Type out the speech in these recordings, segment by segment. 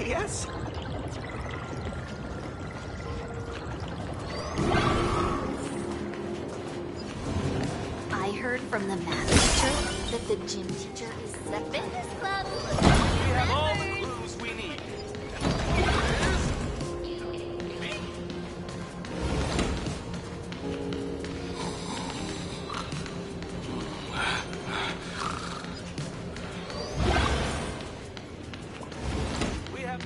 Yes? I heard from the math teacher that the gym teacher is the fitness club. We have all the clues we need. We have...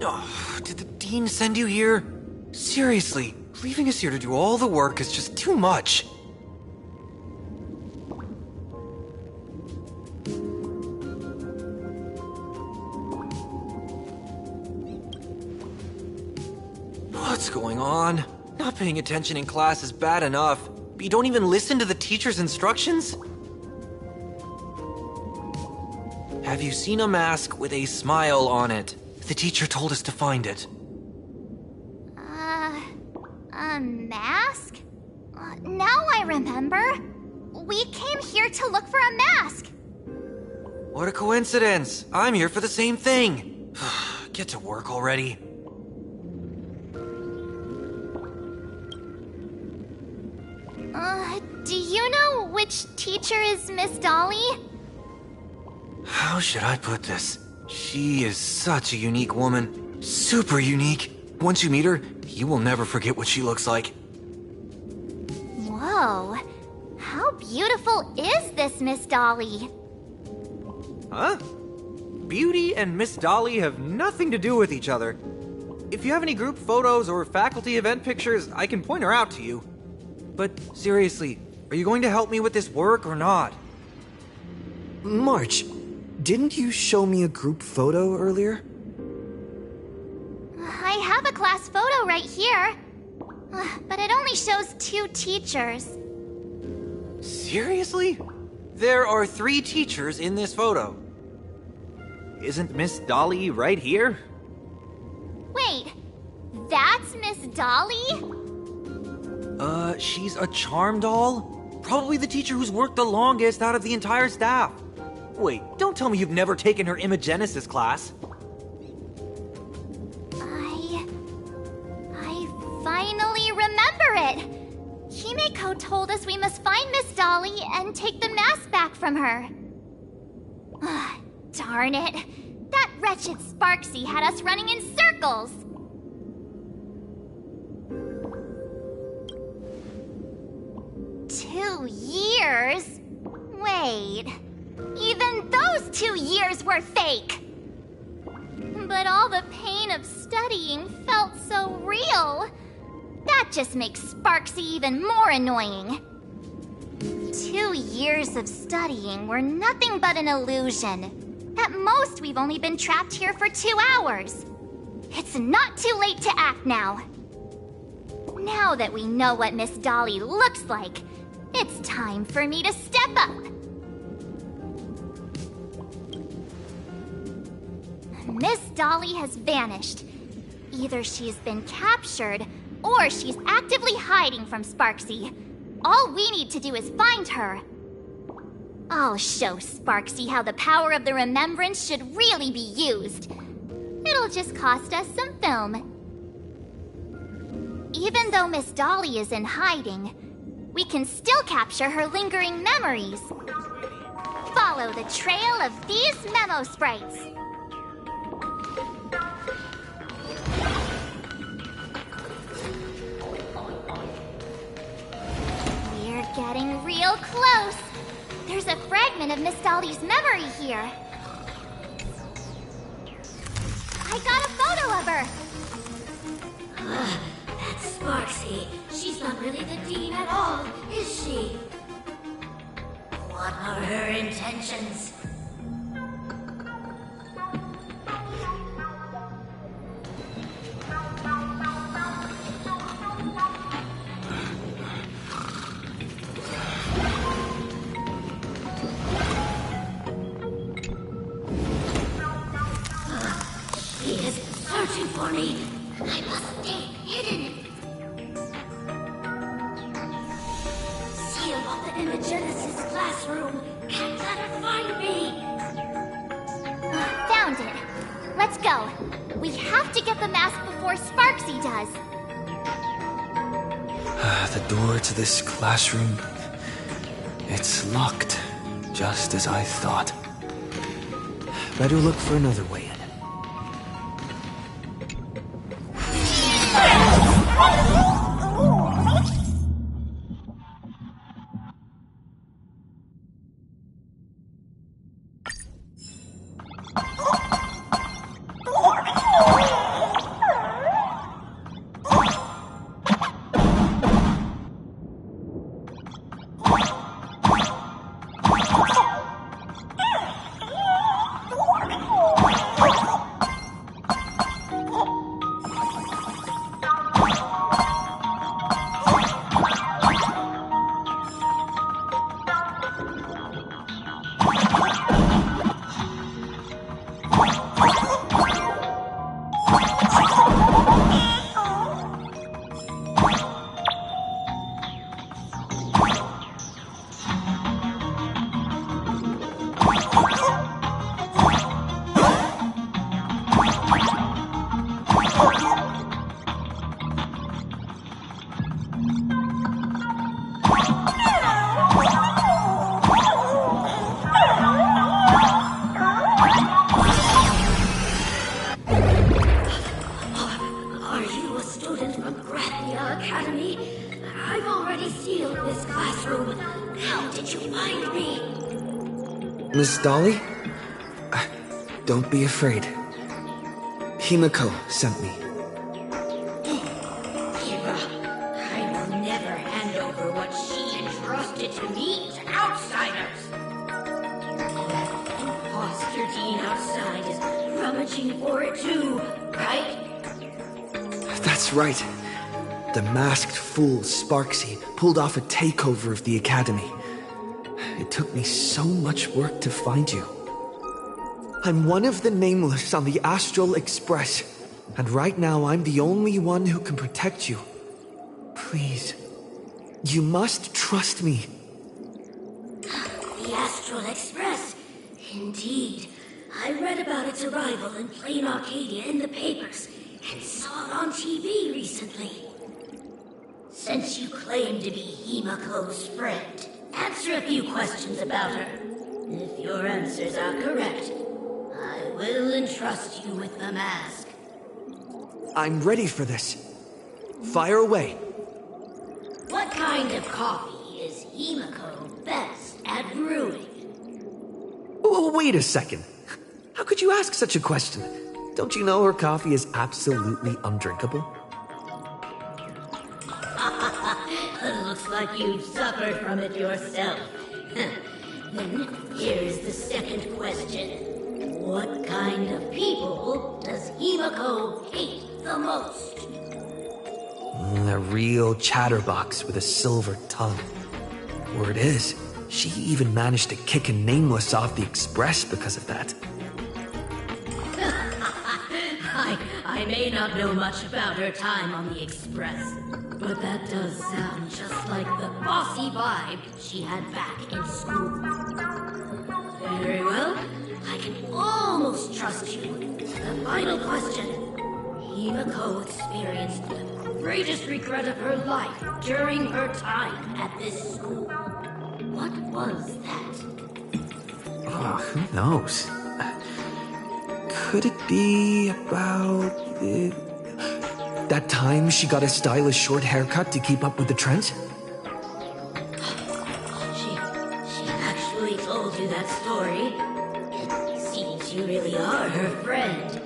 Oh, did the dean send you here? Seriously, leaving us here to do all the work is just too much. What's going on? Not paying attention in class is bad enough, but you don't even listen to the teacher's instructions? Have you seen a mask with a smile on it? The teacher told us to find it. A mask? Now I remember. We came here to look for a mask. What a coincidence! I'm here for the same thing. Get to work already. Do you know which teacher is Miss Dolly? How should I put this? She is such a unique woman. Super unique. Once you meet her, you will never forget what she looks like. Whoa. How beautiful is this Miss Dolly? Huh? Beauty and Miss Dolly have nothing to do with each other. If you have any group photos or faculty event pictures, I can point her out to you. But seriously, are you going to help me with this work or not? March, didn't you show me a group photo earlier? I have a class photo right here. But it only shows 2 teachers. Seriously? There are 3 teachers in this photo. Isn't Miss Dolly right here? Wait, that's Miss Dolly? She's a charm doll? Probably the teacher who's worked the longest out of the entire staff. Wait, don't tell me you've never taken her Imagenesis class. I finally remember it! Himeko told us we must find Miss Dolly and take the mask back from her. Darn it! That wretched Sparksy had us running in circles! Two years? Wait... Even those 2 years were fake! But all the pain of studying felt so real. That just makes Sparksy even more annoying. 2 years of studying were nothing but an illusion. At most, we've only been trapped here for 2 hours. It's not too late to act now. Now that we know what Miss Dolly looks like, it's time for me to step up. Miss Dolly has vanished. Either she's been captured, or she's actively hiding from Sparksy. All we need to do is find her. I'll show Sparksy how the power of the remembrance should really be used. It'll just cost us some film. Even though Miss Dolly is in hiding, we can still capture her lingering memories. Follow the trail of these memo sprites. We're getting real close. There's a fragment of Miss Dolly's memory here. I got a photo of her. That's Sparksy. She's not really the dean at all, is she? What are her intentions? She is searching for me. I must stay let's go. We have to get the mask before Sparksy does. The door to this classroom... it's locked, just as I thought. Better look for another way in. Miss Dolly? Don't be afraid. Himiko sent me. Kira, I will never hand over what she entrusted to me to outsiders. That imposter Dean outside is rummaging for it too, right? That's right. The masked fool Sparksy pulled off a takeover of the academy. It took me so much work to find you. I'm one of the Nameless on the Astral Express, and right now I'm the only one who can protect you. Please, you must trust me. The Astral Express? Indeed. I read about its arrival in Plain Arcadia in the papers, and saw it on TV recently. Since you claim to be Himiko's friend, answer a few questions about her. If your answers are correct, I will entrust you with the mask. I'm ready for this. Fire away. What kind of coffee is Himiko best at brewing? Wait a second. How could you ask such a question? Don't you know her coffee is absolutely undrinkable? Looks like you've suffered from it yourself. Then here's the second question. What kind of people does Himiko hate the most? A real chatterbox with a silver tongue. Word is, she even managed to kick a Nameless off the Express because of that. I may not know much about her time on the Express, but that does sound just like the bossy vibe she had back in school. Very well, I can almost trust you. The final question. Himiko experienced the greatest regret of her life during her time at this school. What was that? Oh, who knows? Could it be about... that time she got a stylish short haircut to keep up with the trends? She actually told you that story. It seems you really are her friend.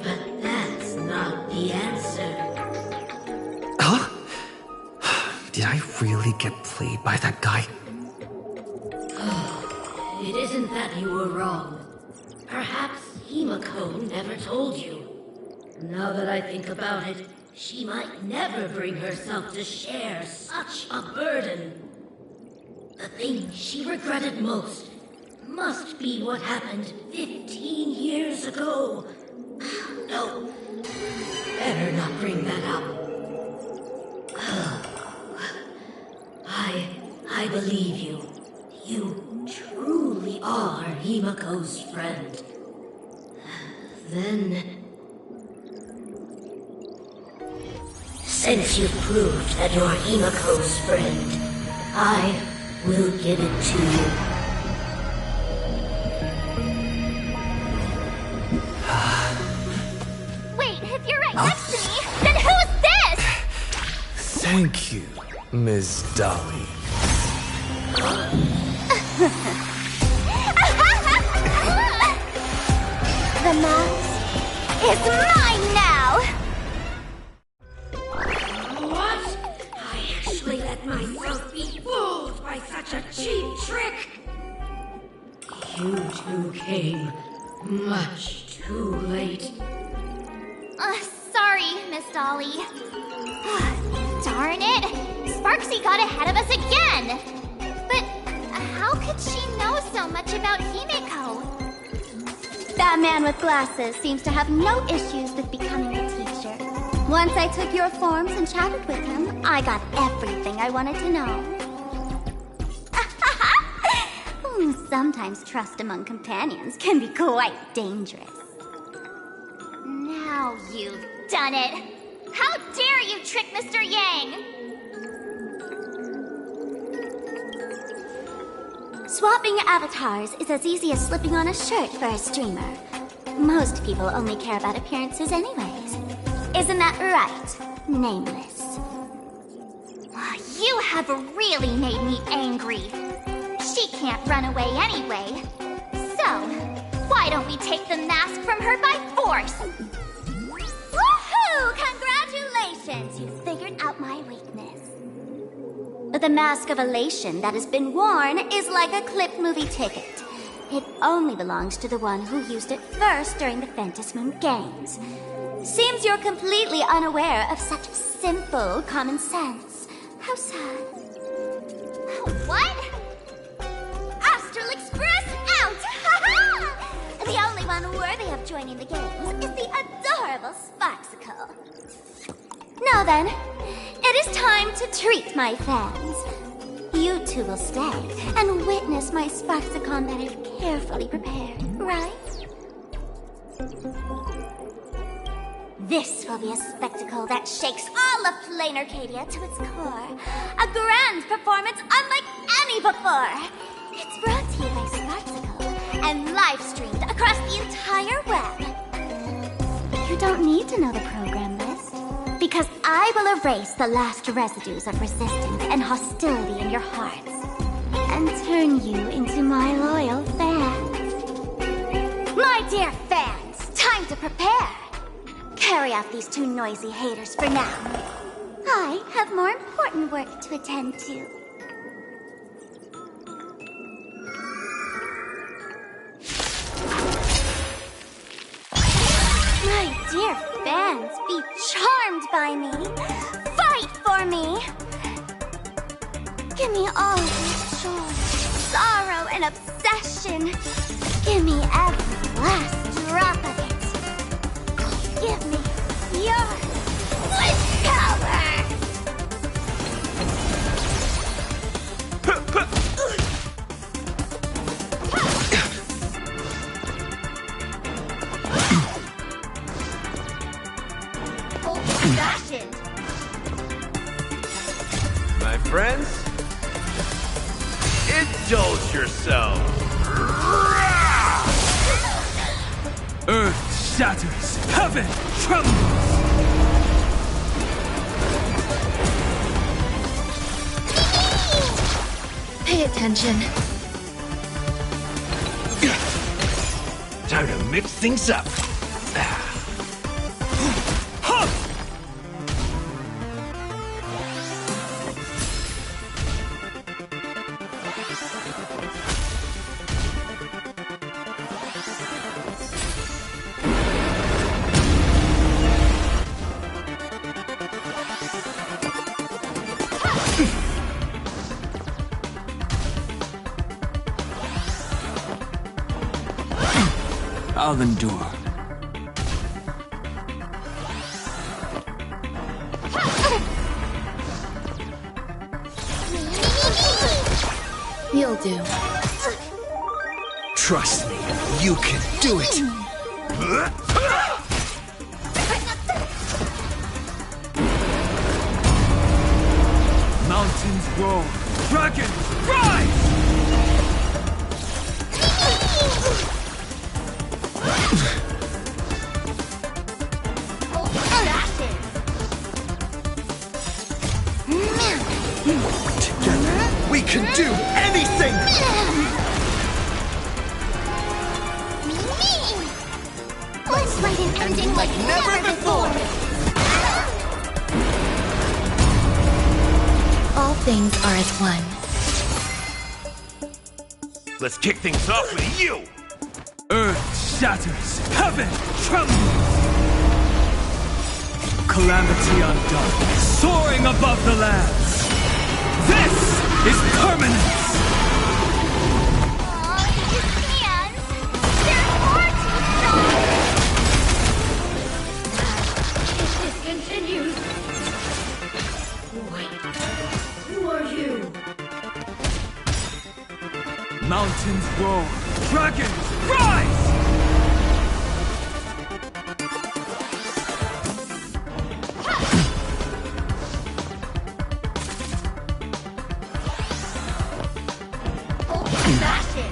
But that's not the answer. Huh? Did I really get played by that guy? It isn't that you were wrong. Perhaps Himiko never told you. Now that I think about it, she might never bring herself to share such a burden. The thing she regretted most must be what happened 15 years ago. No, better not bring that up. I believe you. You truly are Himiko's friend. Then... Since you've proved that you're Himiko's friend, I will give it to you. Wait, if you're right next to me, then who's this? Thank you, Ms. Dolly. The mask is mine now! What? I actually let myself be fooled by such a cheap trick? You two came much too late. Sorry, Miss Dolly. Darn it! Sparksy got ahead of us again! But how could she know so much about Himiko? That man with glasses seems to have no issues with becoming a teacher. Once I took your forms and chatted with him, I got everything I wanted to know. Sometimes trust among companions can be quite dangerous. Now you've done it! How dare you trick Mr. Yang! Swapping avatars is as easy as slipping on a shirt for a streamer. Most people only care about appearances anyways. Isn't that right, Nameless? You have really made me angry. She can't run away anyway. So, why don't we take the mask from her by force? Woohoo! Congratulations! You figured out my weakness. The mask of elation that has been worn is like a clipped movie ticket. It only belongs to the one who used it first during the Ventus Moon Games. Seems you're completely unaware of such simple common sense. How sad. What? Astral Express out! The only one worthy of joining the games is the adorable Sparksicle. Now then, it is time to treat my fans. You two will stay and witness my Sparksicon that I've carefully prepared, right? This will be a spectacle that shakes all of Plain Arcadia to its core. A grand performance unlike any before. It's brought to you by Sparksicle and live streamed across the entire web. You don't need to know the program list, because I will erase the last residues of resistance and hostility in your hearts and turn you into my loyal fans. My dear fans, time to prepare. Carry off these two noisy haters for now. I have more important work to attend to. My dear fans, be charmed by me. Fight for me. Give me all of your joy, sorrow, and obsession. Give me every last drop of it. Give me your willpower! Old-fashioned! My friends, indulge yourself. Earth shatters, heaven trembles! Pay attention. Time to mix things up. I'll endure. You'll do. Trust me, you can do it. Mountains roar, dragons rise! Together, we can do anything! Let's write an ending like never before! All things are as one. Let's kick things off with you! Earth shatters, heaven trembles! Calamity undone, soaring above the lands! This is permanence! Oh, you can't! They're far too strong! If this continues... Wait, who are you? Mountains roar, dragons rise! Smash it!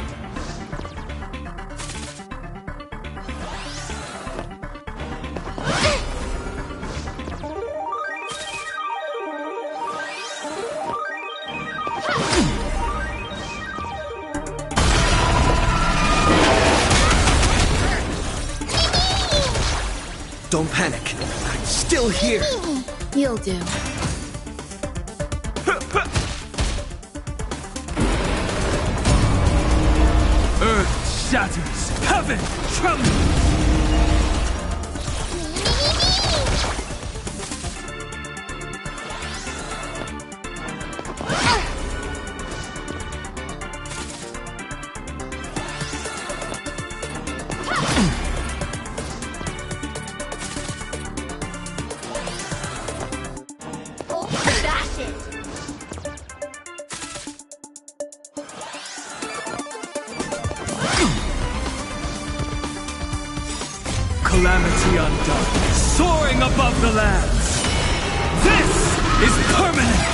Don't panic. I'm still here. You'll do. Earth shatters, heaven trembles! Smash it! Calamity undone, soaring above the lands! This is permanence!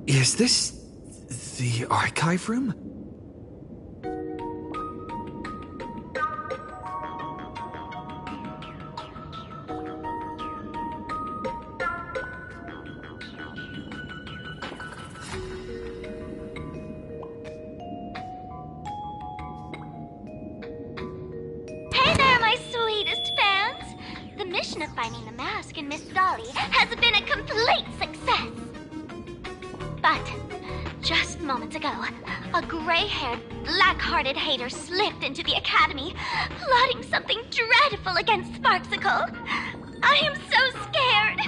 Is this the archive room? Hey there, my sweetest fans! The mission of finding the mask in Miss Dolly has been a complete success! But, just moments ago, a gray-haired, black-hearted hater slipped into the academy, plotting something dreadful against Sparksicle. I am so scared!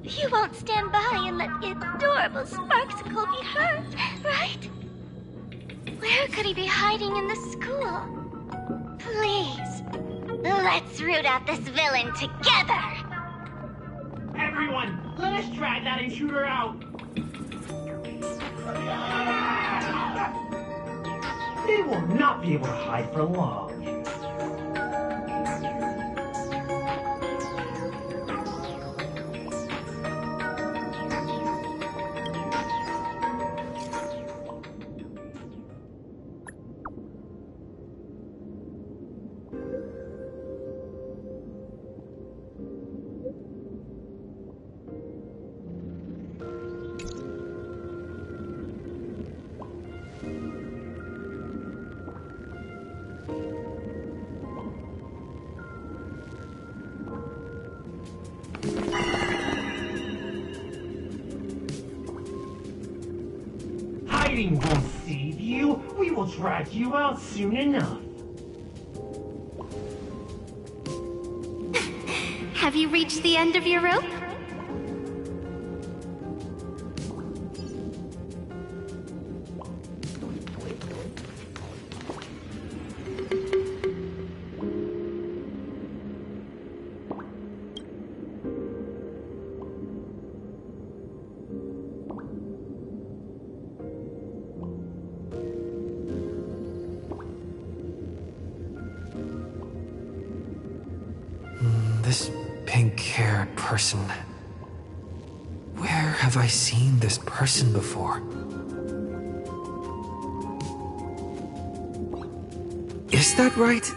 You won't stand by and let the adorable Sparksicle be hurt, right? Where could he be hiding in the school? Please, let's root out this villain together! Everyone, let us drag that intruder out! They will not be able to hide for long. Hiding won't save you. We will drag you out soon enough. Have you reached the end of your rope? pink-haired person. Where have I seen this person before? Is that right?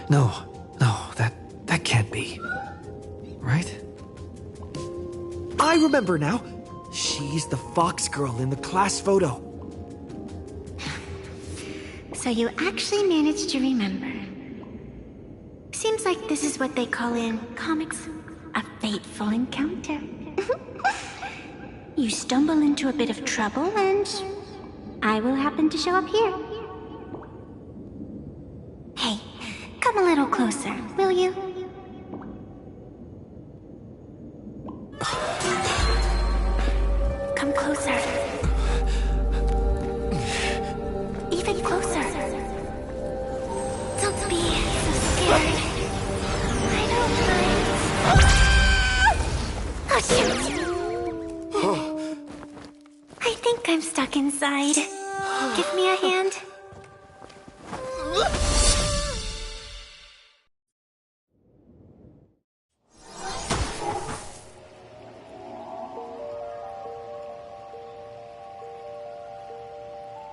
No, that can't be. Right? I remember now! She's the fox girl in the class photo. So you actually managed to remember. Seems like this is what they call in comics a fateful encounter. You stumble into a bit of trouble and I will happen to show up here. Hey, come a little closer, will you? Come closer. Even closer. Don't be so scared. I don't mind. Oh, shoot. I think I'm stuck inside. Give me a hand.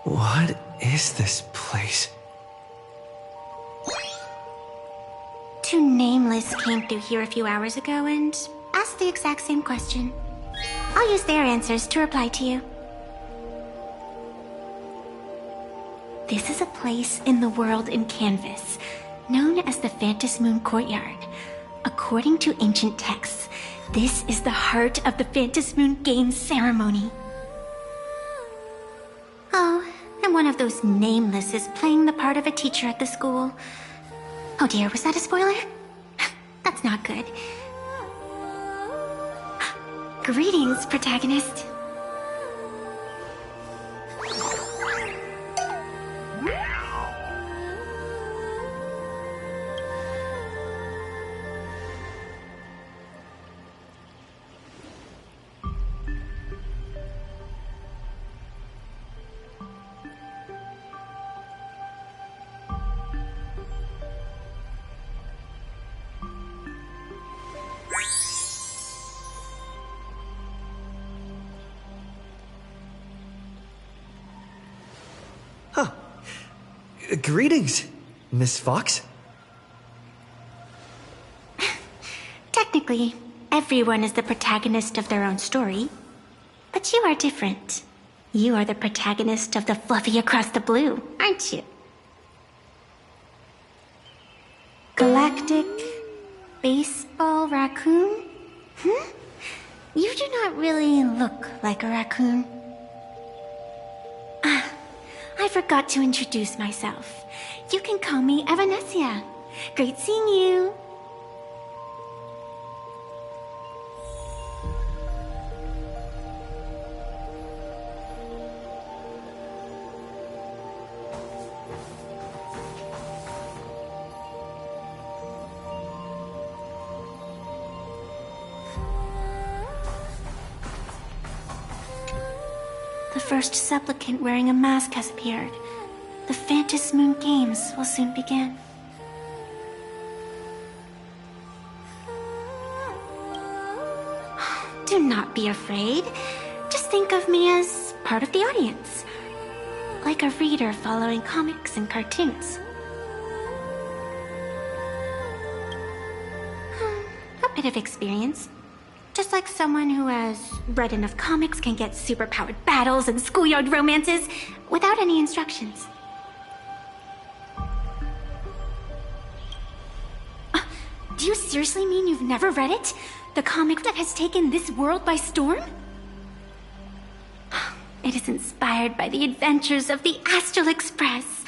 What is this place? Two nameless came through here a few hours ago and asked the exact same question. I'll use their answers to reply to you. This is a place in the world in Canvas, known as the Phantom Moon Courtyard. According to ancient texts, this is the heart of the Phantom Moon Games ceremony. Oh, and one of those nameless is playing the part of a teacher at the school. Oh dear, was that a spoiler? That's not good. Greetings, protagonist. Greetings, Miss Fox. Technically, everyone is the protagonist of their own story. But you are different. You are the protagonist of the Fluffy Across the Blue, aren't you? Galactic Baseball Raccoon? You do not really look like a raccoon. I forgot to introduce myself. You can call me Evanessia. Great seeing you. The first supplicant wearing a mask has appeared. The Phantom Moon Games will soon begin. Do not be afraid. Just think of me as part of the audience. Like a reader following comics and cartoons. A bit of experience. Just like someone who has read enough comics can get superpowered battles and schoolyard romances without any instructions. Do you seriously mean you've never read it? The comic that has taken this world by storm? It is inspired by the adventures of the Astral Express,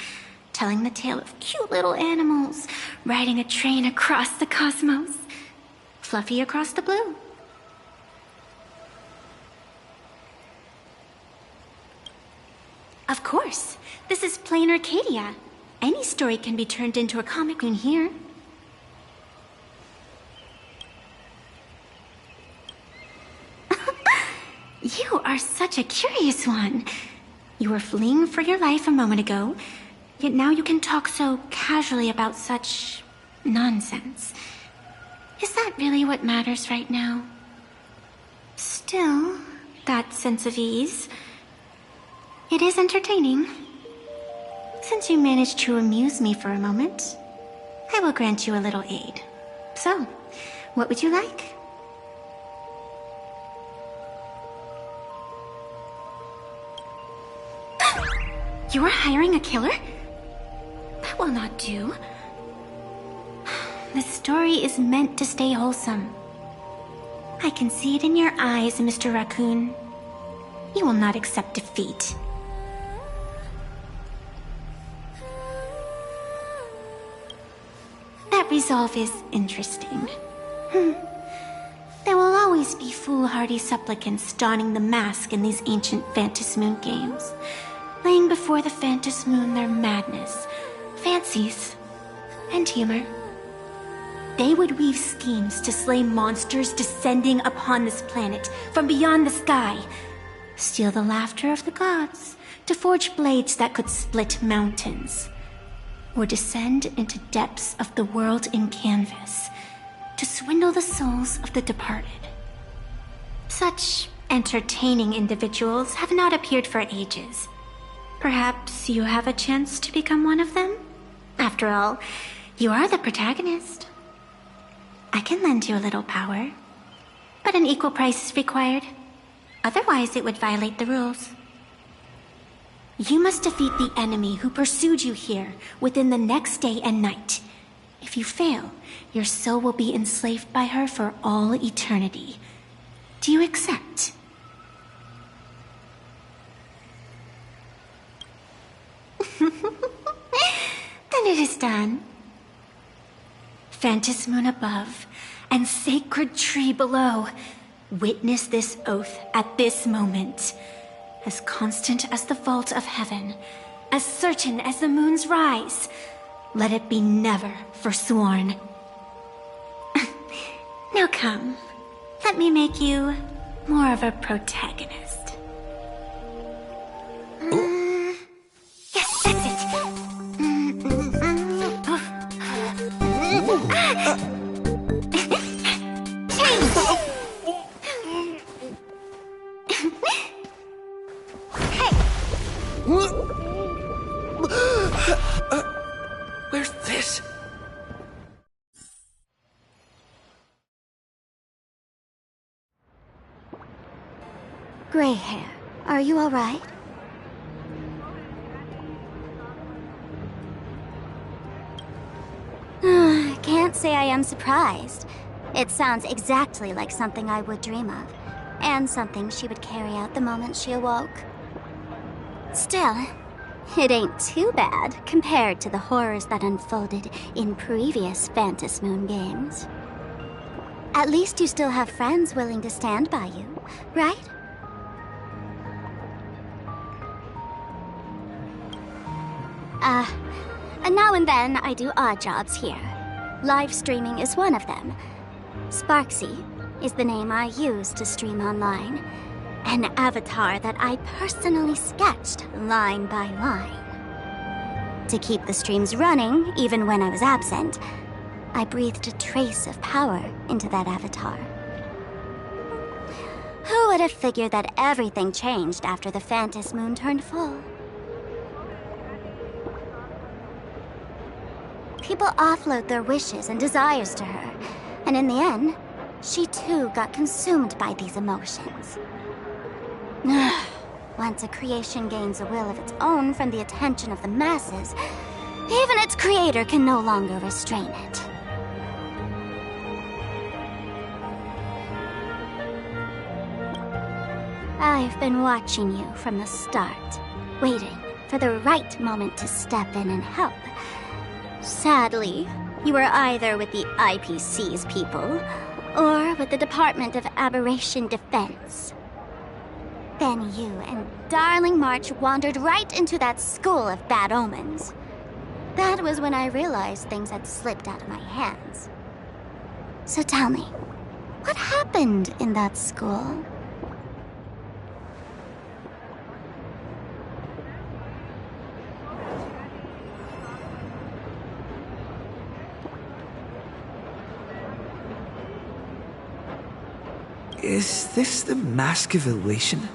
telling the tale of cute little animals riding a train across the cosmos. Fluffy Across the Blue. Of course. This is plain Arcadia. Any story can be turned into a comic in here. You are such a curious one. You were fleeing for your life a moment ago, yet now you can talk so casually about such nonsense. Is that really what matters right now? Still, that sense of ease. It is entertaining. Since you managed to amuse me for a moment, I will grant you a little aid. So, what would you like? You are hiring a killer? That will not do. The story is meant to stay wholesome. I can see it in your eyes, Mr. Raccoon. You will not accept defeat. That resolve is interesting. There will always be foolhardy supplicants donning the mask in these ancient Phantom Moon games, laying before the Phantom Moon their madness, fancies, and humor. They would weave schemes to slay monsters descending upon this planet from beyond the sky, steal the laughter of the gods to forge blades that could split mountains, or descend into depths of the world in canvas to swindle the souls of the departed. Such entertaining individuals have not appeared for ages. Perhaps you have a chance to become one of them? After all, you are the protagonist. I can lend you a little power, but an equal price is required. Otherwise, it would violate the rules. You must defeat the enemy who pursued you here within the next day and night. If you fail, your soul will be enslaved by her for all eternity. Do you accept? Then it is done. Phantom Moon above and sacred tree below, witness this oath at this moment. As constant as the vault of heaven, as certain as the moon's rise, let it be never forsworn. Now come, let me make you more of a protagonist. Yes, that's it. Where's this? Gray hair, are you all right? Can't say I am surprised. It sounds exactly like something I would dream of, and something she would carry out the moment she awoke. Still, it ain't too bad compared to the horrors that unfolded in previous Phantom Moon games. At least you still have friends willing to stand by you, right? Now and then I do odd jobs here. Live streaming is one of them. Sparksy is the name I use to stream online. An avatar that I personally sketched line by line. To keep the streams running, even when I was absent, I breathed a trace of power into that avatar. Who would have figured that everything changed after the Phantom Moon turned full? People offload their wishes and desires to her, and in the end, she too got consumed by these emotions. Once a creation gains a will of its own from the attention of the masses, even its creator can no longer restrain it. I've been watching you from the start, waiting for the right moment to step in and help. Sadly, you were either with the IPC's people, or with the Department of Aberration Defense. Then you and Darling March wandered right into that school of bad omens. That was when I realized things had slipped out of my hands. So tell me, what happened in that school? Is this the Mask of Elation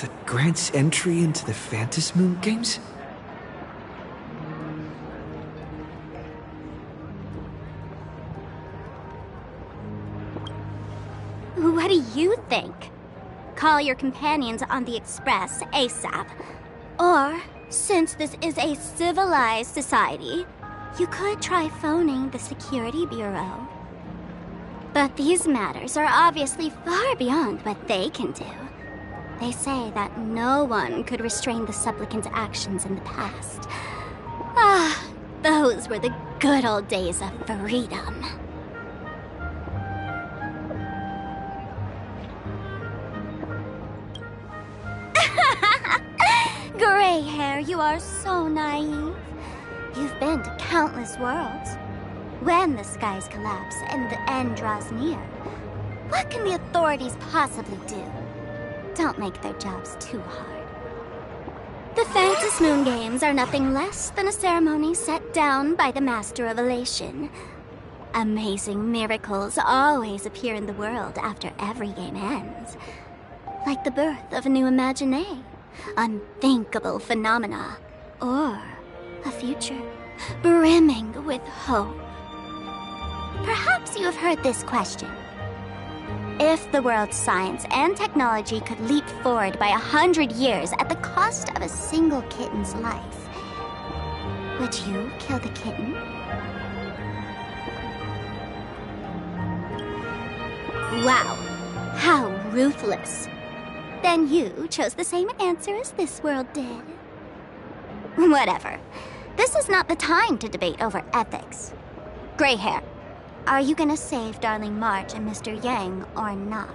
that grants entry into the Phantasmoon games? What do you think? Call your companions on the Express ASAP. Or, since this is a civilized society, you could try phoning the Security Bureau. But these matters are obviously far beyond what they can do. They say that no one could restrain the supplicant's actions in the past. Ah, those were the good old days of freedom. Gray hair, you are so naive. You've been to countless worlds. When the skies collapse and the end draws near, what can the authorities possibly do? Don't make their jobs too hard. The Phantasmoon Games are nothing less than a ceremony set down by the Master of Elation. Amazing miracles always appear in the world after every game ends. Like the birth of a new imagination, unthinkable phenomena, or a future brimming with hope. Perhaps you have heard this question. If the world's science and technology could leap forward by 100 years at the cost of a single kitten's life, would you kill the kitten? Wow, how ruthless. Then you chose the same answer as this world did. Whatever. This is not the time to debate over ethics. Gray hair, are you gonna save Darling March and Mr. Yang or not?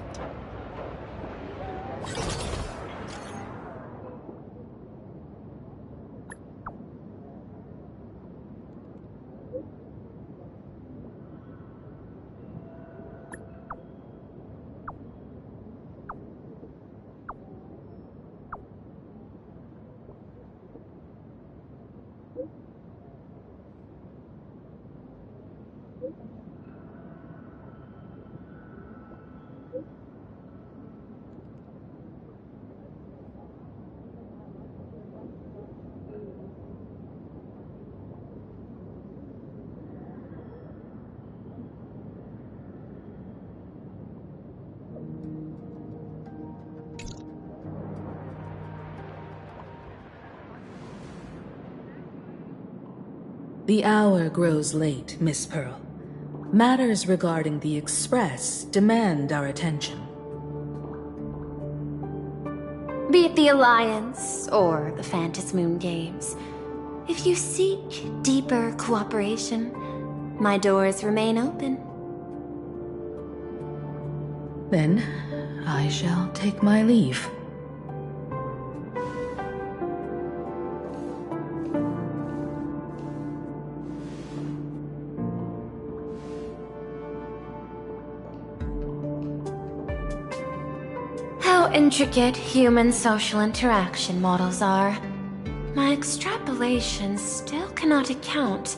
The hour grows late, Miss Pearl. Matters regarding the Express demand our attention. Be it the Alliance or the Phantasmoon Games, if you seek deeper cooperation, my doors remain open. Then, I shall take my leave. How intricate human social interaction models are. My extrapolations still cannot account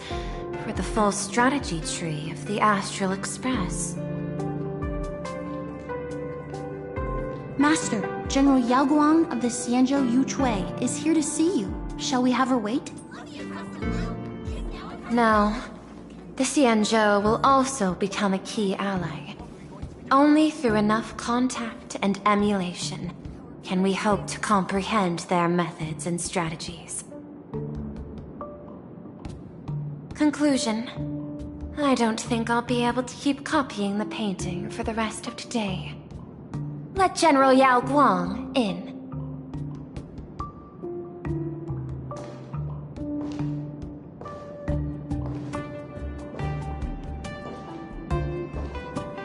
for the full strategy tree of the Astral Express. Master, General Yao Guang of the Xianzhou Yuchui is here to see you. Shall we have her wait? No. The Xianzhou will also become a key ally. Only through enough contact and emulation can we hope to comprehend their methods and strategies. Conclusion. I don't think I'll be able to keep copying the painting for the rest of today. Let General Yao Guang in.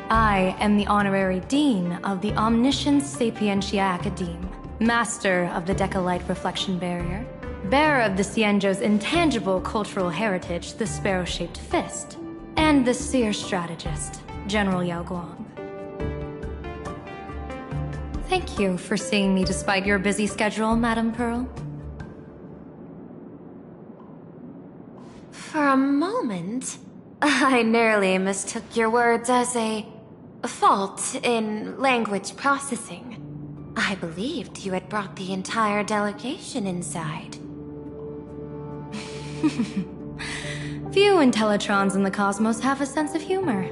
I am the Honorary Dean of the Omniscience Sapientia Academe, Master of the Decalite Reflection Barrier, bearer of the Xianzhou's intangible cultural heritage, the Sparrow-Shaped Fist, and the Seer Strategist, General Yao Guang. Thank you for seeing me despite your busy schedule, Madame Pearl. For a moment, I nearly mistook your words as a fault in language processing. I believed you had brought the entire delegation inside. Few Intellitrons in the cosmos have a sense of humor.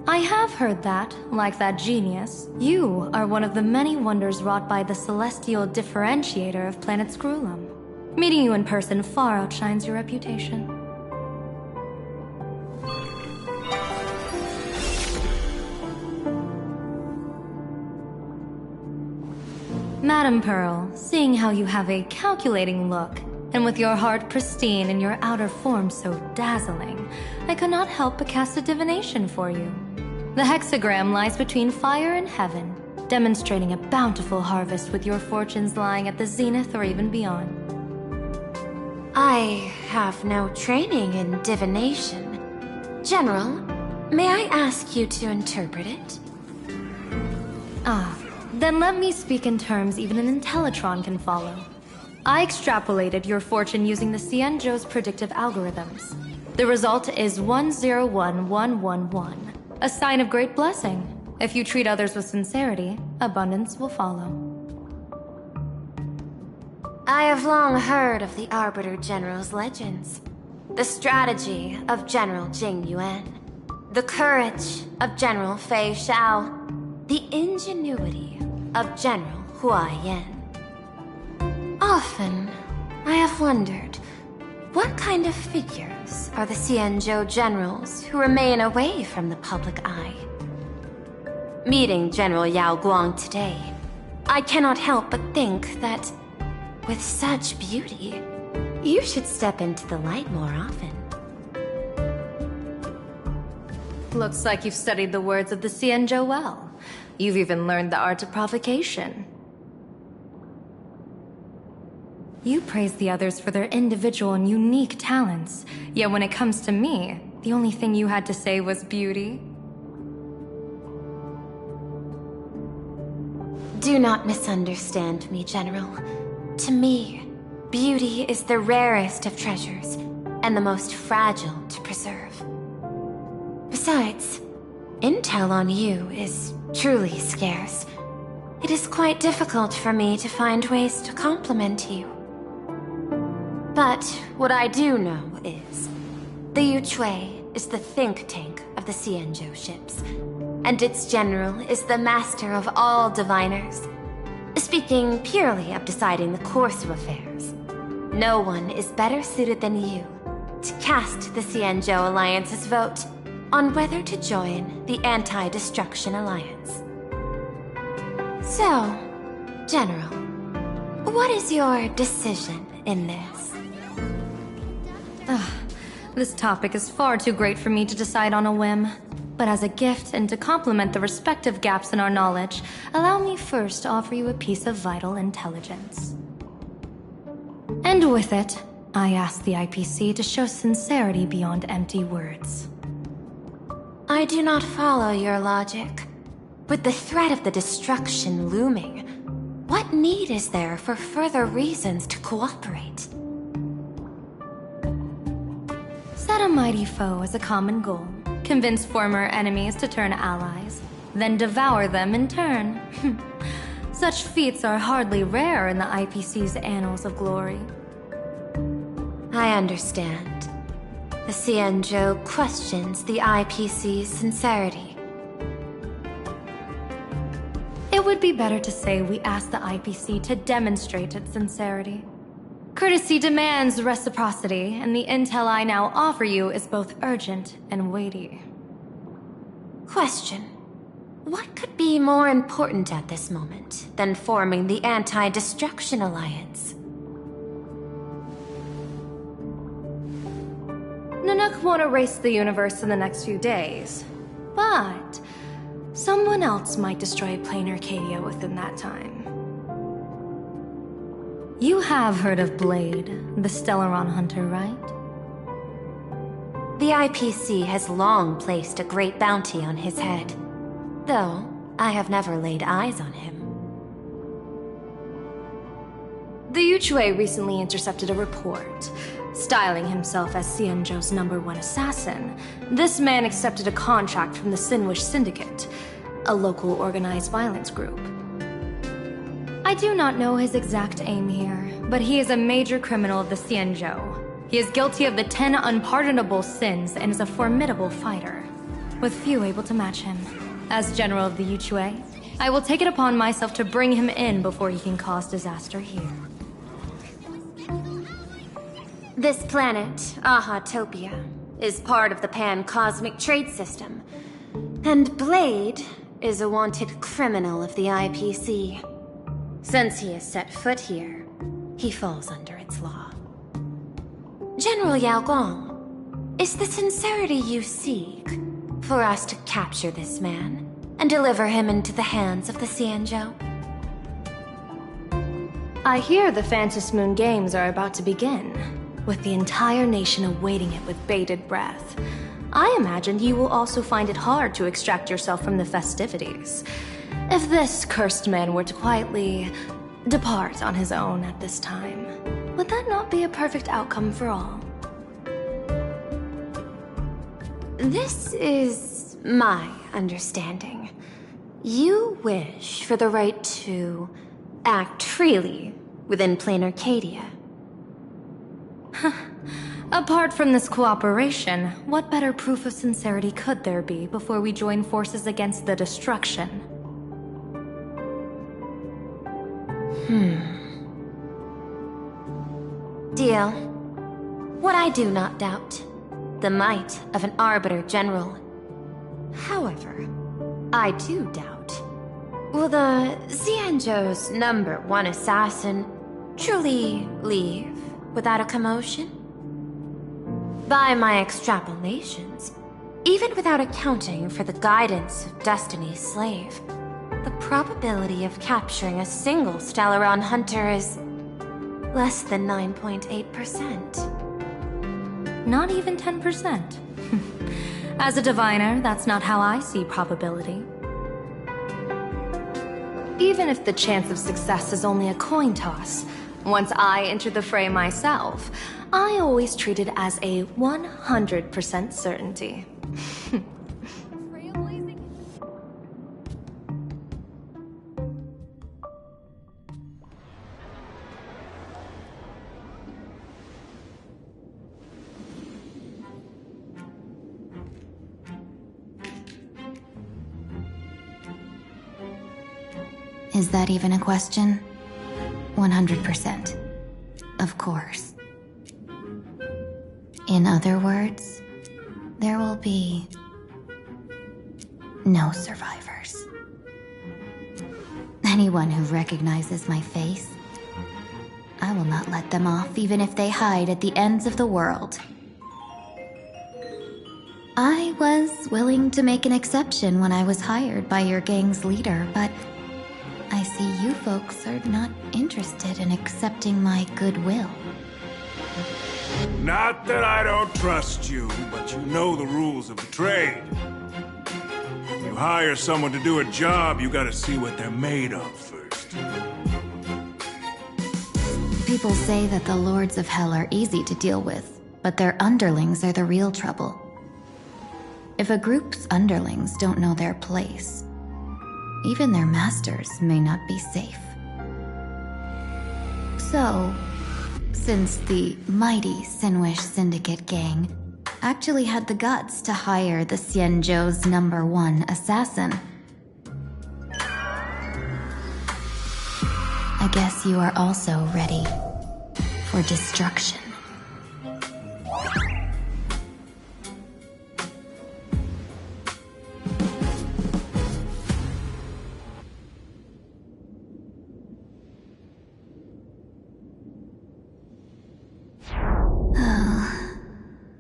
I have heard that, like that genius, you are one of the many wonders wrought by the celestial differentiator of planet Screwlum. Meeting you in person far outshines your reputation. Madam Pearl, seeing how you have a calculating look, and with your heart pristine and your outer form so dazzling, I could not help but cast a divination for you. The hexagram lies between fire and heaven, demonstrating a bountiful harvest with your fortunes lying at the zenith or even beyond. I have no training in divination. General, may I ask you to interpret it? Then let me speak in terms even an Intellitron can follow. I extrapolated your fortune using the Cienjo's predictive algorithms. The result is 101111, a sign of great blessing. If you treat others with sincerity, abundance will follow. I have long heard of the Arbiter General's legends. The strategy of General Jing Yuan. The courage of General Fei Xiao. The ingenuity of General Hua Yan. Often, I have wondered, what kind of figures are the Cienjo generals who remain away from the public eye? Meeting General Yao Guang today, I cannot help but think that, with such beauty, you should step into the light more often. Looks like you've studied the words of the Cienjo well. You've even learned the art of provocation. You praise the others for their individual and unique talents, yet when it comes to me, the only thing you had to say was beauty. Do not misunderstand me, General. To me, beauty is the rarest of treasures, and the most fragile to preserve. Besides, intel on you is truly scarce. It is quite difficult for me to find ways to compliment you. But what I do know is, the Yuchui is the think tank of the Cienjo ships, and its general is the master of all diviners. Speaking purely of deciding the course of affairs, no one is better suited than you to cast the Cienjo Alliance's vote on whether to join the Anti-Destruction Alliance. So, General, what is your decision in this? This topic is far too great for me to decide on a whim. But as a gift and to complement the respective gaps in our knowledge, allow me first to offer you a piece of vital intelligence. And with it, I ask the IPC to show sincerity beyond empty words. I do not follow your logic. With the threat of the destruction looming, what need is there for further reasons to cooperate? Set a mighty foe as a common goal. Convince former enemies to turn allies, then devour them in turn. Such feats are hardly rare in the IPC's annals of glory. I understand. The Cienjo questions the IPC's sincerity. It would be better to say we ask the IPC to demonstrate its sincerity. Courtesy demands reciprocity, and the intel I now offer you is both urgent and weighty. Question. What could be more important at this moment than forming the Anti-Destruction Alliance? Nanook won't erase the universe in the next few days, but someone else might destroy plain Arcadia within that time. You have heard of Blade, the Stellaron hunter, right? The IPC has long placed a great bounty on his head, though I have never laid eyes on him. The Yuchui recently intercepted a report. Styling himself as Cienjo's #1 assassin, this man accepted a contract from the Sinwish Syndicate. a local organized violence group. I do not know his exact aim here, but he is a major criminal of the Xianzhou. He is guilty of the 10 unpardonable sins and is a formidable fighter, with few able to match him. As general of the Yuchue, I will take it upon myself to bring him in before he can cause disaster here. This planet, Ahatopia, is part of the pan-cosmic trade system. And Blade is a wanted criminal of the IPC. Since he has set foot here, he falls under its law. General Yao Gong, is the sincerity you seek for us to capture this man and deliver him into the hands of the Xianzhou? I hear the Phantom Moon Games are about to begin, with the entire nation awaiting it with bated breath. I imagine you will also find it hard to extract yourself from the festivities. If this cursed man were to quietly depart on his own at this time, would that not be a perfect outcome for all? This is my understanding. You wish for the right to act freely within plain Arcadia. Apart from this cooperation, what better proof of sincerity could there be before we join forces against the destruction? Deal. What I do not doubt, the might of an Arbiter General. However, I do doubt, will the Xianzhou's #1 assassin truly leave without a commotion? By my extrapolations, even without accounting for the guidance of Destiny's slave, the probability of capturing a single Stellaron hunter is less than 9.8%. Not even 10%. As a diviner, that's not how I see probability. Even if the chance of success is only a coin toss, once I enter the fray myself, I always treat it as a 100% certainty. Is that even a question? 100%. Of course. In other words, there will be no survivors. Anyone who recognizes my face, I will not let them off even if they hide at the ends of the world. I was willing to make an exception when I was hired by your gang's leader, but I see you folks are not interested in accepting my goodwill. Not that I don't trust you, but you know the rules of the trade. When you hire someone to do a job, you gotta see what they're made of first. People say that the Lords of Hell are easy to deal with, but their underlings are the real trouble. If a group's underlings don't know their place, even their masters may not be safe. So, since the mighty Sinwish Syndicate gang actually had the guts to hire the Xianzhou's #1 assassin, I guess you are also ready for destruction.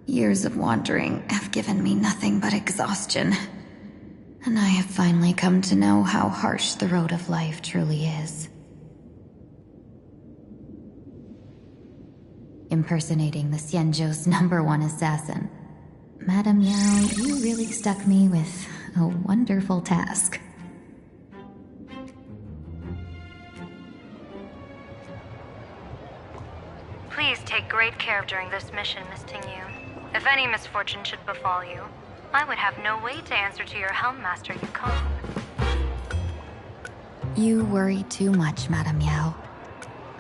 Years of wandering have given me nothing but exhaustion, and I have finally come to know how harsh the road of life truly is. Impersonating the Xianzhou's #1 assassin. Madame Yao, you really stuck me with a wonderful task. Please take great care during this mission, Miss Tingyu. If any misfortune should befall you, I would have no way to answer to your Helm Master Yukon. You worry too much, Madame Yao.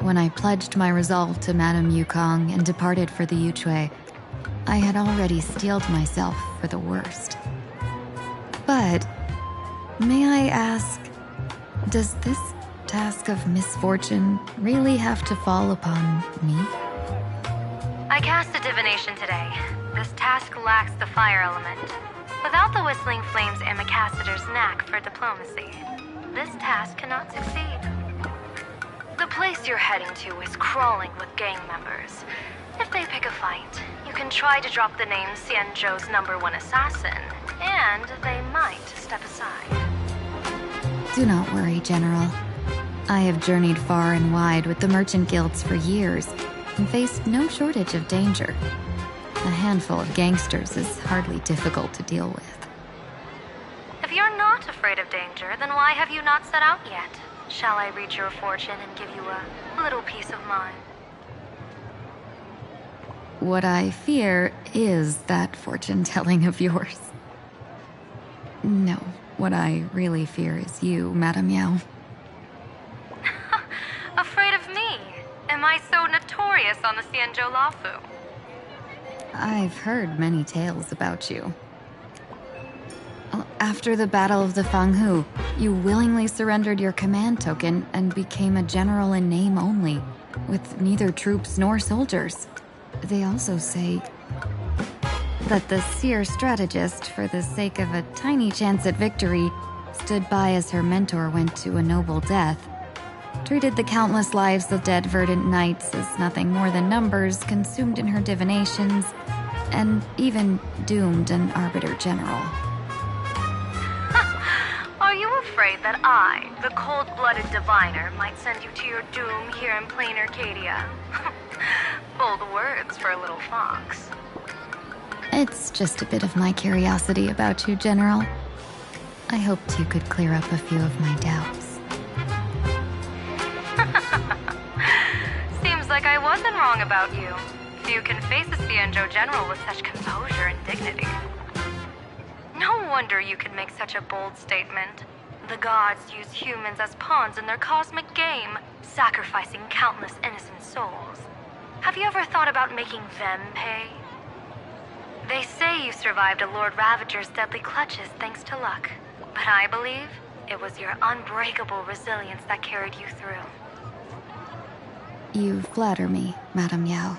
When I pledged my resolve to Madame Yukong and departed for the Yuchue, I had already steeled myself for the worst. But, may I ask, does this task of misfortune really have to fall upon me? I cast a divination today. This task lacks the fire element. Without the whistling flames and Macassiter's knack for diplomacy, this task cannot succeed. The place you're heading to is crawling with gang members. If they pick a fight, you can try to drop the name Xianzhou's #1 assassin, and they might step aside. Do not worry, General. I have journeyed far and wide with the merchant guilds for years and faced no shortage of danger. A handful of gangsters is hardly difficult to deal with. If you're not afraid of danger, then why have you not set out yet? Shall I read your fortune and give you a little peace of mind? What I fear is that fortune-telling of yours. No, what I really fear is you, Madame Yao. Afraid of me? Am I so notorious on the Xianzhou Lafu? I've heard many tales about you. After the Battle of the Fanghu, you willingly surrendered your command token and became a general in name only, with neither troops nor soldiers. They also say that the seer strategist, for the sake of a tiny chance at victory, stood by as her mentor went to a noble death, treated the countless lives of dead verdant knights as nothing more than numbers consumed in her divinations, and even doomed an arbiter general. Are you afraid that I, the cold-blooded diviner, might send you to your doom here in plain Arcadia? Bold words for a little fox. It's just a bit of my curiosity about you, General. I hoped you could clear up a few of my doubts. Seems like I wasn't wrong about you. Few can face a Xianzhou general with such composure and dignity. No wonder you can make such a bold statement. The gods use humans as pawns in their cosmic game, sacrificing countless innocent souls. Have you ever thought about making them pay? They say you survived a Lord Ravager's deadly clutches thanks to luck, but I believe it was your unbreakable resilience that carried you through. You flatter me, Madame Yao.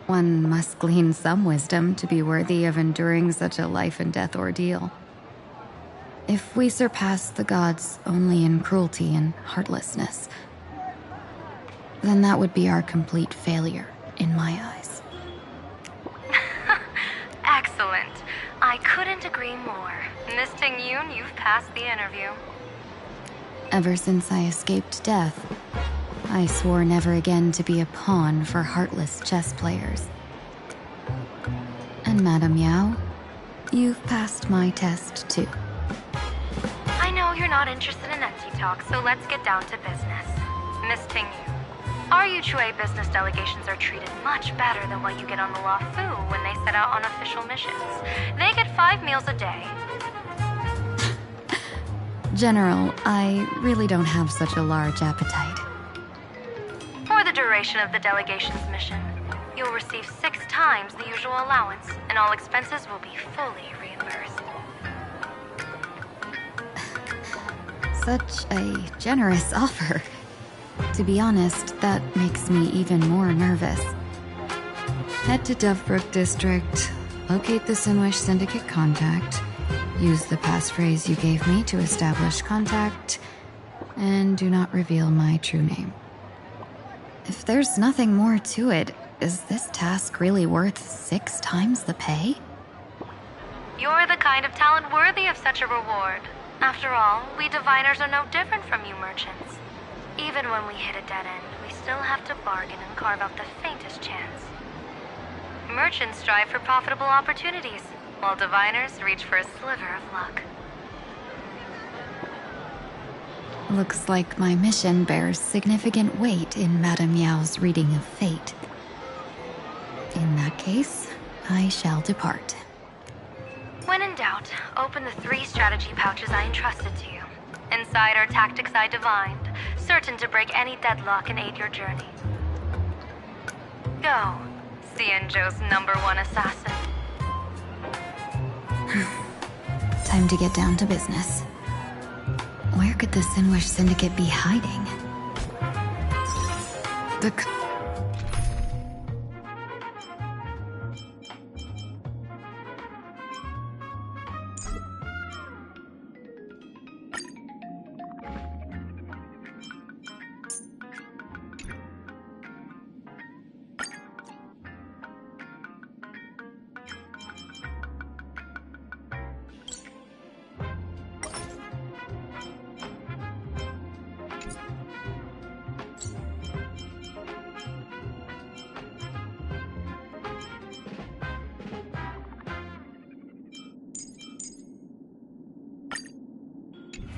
One must glean some wisdom to be worthy of enduring such a life-and-death ordeal. If we surpass the gods only in cruelty and heartlessness, then that would be our complete failure, in my eyes. Excellent. I couldn't agree more. Miss Ting-Yun, you've passed the interview. Ever since I escaped death, I swore never again to be a pawn for heartless chess players. And Madame Yao, you've passed my test too. I know you're not interested in empty talk, so let's get down to business. Miss Ting-Yun, our Yuchue business delegations are treated much better than what you get on the Lafu when they set out on official missions. They get 5 meals a day. General, I really don't have such a large appetite. For the duration of the delegation's mission, you'll receive 6 times the usual allowance, and all expenses will be fully reimbursed. Such a generous offer. To be honest, that makes me even more nervous. Head to Dovebrook District, locate the Sinwish Syndicate contact, use the passphrase you gave me to establish contact, and do not reveal my true name. If there's nothing more to it, is this task really worth 6 times the pay? You're the kind of talent worthy of such a reward. After all, we diviners are no different from you merchants. Even when we hit a dead end, we still have to bargain and carve out the faintest chance. Merchants strive for profitable opportunities, while diviners reach for a sliver of luck. Looks like my mission bears significant weight in Madame Yao's reading of fate. In that case, I shall depart. When in doubt, open the 3 strategy pouches I entrusted to you. Insider tactics I divined, certain to break any deadlock and aid your journey. Go, Xianzhou's #1 assassin. Time to get down to business. Where could the Sinwish Syndicate be hiding?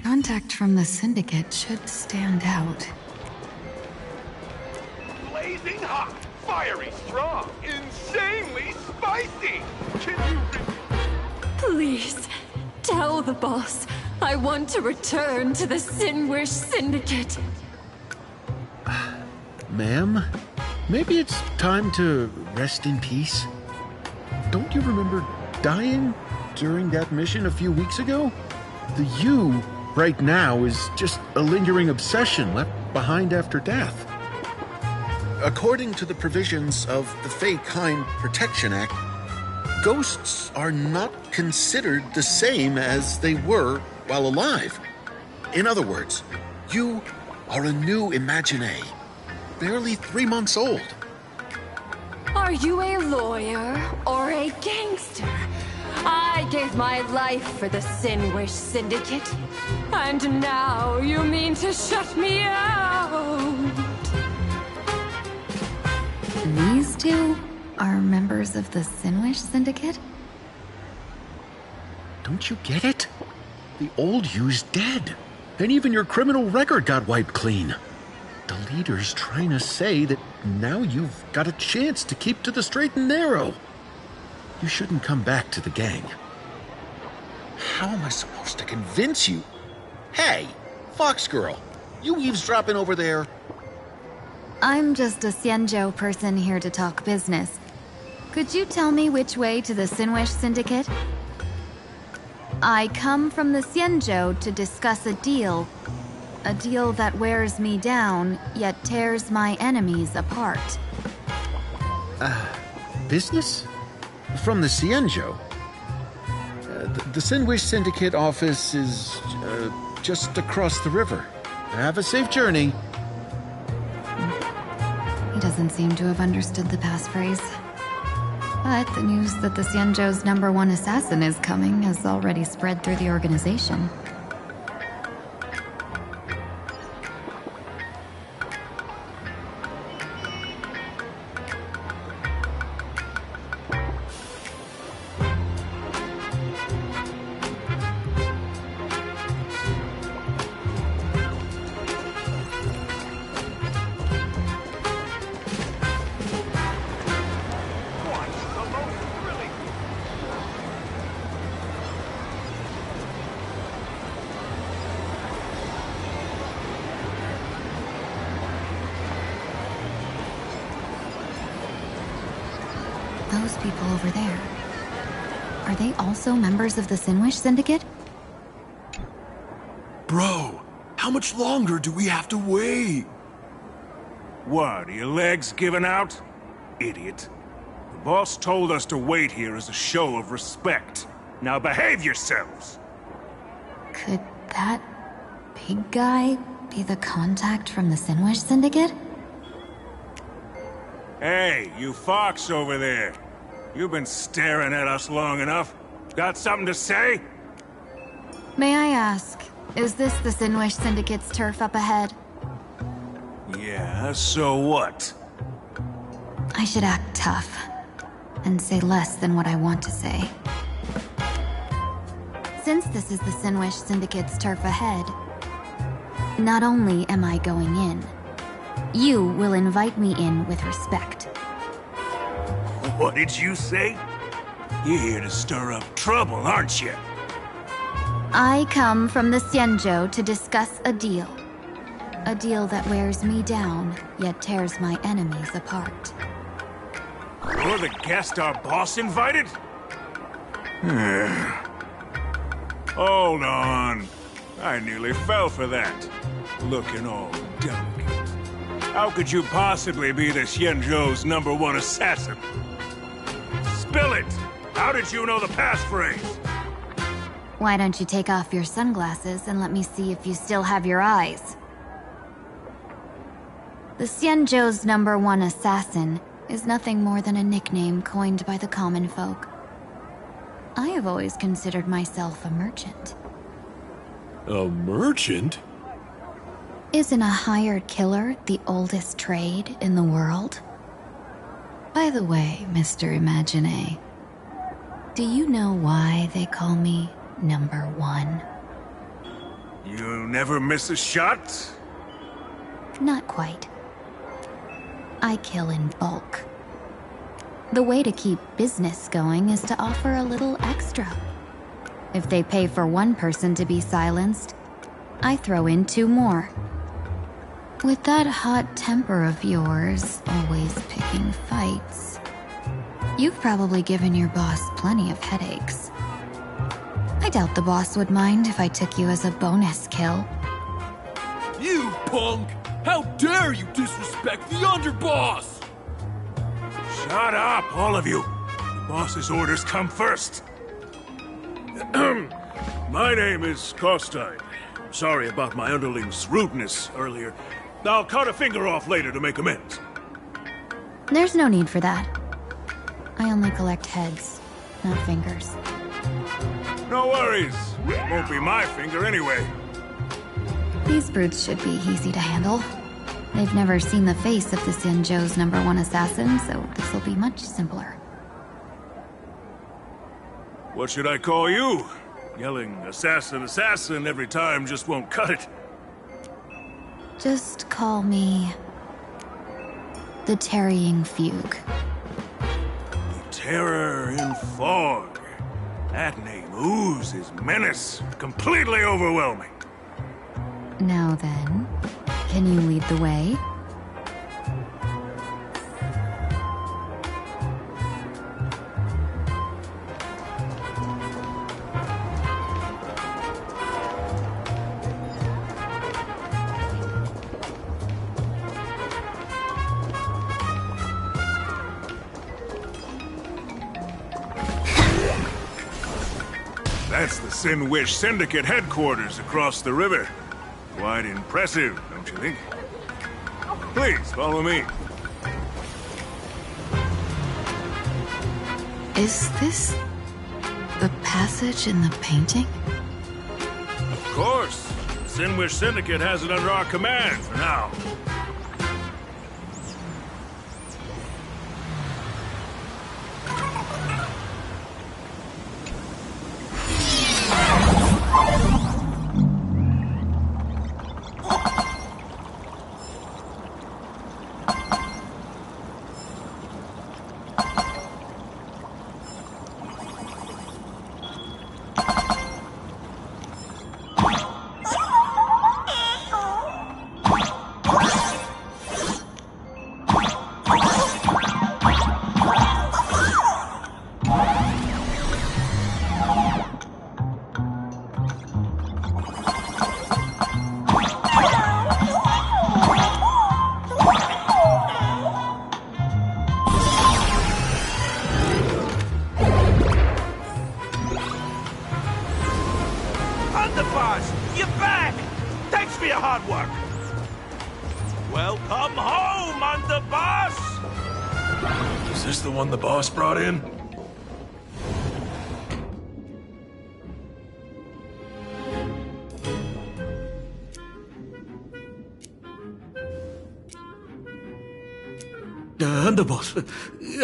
Contact from the Syndicate should stand out. Blazing hot, fiery strong, insanely spicy! Can you... Please, tell the boss I want to return to the Sinwish Syndicate. Ma'am, maybe it's time to rest in peace? Don't you remember dying during that mission a few weeks ago? The you right now is just a lingering obsession left behind after death. According to the provisions of the Fey Kind Protection Act, ghosts are not considered the same as they were while alive. In other words, you are a new Imagine, barely 3 months old. Are you a lawyer or a gangster? I gave my life for the Sinwish Syndicate, and now you mean to shut me out? These two are members of the Sinwish Syndicate? Don't you get it? The old you's dead, and even your criminal record got wiped clean. The leader's trying to say that now you've got a chance to keep to the straight and narrow. You shouldn't come back to the gang. How am I supposed to convince you? Hey, Fox Girl, you eavesdropping over there? I'm just a Xianzhou person here to talk business. Could you tell me which way to the Sinwish Syndicate? I come from the Xianzhou to discuss a deal. A deal that wears me down, yet tears my enemies apart. Business? From the Xianzhou? The Sinwish Syndicate office is just across the river. Have a safe journey. He doesn't seem to have understood the passphrase. But the news that the Xianzhou's #1 assassin is coming has already spread through the organization. Those people over there. Are they also members of the Sinwish Syndicate? Bro, how much longer do we have to wait? What, are your legs giving out? Idiot. The boss told us to wait here as a show of respect. Now behave yourselves! Could that big guy be the contact from the Sinwish Syndicate? Hey, you fox over there. You've been staring at us long enough. Got something to say? May I ask, is this the Sinwish Syndicate's turf up ahead? Yeah, so what? I should act tough, and say less than what I want to say. Since this is the Sinwish Syndicate's turf ahead, not only am I going in, you will invite me in with respect. What did you say? You're here to stir up trouble, aren't you? I come from the Xianzhou to discuss a deal. A deal that wears me down, yet tears my enemies apart. You're the guest our boss invited? Hold on. I nearly fell for that. Looking all delicate. How could you possibly be the Xianzhou's #1 assassin? Spill it! How did you know the passphrase? Why don't you take off your sunglasses and let me see if you still have your eyes? The Xianzhou's #1 assassin is nothing more than a nickname coined by the common folk. I have always considered myself a merchant. A merchant? Isn't a hired killer the oldest trade in the world? By the way, Mr. Imagine, do you know why they call me #1? You never miss a shot? Not quite. I kill in bulk. The way to keep business going is to offer a little extra. If they pay for one person to be silenced, I throw in 2 more. With that hot temper of yours, always picking fights, you've probably given your boss plenty of headaches. I doubt the boss would mind if I took you as a bonus kill. You punk! How dare you disrespect the underboss! Shut up, all of you! The boss's orders come first. My name is Kostai. Sorry about my underling's rudeness earlier. I'll cut a finger off later to make amends. There's no need for that. I only collect heads, not fingers. No worries. It won't be my finger anyway. These brutes should be easy to handle. They've never seen the face of the Xianzhou's #1 assassin, so this'll be much simpler. What should I call you? Yelling assassin, assassin every time just won't cut it. Just call me the Tarrying Fugue. Terror in fog. That name oozes menace. Completely overwhelming. Now then, can you lead the way? That's the Sin Wish Syndicate headquarters across the river. Quite impressive, don't you think? Please, follow me. Is this the passage in the painting? Of course. The Sin Wish Syndicate has it under our command for now. You're back! Thanks for your hard work! Welcome home, underboss! Is this the one the boss brought in? Underboss,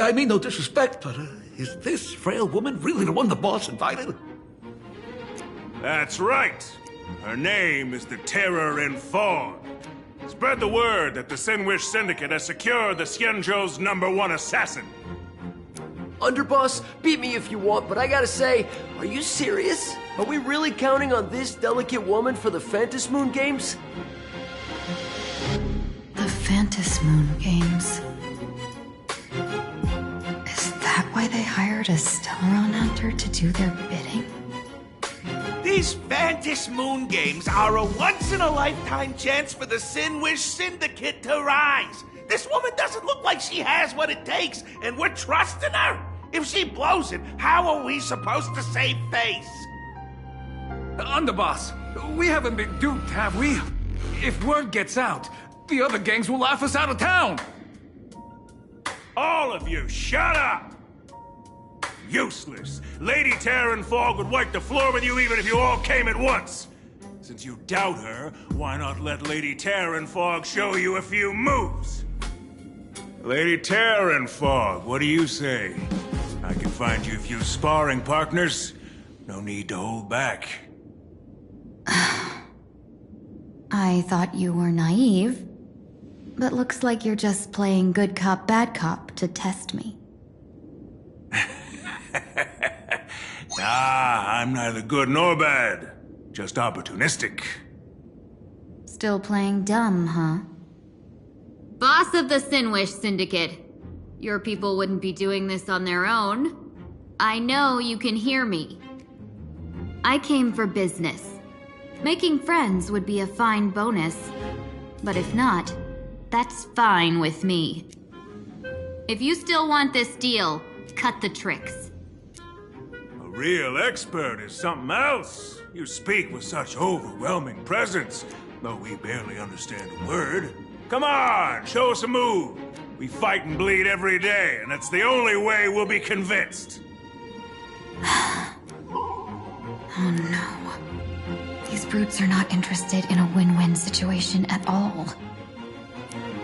I mean no disrespect, but is this frail woman really the one the boss invited? That's right. Her name is the Terror in Fog. Spread the word that the Sin Wish Syndicate has secured the Xianzhou's #1 assassin. Underboss, beat me if you want, but I gotta say, are you serious? Are we really counting on this delicate woman for the Phantasmoon Games? The Phantasmoon Games. Is that why they hired a Stellaron hunter to do their bidding? These Phantasmoon Games are a once-in-a-lifetime chance for the Sinwish Syndicate to rise. This woman doesn't look like she has what it takes, and we're trusting her. If she blows it, how are we supposed to save face? Underboss, we haven't been duped, have we? If word gets out, the other gangs will laugh us out of town. All of you, shut up! Useless. Lady Terran Fog would wipe the floor with you even if you all came at once. Since you doubt her, why not let Lady Terran Fog show you a few moves? Lady Terran Fog, what do you say? I can find you a few sparring partners. No need to hold back. I thought you were naive, but looks like you're just playing good cop, bad cop to test me. Nah, I'm neither good nor bad. Just opportunistic. Still playing dumb, huh? Boss of the Sinwish Syndicate. Your people wouldn't be doing this on their own. I know you can hear me. I came for business. Making friends would be a fine bonus. But if not, that's fine with me. If you still want this deal, cut the tricks. A real expert is something else. You speak with such overwhelming presence, though we barely understand a word. Come on, show us a move. We fight and bleed every day, and that's the only way we'll be convinced. Oh no. These brutes are not interested in a win-win situation at all.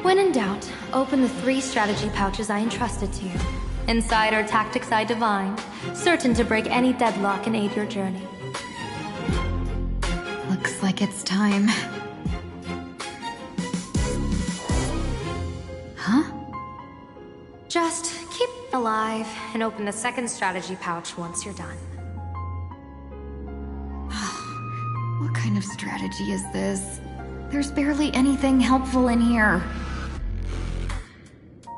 When in doubt, open the 3 strategy pouches I entrusted to you. Inside are tactics I divined, certain to break any deadlock and aid your journey. Looks like it's time. Huh? Just keep alive and open the 2nd strategy pouch once you're done. What kind of strategy is this? There's barely anything helpful in here.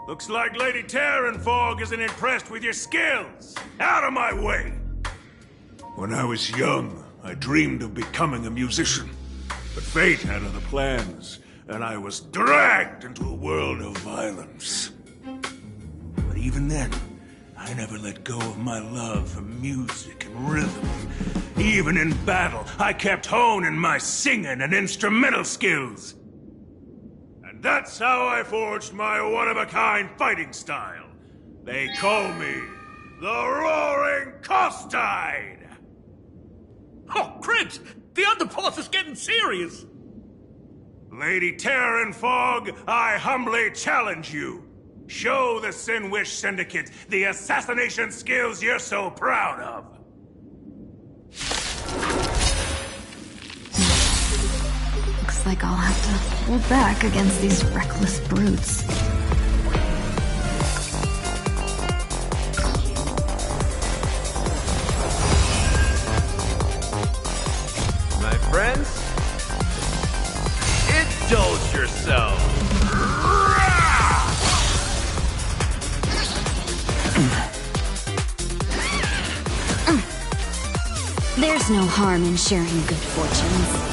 Looks like Lady Terran Fog isn't impressed with your skills. Out of my way! When I was young, I dreamed of becoming a musician. But fate had other plans, and I was dragged into a world of violence. But even then, I never let go of my love for music and rhythm. Even in battle, I kept honing my singing and instrumental skills. And that's how I forged my one-of-a-kind fighting style. They call me the Roaring Costide! Oh, Cribs! The underboss is getting serious! Lady Terran Fog, I humbly challenge you. Show the Sinwish Syndicate the assassination skills you're so proud of. Looks like I'll have to hold back against these reckless brutes. My friends, indulge yourself. There's no harm in sharing good fortunes.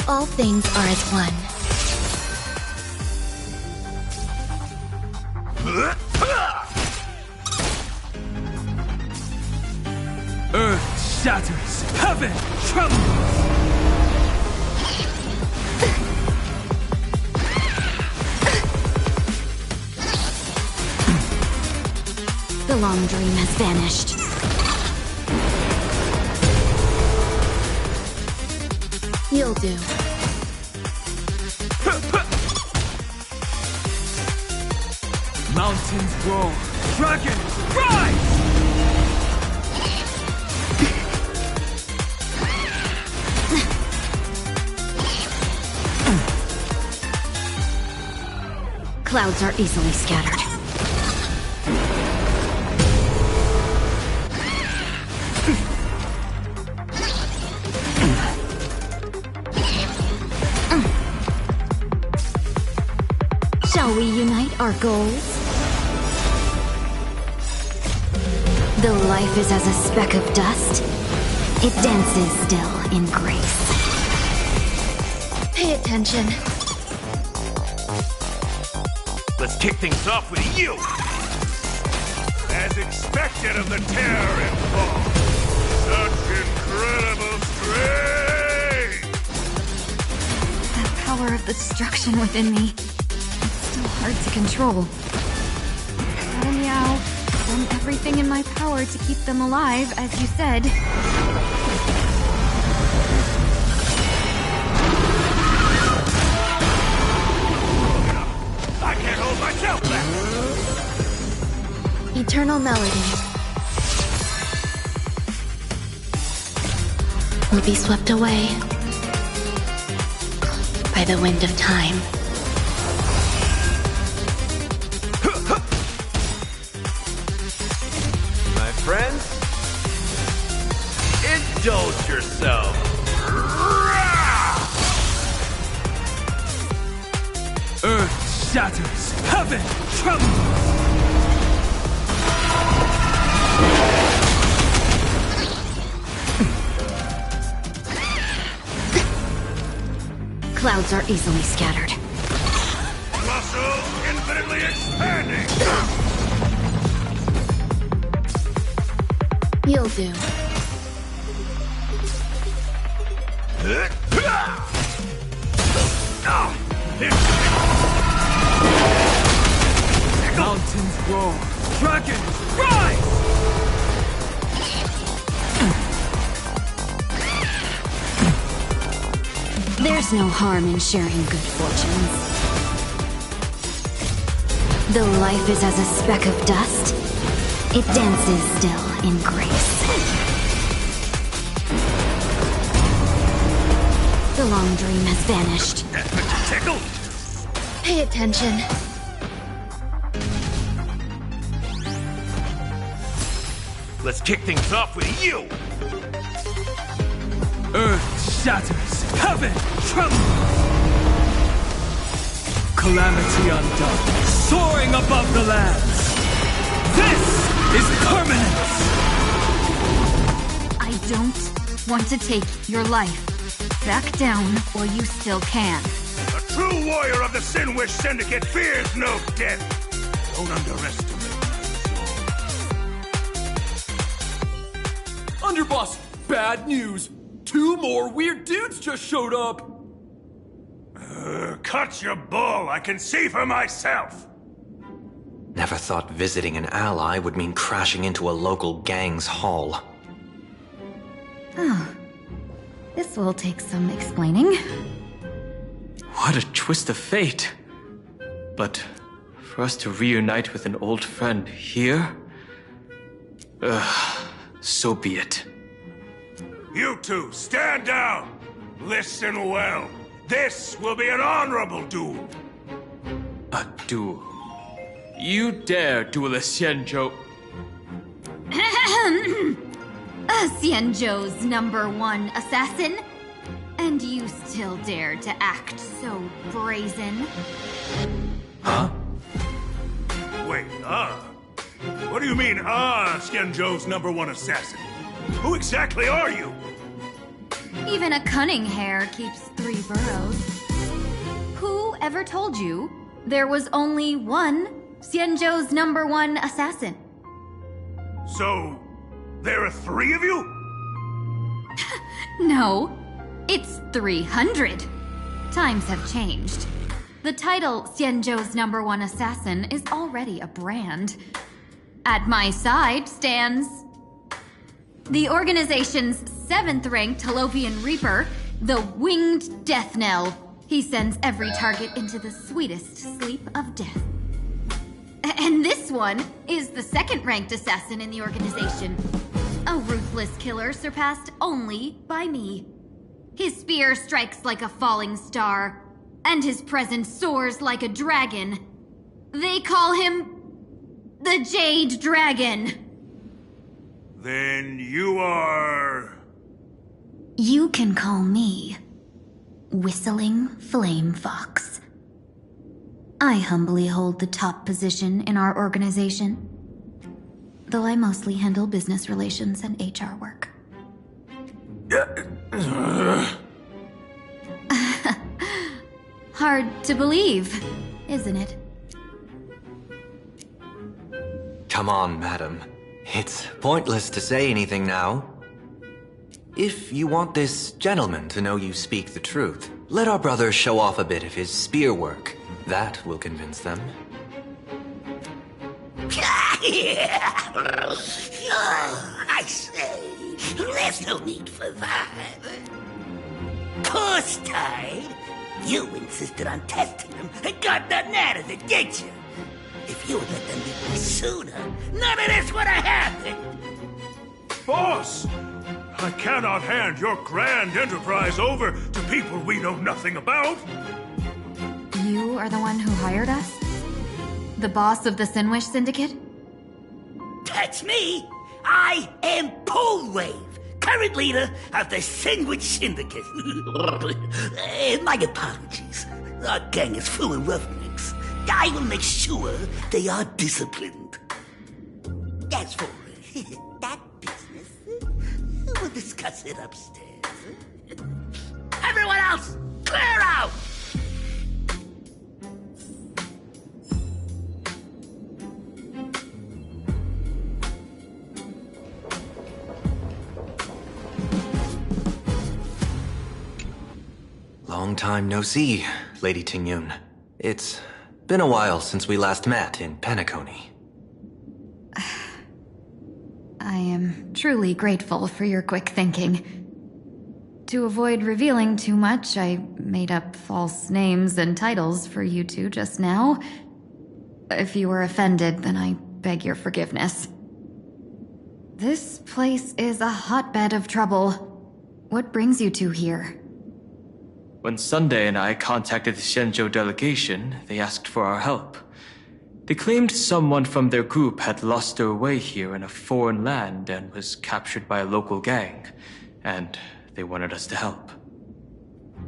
All things are as one. Earth shatters, heaven trembles! The long dream has vanished. You'll do. Mountains roar, dragons rise! Clouds are easily scattered. goals? Though life is as a speck of dust, it dances still in grace. Pay attention. Let's kick things off with you! As expected of the terror and fall. Such incredible strength! The power of the destruction within me. It's still hard to control. Gotta meow. Done everything in my power to keep them alive, as you said. I can't hold myself back! Eternal melody will be swept away by the wind of time. My friends, indulge yourself. Earth shatters, heaven trembles! Clouds are easily scattered. Muscle infinitely expanding! You'll do. Mountains roar, dragons rise! There's no harm in sharing good fortunes. Though life is as a speck of dust, it dances still in grace. The long dream has vanished. Tickle? Pay attention. Let's kick things off with you! Earth shatters, heaven trembles! Calamity undone, soaring above the lands! This is permanence! I don't want to take your life. Back down, or you still can. A true warrior of the Sinwish Syndicate fears no death! Don't underestimate my Underboss, bad news! 2 more weird dudes just showed up! Cut your bull, I can see for myself! Never thought visiting an ally would mean crashing into a local gang's hall. Oh. This will take some explaining. What a twist of fate. But for us to reunite with an old friend here? So be it. You two, stand down! Listen well. This will be an honorable duel. A duel? You dare duel a Xianzhou? Xianzhou's #1 assassin? And you still dare to act so brazen? Huh? Wait, What do you mean, Xianzhou's #1 assassin? Who exactly are you? Even a cunning hare keeps 3 burrows. Who ever told you there was only one Xianzhou's #1 assassin? So, there are 3 of you? No, it's 300. Times have changed. The title Xianzhou's #1 assassin is already a brand. At my side stands the organization's 7th-ranked Holovian Reaper, the Winged Death Knell. He sends every target into the sweetest sleep of death. And this one is the 2nd-ranked assassin in the organization. A ruthless killer surpassed only by me. His spear strikes like a falling star, and his presence soars like a dragon. They call him the Jade Dragon. Then you are... You can call me Whistling Flame Fox. I humbly hold the top position in our organization, though I mostly handle business relations and HR work. Hard to believe, isn't it? Come on, madam. It's pointless to say anything now. If you want this gentleman to know you speak the truth, let our brother show off a bit of his spear work. That will convince them. I say, there's no need for that. Course tied. You insisted on testing them and got nothing out of it, did you? If you had let them meet me sooner, none of this would have happened. Boss! I cannot hand your grand enterprise over to people we know nothing about. You are the one who hired us? The boss of the Sinwish Syndicate? That's me. I am Polewave, current leader of the Sinwish Syndicate. My apologies. Our gang is full of roughnecks. I will make sure they are disciplined. As for that business, we'll discuss it upstairs. Everyone else, clear out! Long time no see, Lady Tingyun. It's been a while since we last met in Penacony. I am truly grateful for your quick thinking. To avoid revealing too much, I made up false names and titles for you two just now. If you were offended, then I beg your forgiveness. This place is a hotbed of trouble. What brings you two here? When Sunday and I contacted the Xianzhou delegation, they asked for our help. They claimed someone from their group had lost their way here in a foreign land and was captured by a local gang, and they wanted us to help.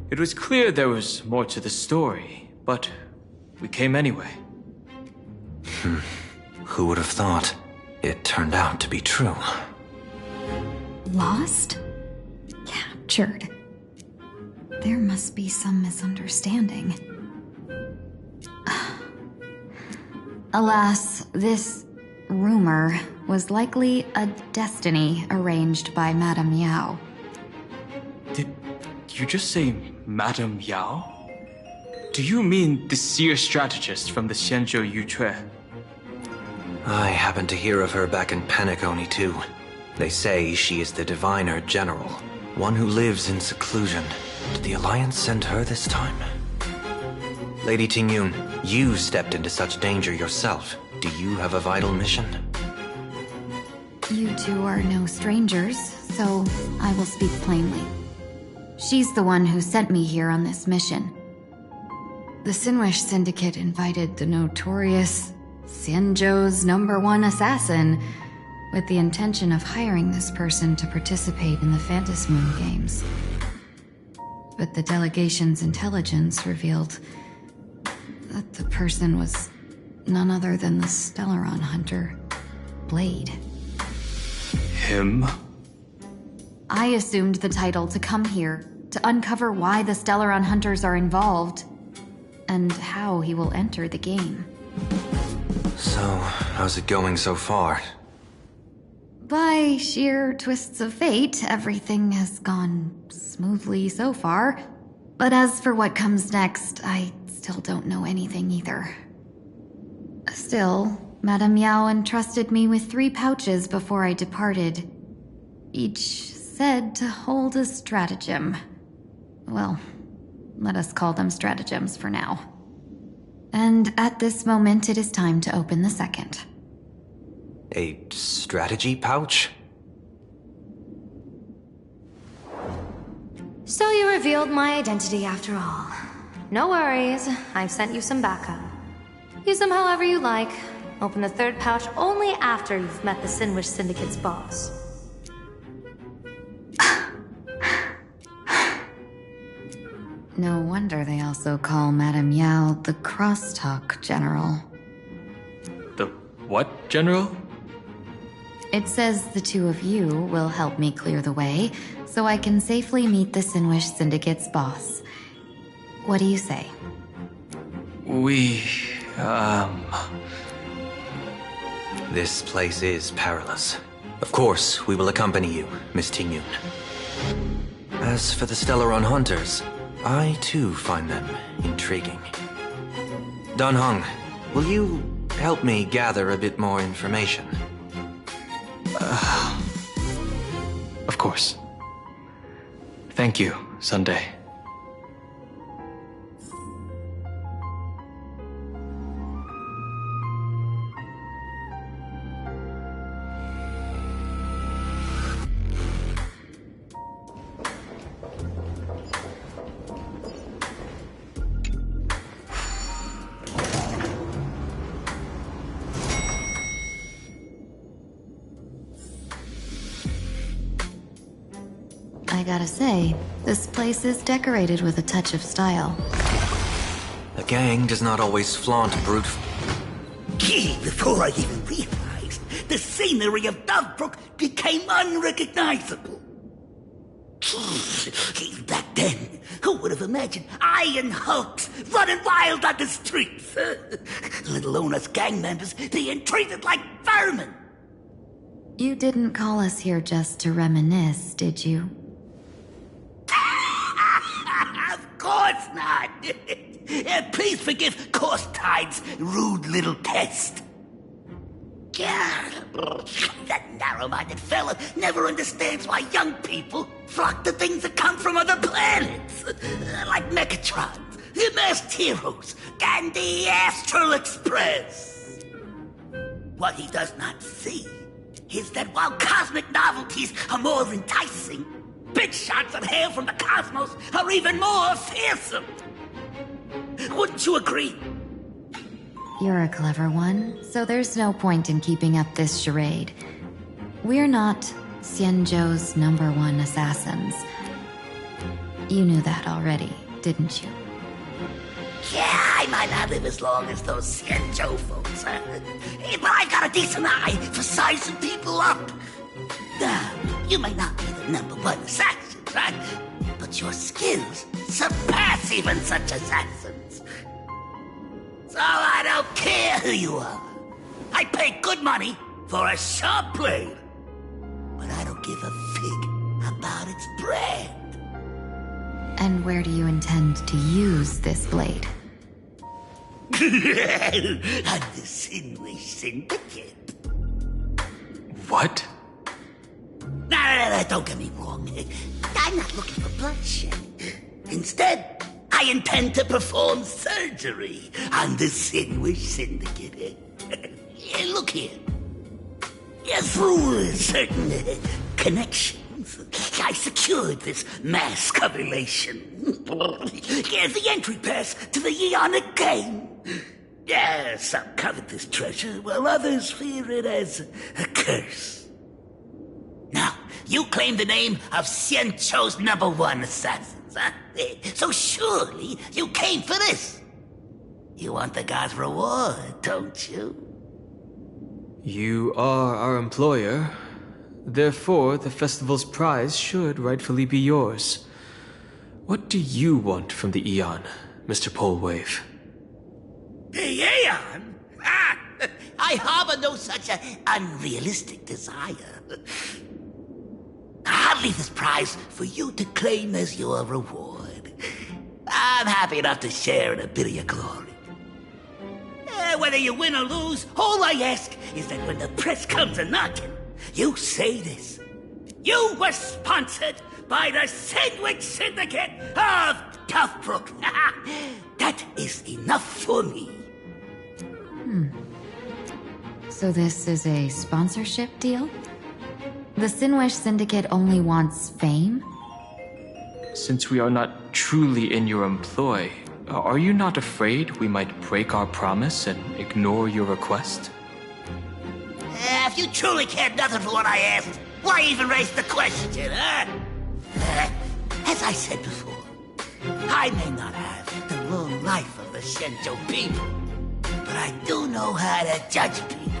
It was clear there was more to the story, but we came anyway. Who would have thought? It turned out to be true. Lost? Captured. There must be some misunderstanding. Alas, this rumor was likely a destiny arranged by Madame Yao. Did you just say Madame Yao? Do you mean the seer strategist from the Xianzhou Yuchue? I happened to hear of her back in Penacony too. They say she is the diviner general, one who lives in seclusion. Did the Alliance send her this time? Lady Tingyun, you stepped into such danger yourself. Do you have a vital mission? You two are no strangers, so I will speak plainly. She's the one who sent me here on this mission. The Sinwish Syndicate invited the notorious Xianzhou's #1 assassin with the intention of hiring this person to participate in the Phantasmoon games. But the delegation's intelligence revealed that the person was none other than the Stellaron hunter, Blade. Him? I assumed the title to come here to uncover why the Stellaron hunters are involved and how he will enter the game. So, how's it going so far? By sheer twists of fate, everything has gone smoothly so far. But as for what comes next, I still don't know anything either. Still, Madame Yao entrusted me with 3 pouches before I departed. Each said to hold a stratagem. Well, let us call them stratagems for now. And at this moment, it is time to open the second. A strategy pouch? So you revealed my identity after all. No worries, I've sent you some backup. Use them however you like. Open the 3rd pouch only after you've met the Sinwish Syndicate's boss. No wonder they also call Madame Yao the Crosstalk General. The what, General? It says the two of you will help me clear the way, so I can safely meet the Sinwish Syndicate's boss. What do you say? This place is perilous. Of course, we will accompany you, Miss Tingyun. As for the Stellaron Hunters, I too find them intriguing. Dan Heng, will you help me gather a bit more information? Of course. Thank you, Sunday. I gotta say, this place is decorated with a touch of style. A gang does not always flaunt brute. Gee, before I even realized, the scenery of Dovebrook became unrecognizable. Back then, who would have imagined Iron Hulks running wild on the streets? Let alone us gang members being treated like vermin. You didn't call us here just to reminisce, did you? Of course not. Please forgive Corstide's rude little test. That narrow-minded fella never understands why young people flock to things that come from other planets. Like Mechatrons, Masked Heroes, and the Astral Express. What he does not see is that while cosmic novelties are more enticing, big shots that hail from the cosmos are even more fearsome. Wouldn't you agree? You're a clever one, so there's no point in keeping up this charade. We're not Xianzhou's #1 assassins. You knew that already, didn't you? Yeah, I might not live as long as those Xianzhou folks, but I got a decent eye for sizing people up. Now, you may not be the #1 assassin, right? But your skills surpass even such assassins. So I don't care who you are. I pay good money for a sharp blade. But I don't give a fig about its brand. And where do you intend to use this blade? On the Sinwish Syndicate. What? No, don't get me wrong. I'm not looking for bloodshed. Instead, I intend to perform surgery on the Sinwish Syndicate. Look here. Through certain connections, I secured this mass correlation. The entry pass to the Eonic game. Some covet this treasure, while others fear it as a curse. Now, you claim the name of Xianzhou's #1 assassins, huh? So surely you came for this. You want the god's reward, don't you? You are our employer. Therefore, the festival's prize should rightfully be yours. What do you want from the Eon, Mr. Polewave? The Aeon? I harbor no such unrealistic desire. I'll leave this prize for you to claim as your reward. I'm happy enough to share in a bit of your glory. Whether you win or lose, all I ask is that when the press comes a-knocking, you say this. You were sponsored by the Sandwich Syndicate of Dovebrook. That is enough for me. So this is a sponsorship deal? The Sinwish Syndicate only wants fame? Since we are not truly in your employ, are you not afraid we might break our promise and ignore your request? If you truly cared nothing for what I asked, why even raise the question, huh? As I said before, I may not have the long life of the Shenzhou people, but I do know how to judge people.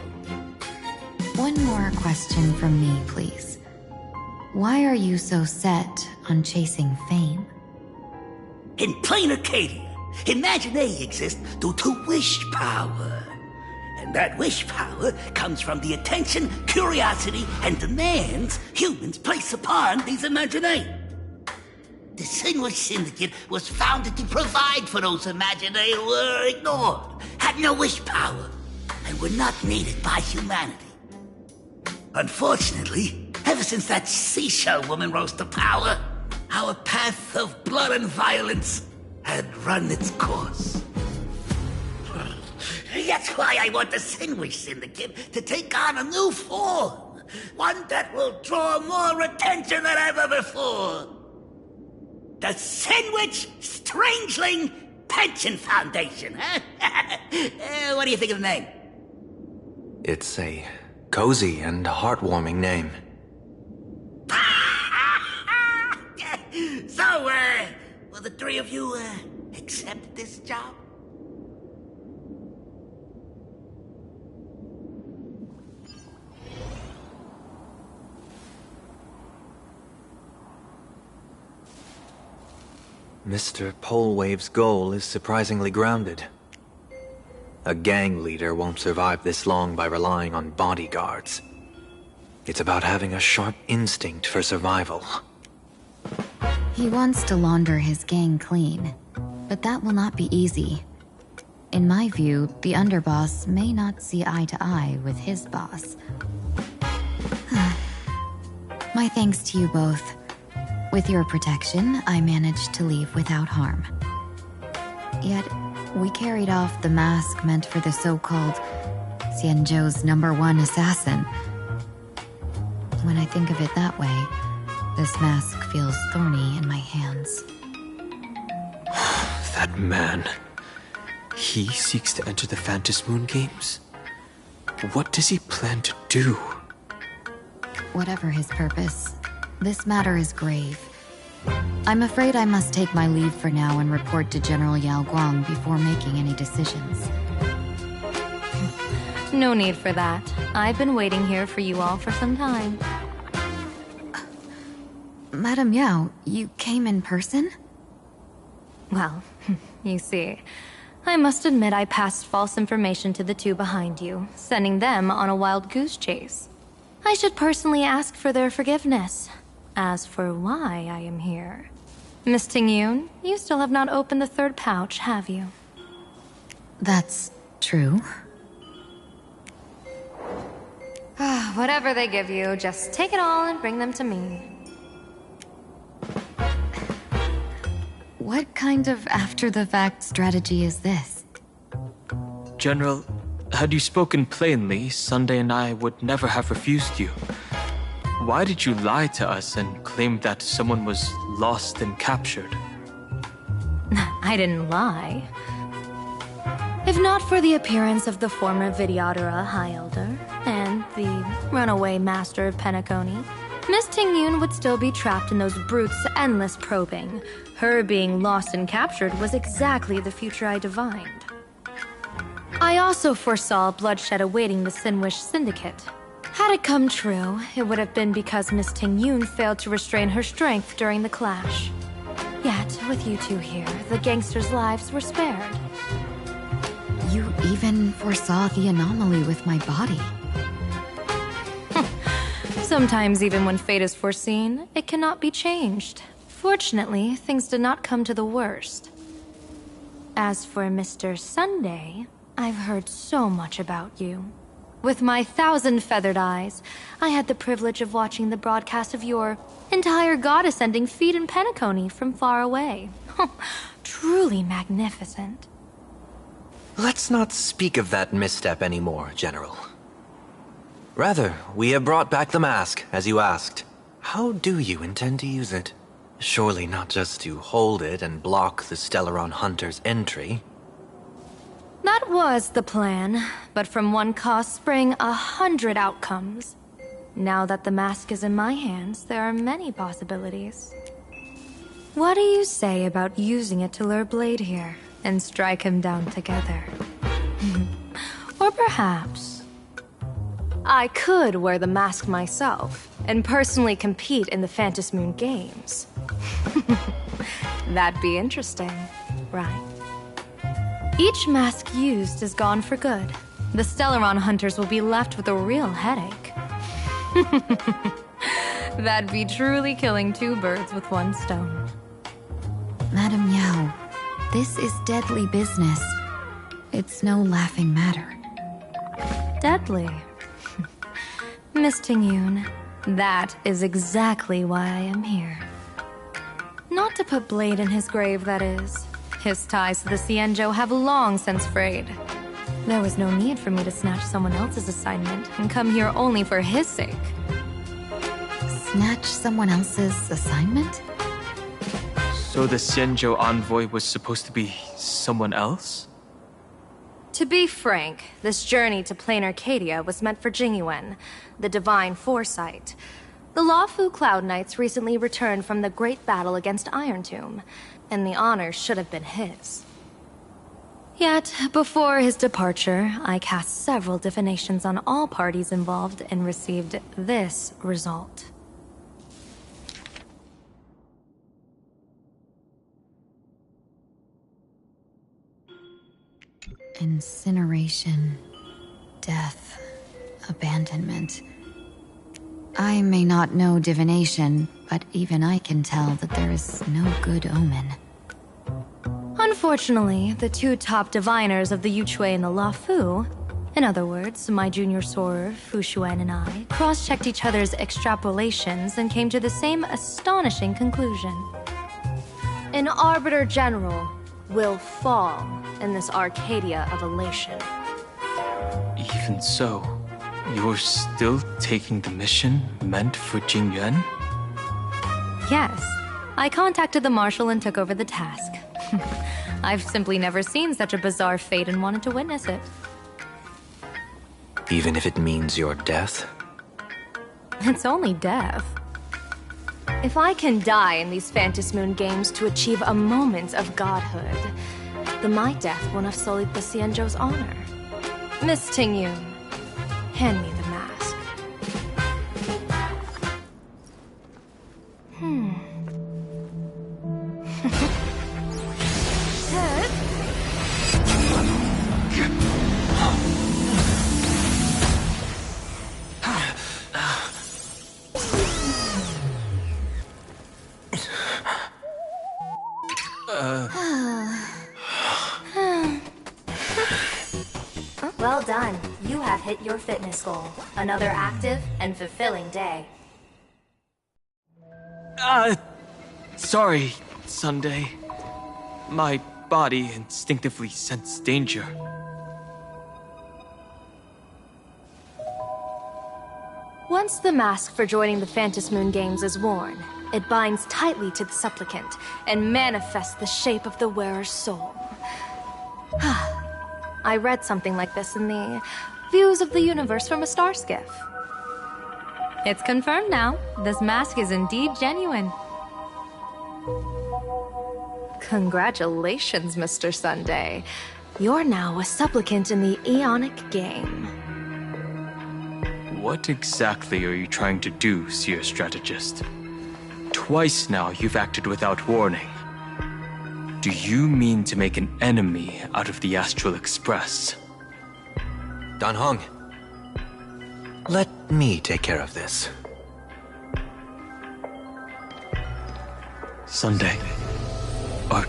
One more question from me, please. Why are you so set on chasing fame? In plain Arcadia, Imagination exists due to wish power. And that wish power comes from the attention, curiosity, and demands humans place upon these imaginae. The Sinwish Syndicate was founded to provide for those imaginae who were ignored, had no wish power, and were not needed by humanity. Unfortunately, ever since that seashell woman rose to power, our path of blood and violence had run its course. That's why I want the Sinwish Syndicate to take on a new form. One that will draw more attention than ever before. The Sinwich Strangeling Pension Foundation, huh? What do you think of the name? It's a cozy and heartwarming name. So, will the three of you, accept this job? Mr. Polewave's goal is surprisingly grounded. A gang leader won't survive this long by relying on bodyguards. It's about having a sharp instinct for survival. He wants to launder his gang clean, but that will not be easy. In my view, the underboss may not see eye to eye with his boss. My thanks to you both. With your protection, I managed to leave without harm. Yet, we carried off the mask meant for the so-called Xianzhou's #1 assassin. When I think of it that way, this mask feels thorny in my hands. That man. He seeks to enter the Phantom Moon Games? What does he plan to do? Whatever his purpose, this matter is grave. I'm afraid I must take my leave for now and report to General Yao Guang before making any decisions. No need for that. I've been waiting here for you all for some time. Madam Yao, you came in person? Well, you see, I must admit I passed false information to the two behind you, sending them on a wild goose chase. I should personally ask for their forgiveness. As for why I am here, Miss Tingyun, you still have not opened the third pouch, have you? That's true. Whatever they give you, just take it all and bring them to me. What kind of after-the-fact strategy is this? General, had you spoken plainly, Sunday and I would never have refused you. Why did you lie to us and claim that someone was lost and captured? I didn't lie. If not for the appearance of the former Vidyadhara High Elder and the runaway Master of Penacony, Miss Tingyun would still be trapped in those brutes' endless probing. Her being lost and captured was exactly the future I divined. I also foresaw bloodshed awaiting the Sinwish Syndicate. Had it come true, it would have been because Miss Tingyun failed to restrain her strength during the clash. Yet, with you two here, the gangsters' lives were spared. You even foresaw the anomaly with my body. Sometimes even when fate is foreseen, it cannot be changed. Fortunately, things did not come to the worst. As for Mr. Sunday, I've heard so much about you. With my 1,000 feathered eyes, I had the privilege of watching the broadcast of your entire goddess-ending feat in Penacony from far away. Truly magnificent. Let's not speak of that misstep anymore, General. Rather, we have brought back the mask, as you asked. How do you intend to use it? Surely not just to hold it and block the Stellaron Hunter's entry. That was the plan, but from one cause sprang 100 outcomes. Now that the mask is in my hands, there are many possibilities. What do you say about using it to lure Blade here and strike him down together? Or perhaps I could wear the mask myself and personally compete in the Phantom Moon Games. That'd be interesting, right? Each mask used is gone for good. The Stellaron hunters will be left with a real headache. That'd be truly killing two birds with one stone. Madam Yao, this is deadly business. It's no laughing matter. Deadly? Miss Tingyun, that is exactly why I am here. Not to put Blade in his grave, that is. His ties to the Xianzhou have long since frayed. There was no need for me to snatch someone else's assignment and come here only for his sake. Snatch someone else's assignment? So the Xianzhou envoy was supposed to be someone else? To be frank, this journey to Plain Arcadia was meant for Jingyuan, the divine foresight. The Luofu Cloud Knights recently returned from the great battle against Iron Tomb, and the honor should have been his. Yet, before his departure, I cast several divinations on all parties involved and received this result. Incineration, death, abandonment. I may not know divination, but even I can tell that there is no good omen. Unfortunately, the two top diviners of the Yuchui and the Luofu, in other words, my junior sorer, Fu Xuan, and I, cross-checked each other's extrapolations and came to the same astonishing conclusion. An Arbiter General will fall in this Arcadia of elation. Even so, you're still taking the mission meant for Jingyuan? Yes. I contacted the Marshal and took over the task. I've simply never seen such a bizarre fate and wanted to witness it. Even if it means your death? It's only death. If I can die in these Phantom Moon Games to achieve a moment of godhood, then my death won't have sullied the Xianzhou's honor. Miss Tingyun, hand me the mask. Well done. You have hit your fitness goal. Another active and fulfilling day. Sorry, Sunday. My body instinctively sensed danger. Once the mask for joining the Phantom Moon Games is worn, it binds tightly to the supplicant and manifests the shape of the wearer's soul. I read something like this in the Views of the Universe from a Star Skiff. It's confirmed now. This mask is indeed genuine. Congratulations, Mr. Sunday. You're now a supplicant in the Aeonic game. What exactly are you trying to do, Seer Strategist? Twice now you've acted without warning. Do you mean to make an enemy out of the Astral Express? Dan Heng, let me take care of this. Sunday, are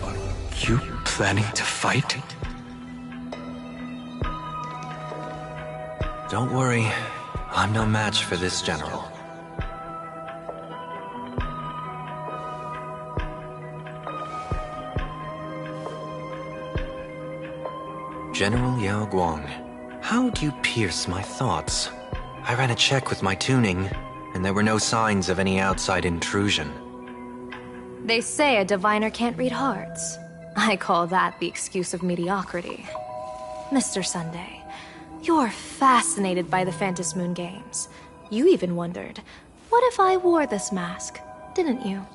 you planning to fight? Don't worry, I'm no match for this general. General Yao Guang, how do you pierce my thoughts? I ran a check with my tuning, and there were no signs of any outside intrusion. They say a diviner can't read hearts. I call that the excuse of mediocrity. Mr. Sunday, you're fascinated by the Phantom Moon Games. You even wondered, what if I wore this mask, didn't you?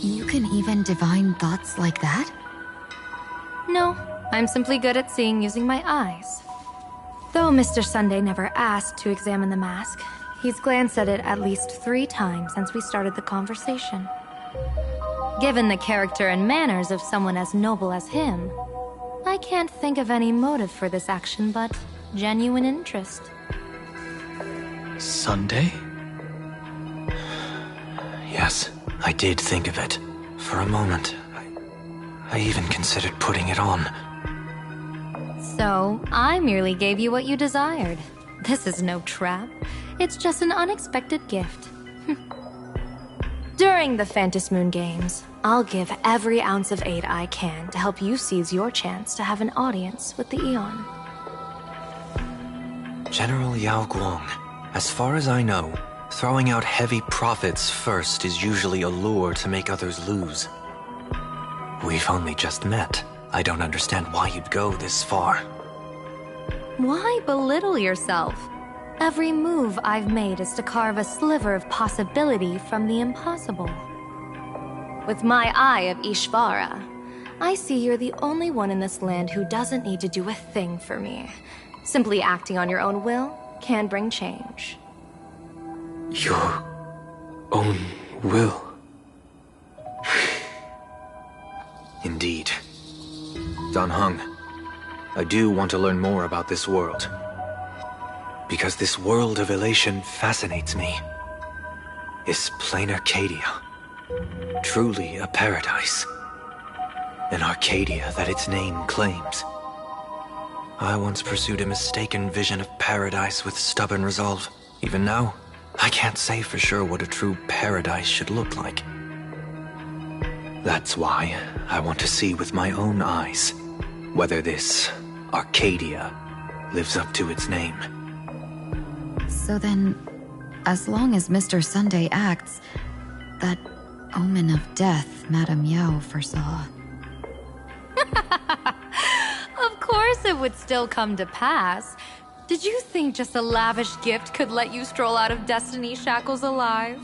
You can even divine thoughts like that? No, I'm simply good at seeing using my eyes. Though Mr. Sunday never asked to examine the mask, he's glanced at it at least 3 times since we started the conversation. Given the character and manners of someone as noble as him, I can't think of any motive for this action but genuine interest. Sunday? Yes, I did think of it. For a moment, I even considered putting it on. So, I merely gave you what you desired. This is no trap. It's just an unexpected gift. During the Phantasmoon Games, I'll give every ounce of aid I can to help you seize your chance to have an audience with the Eon. General Yao Guang, as far as I know, throwing out heavy profits first is usually a lure to make others lose. We've only just met. I don't understand why you'd go this far. Why belittle yourself? Every move I've made is to carve a sliver of possibility from the impossible. With my eye of Ishvara, I see you're the only one in this land who doesn't need to do a thing for me. Simply acting on your own will can bring change. Your own will. Indeed. Dan Heng, I do want to learn more about this world. Because this world of elation fascinates me. Is plain Arcadia truly a paradise? An Arcadia that its name claims. I once pursued a mistaken vision of paradise with stubborn resolve. Even now, I can't say for sure what a true paradise should look like. That's why I want to see with my own eyes whether this Arcadia lives up to its name. So then, as long as Mr. Sunday acts, that omen of death Madame Yao foresaw. Of course it would still come to pass. Did you think just a lavish gift could let you stroll out of Destiny's shackles alive?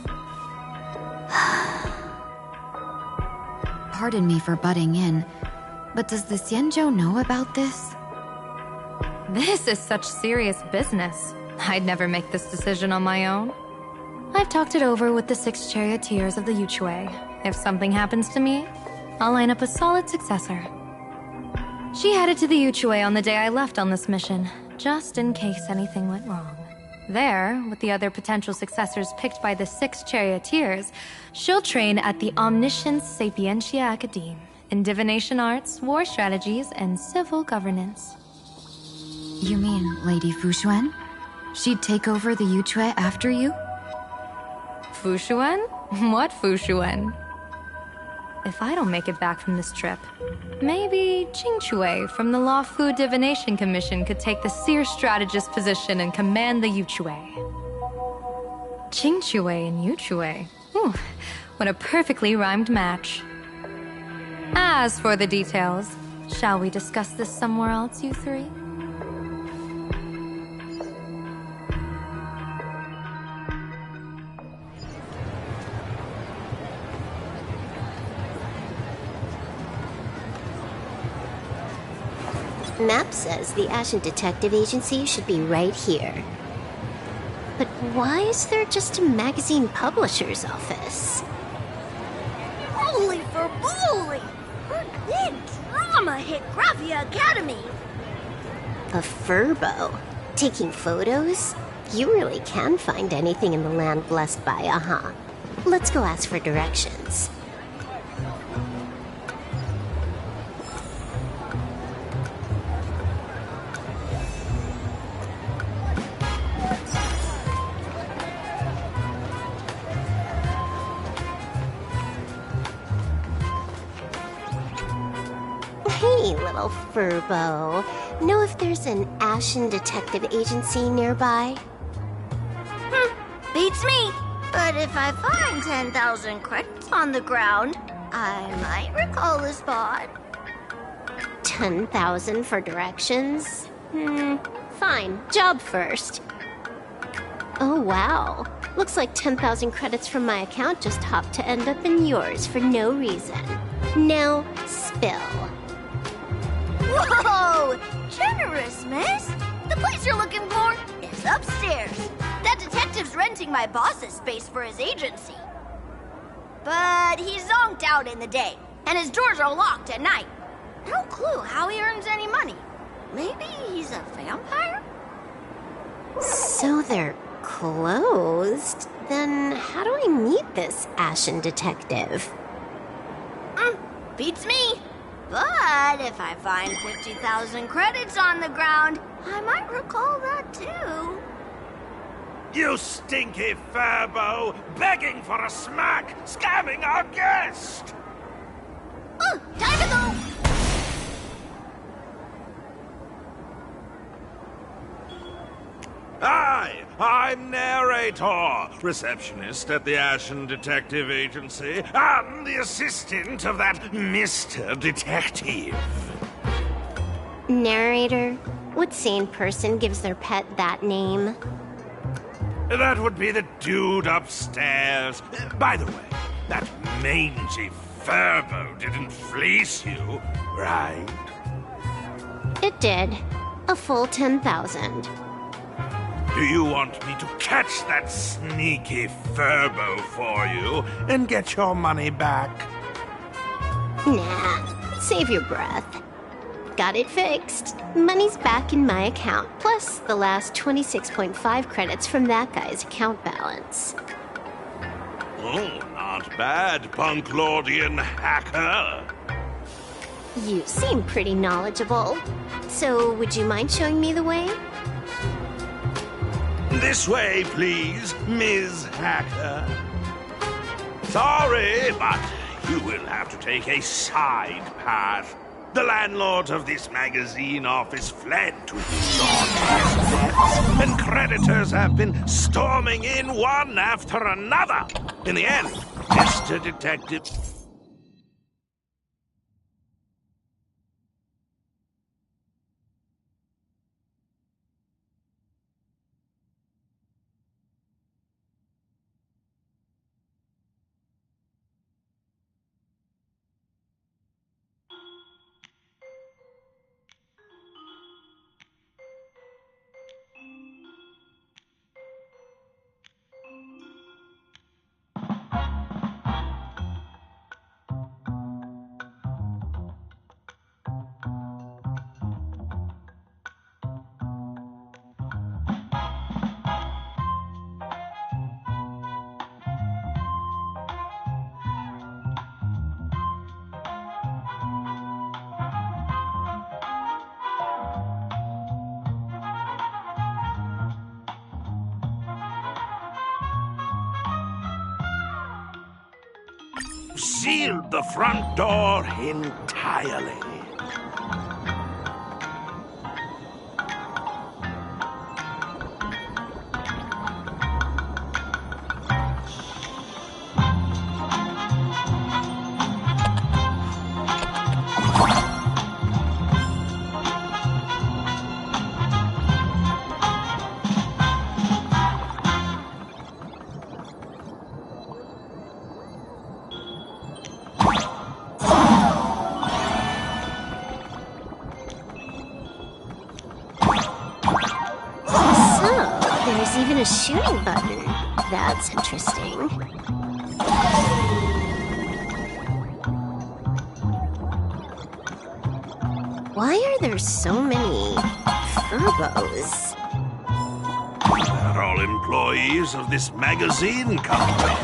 Pardon me for butting in, but does the Xianzhou know about this? This is such serious business. I'd never make this decision on my own. I've talked it over with the 6 charioteers of the Yuchue. If something happens to me, I'll line up a solid successor. She headed to the Yuchue on the day I left on this mission, just in case anything went wrong. There, with the other potential successors picked by the 6 charioteers, she'll train at the Omniscience Sapientia Academe in divination arts, war strategies, and civil governance. You mean Lady Fushuan? She'd take over the Yuchue after you? Fushuan? What Fushuan? If I don't make it back from this trip, maybe Qingchue from the Law Fu Divination Commission could take the seer strategist position and command the Yuchue. Qingchue and Yuchue. Ooh, what a perfectly rhymed match. As for the details, shall we discuss this somewhere else, you 3? Map says the Ashen Detective Agency should be right here. But why is there just a magazine publisher's office? Holy for bully! Her big drama hit Graphia Academy! A furbo? Taking photos? You really can find anything in the land blessed by Aha. Let's go ask for directions. Hey, little furbo. Know if there's an Ashen Detective Agency nearby? Beats me. But if I find 10,000 credits on the ground, I might recall the spot. 10,000 for directions? Fine. Job first. Oh, wow. Looks like 10,000 credits from my account just hopped to end up in yours for no reason. Now, spill. Whoa! Generous, miss. The place you're looking for is upstairs. That detective's renting my boss's space for his agency. But he's zonked out in the day, and his doors are locked at night. No clue how he earns any money. Maybe he's a vampire? So they're closed? Then how do I meet this ashen detective? Beats me. But if I find 50,000 credits on the ground, I might recall that too. You stinky furbo! Begging for a smack! Scamming our guest! Time to go! Hi, I'm Narrator, receptionist at the Ashen Detective Agency. I'm the assistant of that Mr. Detective. Narrator? What sane person gives their pet that name? That would be the dude upstairs. By the way, that mangy furbo didn't fleece you, right? It did. A full 10,000. Do you want me to catch that sneaky furbo for you and get your money back? Nah, save your breath. Got it fixed. Money's back in my account, plus the last 26.5 credits from that guy's account balance. Oh, not bad, Punklordian hacker. You seem pretty knowledgeable. So, would you mind showing me the way? This way, please, Ms. Hacker. Sorry, but you will have to take a side path. The landlord of this magazine office fled to extort his debts, and creditors have been storming in one after another. In the end, Mr. Detective... sealed the front door entirely. A shooting button. That's interesting. Why are there so many furbos? They're all employees of this magazine company.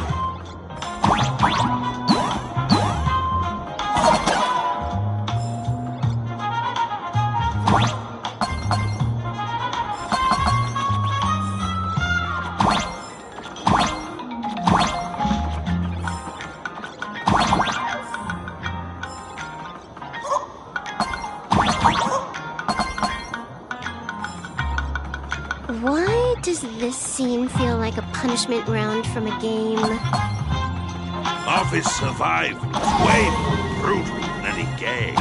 Why does this scene feel like a punishment round from a game? Office survival is way more brutal than any game.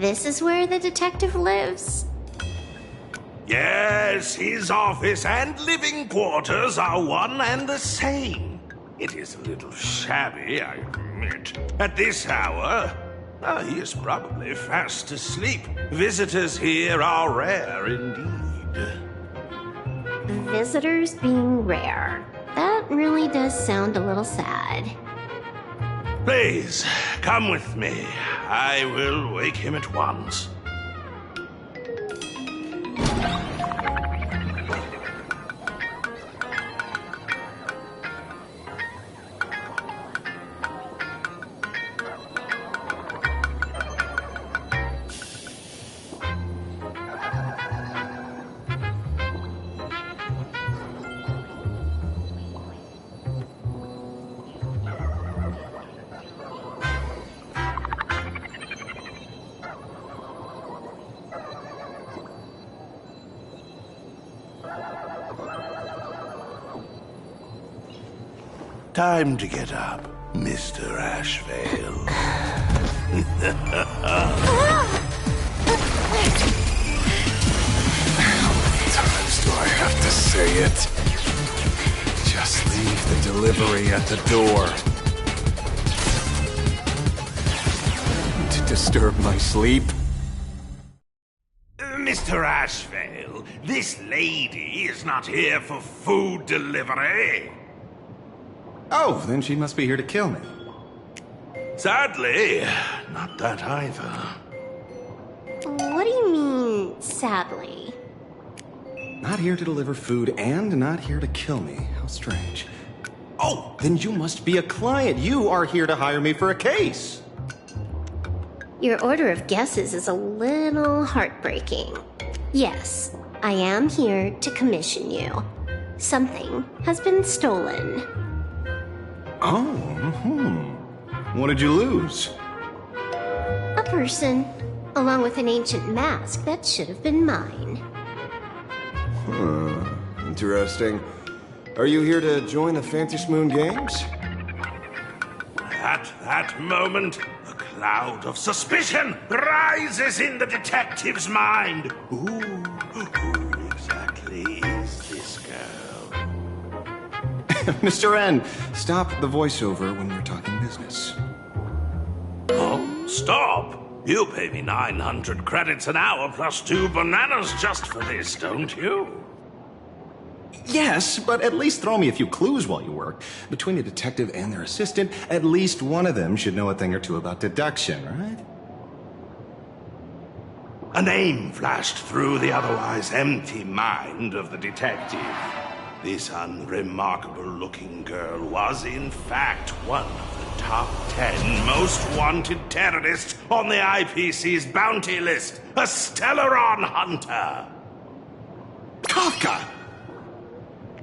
This is where the detective lives? Yes, his office and living quarters are one and the same. It is a little shabby, I admit. At this hour, he is probably fast asleep. Visitors here are rare indeed. Visitors being rare. That really does sound a little sad. Please, come with me. I will wake him at once. Time to get up, Mr. Ashvale. How many times do I have to say it? Just leave the delivery at the door. To disturb my sleep? Mr. Ashvale, this lady is not here for food delivery. Oh, then she must be here to kill me. Sadly, not that either. What do you mean, sadly? Not here to deliver food and not here to kill me. How strange. Oh, then you must be a client. You are here to hire me for a case. Your order of guesses is a little heartbreaking. Yes, I am here to commission you. Something has been stolen. Oh, What did you lose? A person, along with an ancient mask that should have been mine. Interesting. Are you here to join the Fantasy Moon Games? At that moment, a cloud of suspicion rises in the detective's mind. Who exactly is this girl? Mr. N, stop the voiceover when we're talking business. Oh, stop! You pay me 900 credits an hour plus 2 bananas just for this, don't you? Yes, but at least throw me a few clues while you work. Between the detective and their assistant, at least one of them should know a thing or two about deduction, right? A name flashed through the otherwise empty mind of the detective. This unremarkable-looking girl was, in fact, one of the top 10 most wanted terrorists on the IPC's bounty list, a Stellaron hunter. Kafka!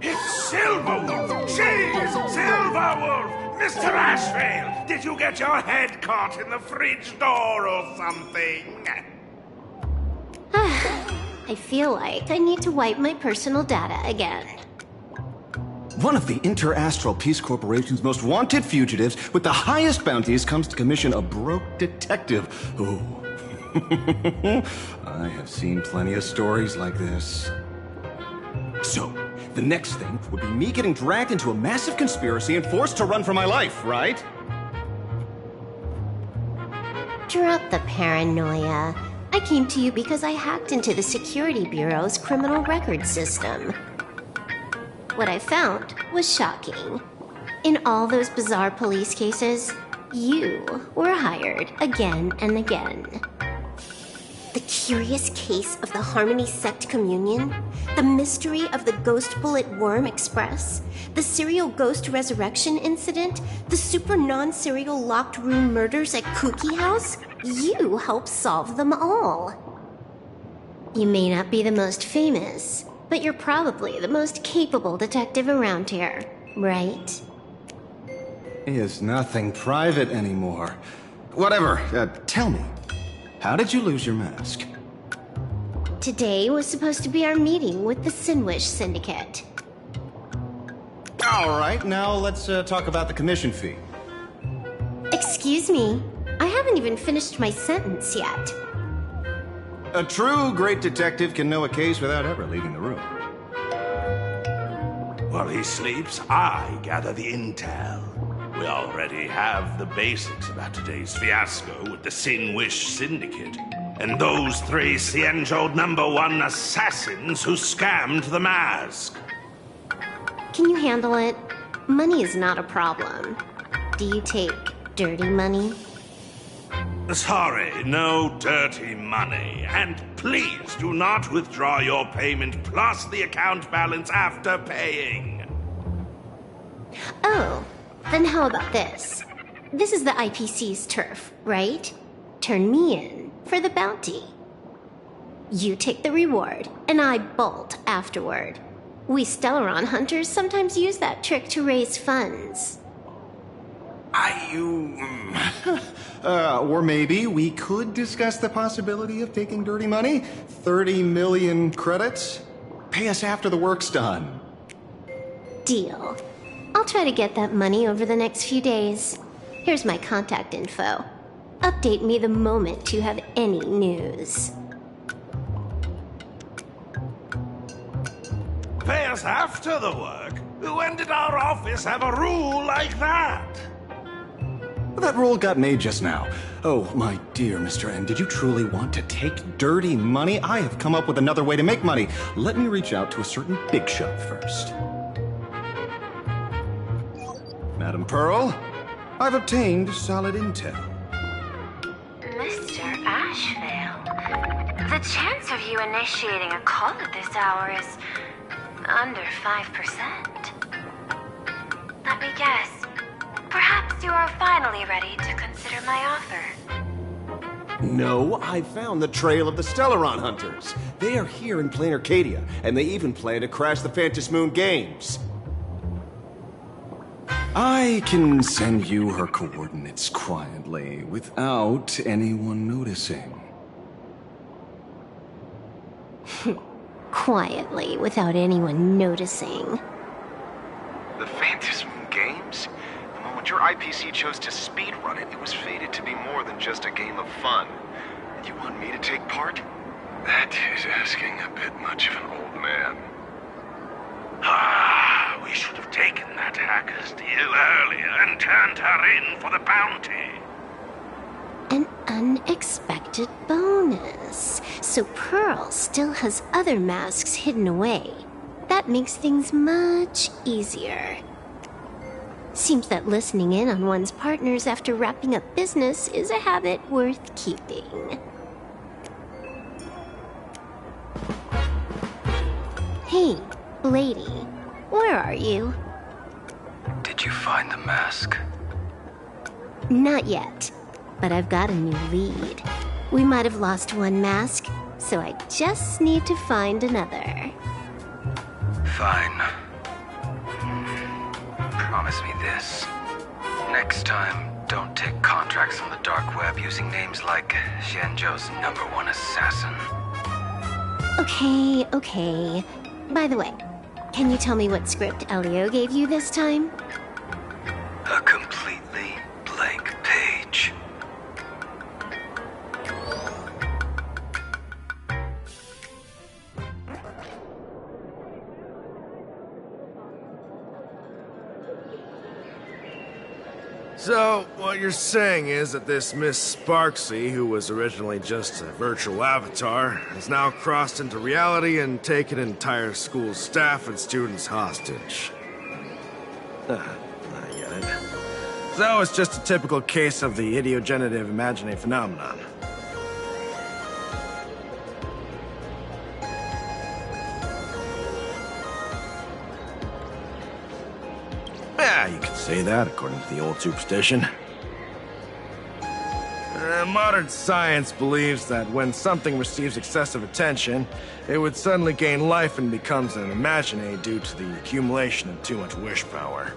It's Silverwolf! She's Silverwolf! Mr. Ashvale, did you get your head caught in the fridge door or something? I feel like I need to wipe my personal data again. One of the Interastral Peace Corporation's most wanted fugitives with the highest bounties comes to commission a broke detective. Ooh. I have seen plenty of stories like this. So, the next thing would be me getting dragged into a massive conspiracy and forced to run for my life, right? Drop the paranoia. I came to you because I hacked into the Security Bureau's criminal record system. What I found was shocking. In all those bizarre police cases, you were hired again and again. The curious case of the Harmony Sect Communion, the mystery of the Ghost Bullet Worm Express, the serial ghost resurrection incident, the super non-serial locked room murders at Kooky House, you helped solve them all. You may not be the most famous, but you're probably the most capable detective around here, right? Is nothing private anymore. Whatever, tell me. How did you lose your mask? Today was supposed to be our meeting with the Sinwish Syndicate. All right, now let's talk about the commission fee. Excuse me, I haven't even finished my sentence yet. A true great detective can know a case without ever leaving the room. While he sleeps, I gather the intel. We already have the basics about today's fiasco with the Sin Wish Syndicate. And those 3 Xianzhou #1 assassins who scammed the mask. Can you handle it? Money is not a problem. Do you take dirty money? Sorry, no dirty money. And please do not withdraw your payment plus the account balance after paying. Oh, then how about this? This is the IPC's turf, right? Turn me in for the bounty. You take the reward, and I bolt afterward. We Stellaron hunters sometimes use that trick to raise funds. Or maybe we could discuss the possibility of taking dirty money? 30 million credits? Pay us after the work's done. Deal. I'll try to get that money over the next few days. Here's my contact info. Update me the moment you have any news. Pay us after the work? When did our office have a rule like that? That rule got made just now. Oh, my dear Mr. N, did you truly want to take dirty money? I have come up with another way to make money. Let me reach out to a certain big shot first. Madam Pearl, I've obtained solid intel. Mr. Ashvale, the chance of you initiating a call at this hour is under 5%. Let me guess. Perhaps you are finally ready to consider my offer. No, I found the trail of the Stellaron hunters. They are here in Plain Arcadia, and they even plan to crash the Phantom Moon games. I can send you her coordinates quietly, without anyone noticing. Quietly, without anyone noticing. The Phantom Moon games? The moment your IPC chose to speedrun it, it was fated to be more than just a game of fun. And you want me to take part? That is asking a bit much of an old man. We should have taken that hacker's deal earlier and turned her in for the bounty. An unexpected bonus. So Pearl still has other masks hidden away. That makes things much easier. Seems that listening in on one's partners after wrapping up business is a habit worth keeping. Hey, lady, where are you? Did you find the mask? Not yet, but I've got a new lead. We might have lost one mask, so I just need to find another. Fine. Promise me this. Next time, don't take contracts on the dark web using names like Xianzhou's #1 assassin. Okay. By the way, can you tell me what script Elio gave you this time? A completely blank page. So, what you're saying is that this Miss Sparksy, who was originally just a virtual avatar, has now crossed into reality and taken entire school staff and students hostage. I get it. So it's just a typical case of the idiogenerative imagining phenomenon. Yeah, you could say that, according to the old superstition. Modern science believes that when something receives excessive attention, it would suddenly gain life and becomes an imaginate due to the accumulation of too much wish power.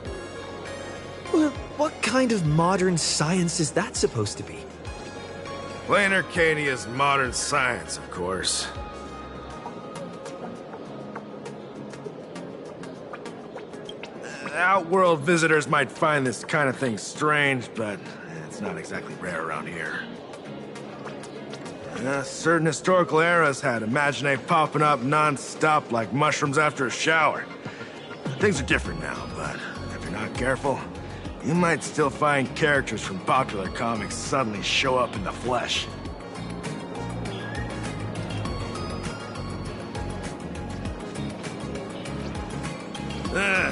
Well, what kind of modern science is that supposed to be? Plain Arcadia's modern science, of course. Outworld visitors might find this kind of thing strange, but it's not exactly rare around here. Certain historical eras had Imagine popping up non-stop like mushrooms after a shower. Things are different now, but if you're not careful, you might still find characters from popular comics suddenly show up in the flesh.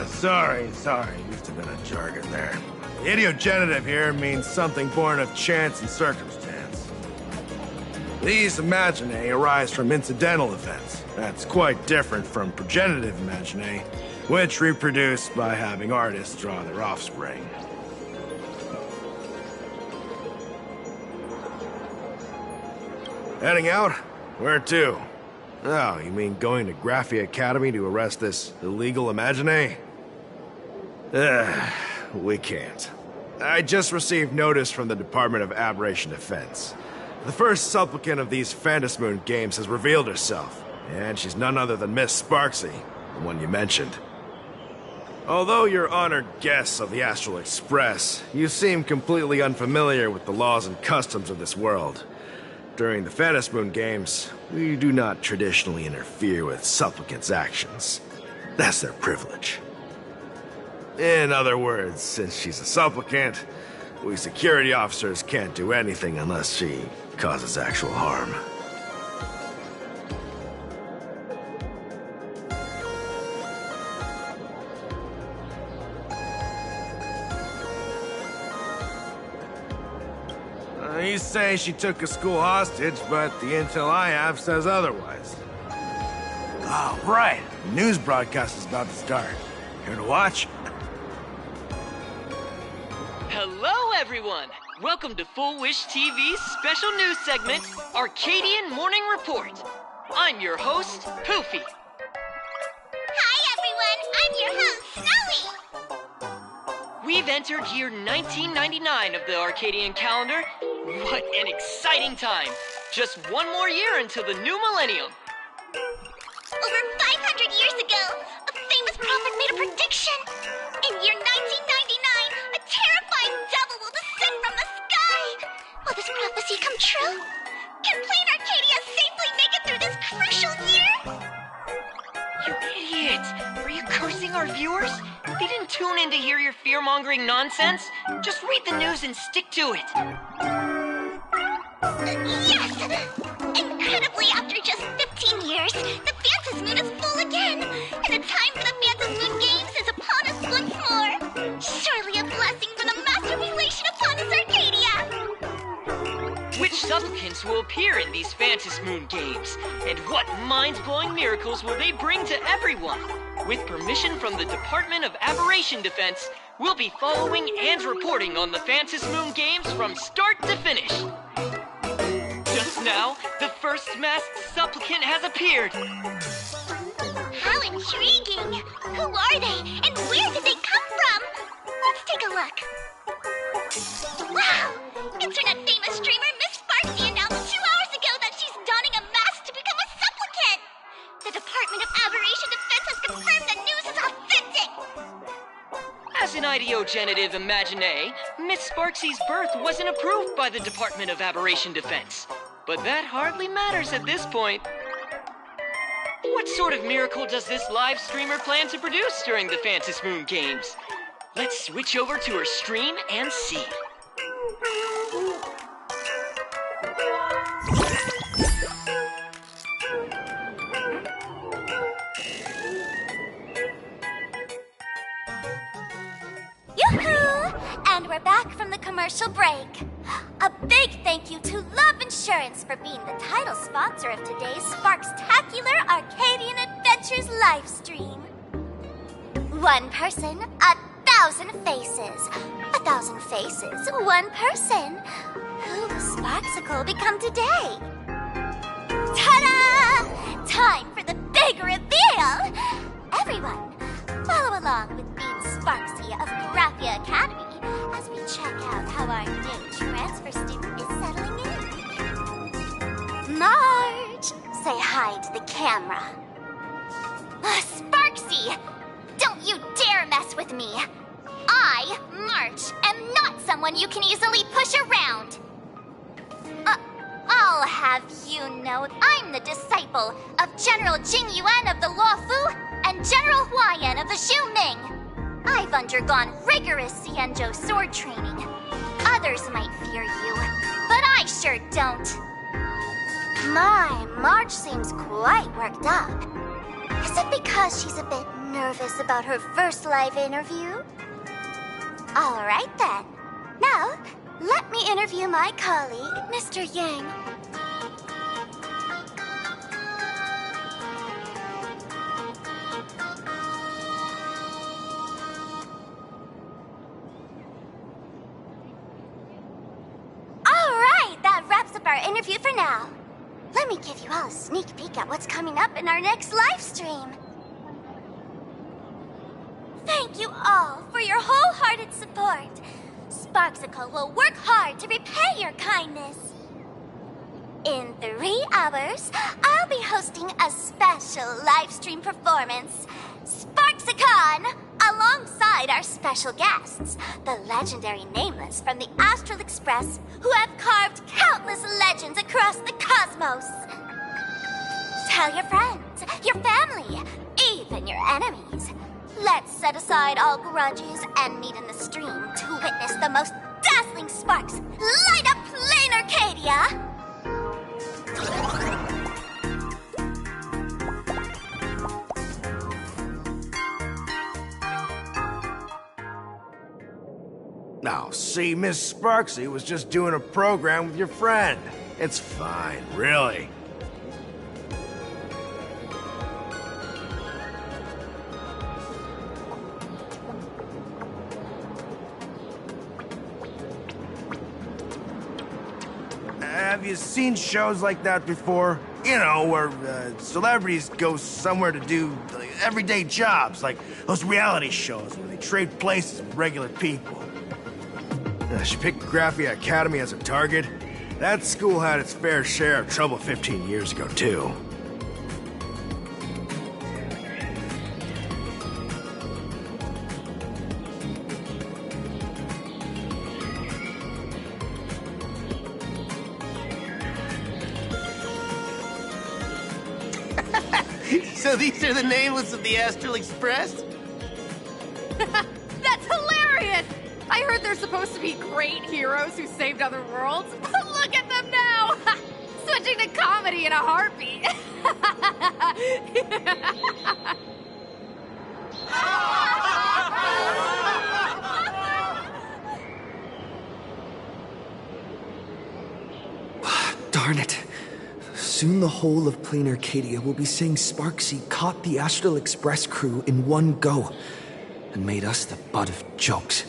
Sorry. Used to have been a jargon there. The idiogenitive here means something born of chance and circumstance. These imaginae arise from incidental events. That's quite different from progenitive imaginae, which reproduce by having artists draw their offspring. Heading out? Where to? Oh, you mean going to Graphia Academy to arrest this illegal imaginae? We can't. I just received notice from the Department of Aberration Defense. The first supplicant of these Phantasmoon games has revealed herself, and she's none other than Miss Sparksy, the one you mentioned. Although you're honored guests of the Astral Express, you seem completely unfamiliar with the laws and customs of this world. During the Phantasmoon games, we do not traditionally interfere with supplicants' actions. That's their privilege. In other words, since she's a supplicant, we security officers can't do anything unless she causes actual harm. You say she took a school hostage, but the intel I have says otherwise. Oh, right. The news broadcast is about to start. Here to watch? Hello, everyone! Welcome to Full Wish TV's special news segment, Arcadian Morning Report. I'm your host, Poofy. Hi, everyone! I'm your host, Snowy! We've entered year 1999 of the Arcadian calendar. What an exciting time! Just one more year until the new millennium. Over 500 years ago, a famous prophet made a prediction. In year 1999, a terrifying devil will descend from the sky. Will this prophecy come true? Can Plain Arcadia safely make it through this crucial year? You idiot! Are you cursing our viewers? They didn't tune in to hear your fear-mongering nonsense. Just read the news and stick to it. Yes! Incredibly, after just 15 years, the Phantasmoon is full again, and the time for the Phantasmoon Games is upon us once more. Surely a blessing from the master relation upon us, Arcadia! Which supplicants will appear in these Phantasmoon games? And what mind-blowing miracles will they bring to everyone? With permission from the Department of Aberration Defense, we'll be following and reporting on the Phantasmoon games from start to finish. Just now, the first masked supplicant has appeared. How intriguing! Who are they, and where did they come from? Let's take a look. Wow! Internet-famous streamer Miss Sparksy announced 2 hours ago that she's donning a mask to become a supplicant! The Department of Aberration Defense has confirmed the news is authentic! As an idiogenitive imaginae, Miss Sparksy's birth wasn't approved by the Department of Aberration Defense. But that hardly matters at this point. What sort of miracle does this live streamer plan to produce during the Phantasmoon games? Let's switch over to her stream and see. Yoo-hoo! And we're back from the commercial break. A big thank you to Love Insurance for being the title sponsor of today's Sparkstacular Arcadian Adventures live stream. One person, 1,000 faces. 1,000 faces, one person. Who will Sparksicle become today? Ta-da! Time for the big reveal! Everyone, follow along with Bean Sparksy of Graphia Academy as we check out how our new transfer student is settling in. Marge, say hi to the camera. Sparksy, don't you dare mess with me. I, Marge, am not someone you can easily push around. I'll have you know I'm the disciple of General Jing Yuan of the Luofu and General Huayan of the Xu Ming. I've undergone rigorous Xianzhou sword training. Others might fear you, but I sure don't. My, Marge seems quite worked up. Is it because she's a bit nervous about her first live interview? All right then. Now, let me interview my colleague, Mr. Yang. All right, that wraps up our interview for now. Let me give you all a sneak peek at what's coming up in our next live stream. Thank you all for your wholehearted support. Sparksicle will work hard to repay your kindness. In 3 hours, I'll be hosting a special live stream performance, Sparksicon, alongside our special guests, the legendary Nameless from the Astral Express, who have carved countless legends across the cosmos. Tell your friends, your family, even your enemies. Let's set aside all grudges and meet in the stream to witness the most dazzling sparks light up Plain Arcadia! Now, see, Miss Sparksy was just doing a program with your friend. It's fine, really. Have you seen shows like that before? You know, where celebrities go somewhere to do everyday jobs, like those reality shows where they trade places with regular people. She picked Graphia Academy as a target. That school had its fair share of trouble 15 years ago, too. So these are the Nameless of the Astral Express? That's hilarious! I heard they're supposed to be great heroes who saved other worlds. Look at them now! Switching to comedy in a heartbeat. Darn it. Soon the whole of Plain Arcadia will be saying Sparksy caught the Astral Express crew in one go and made us the butt of jokes.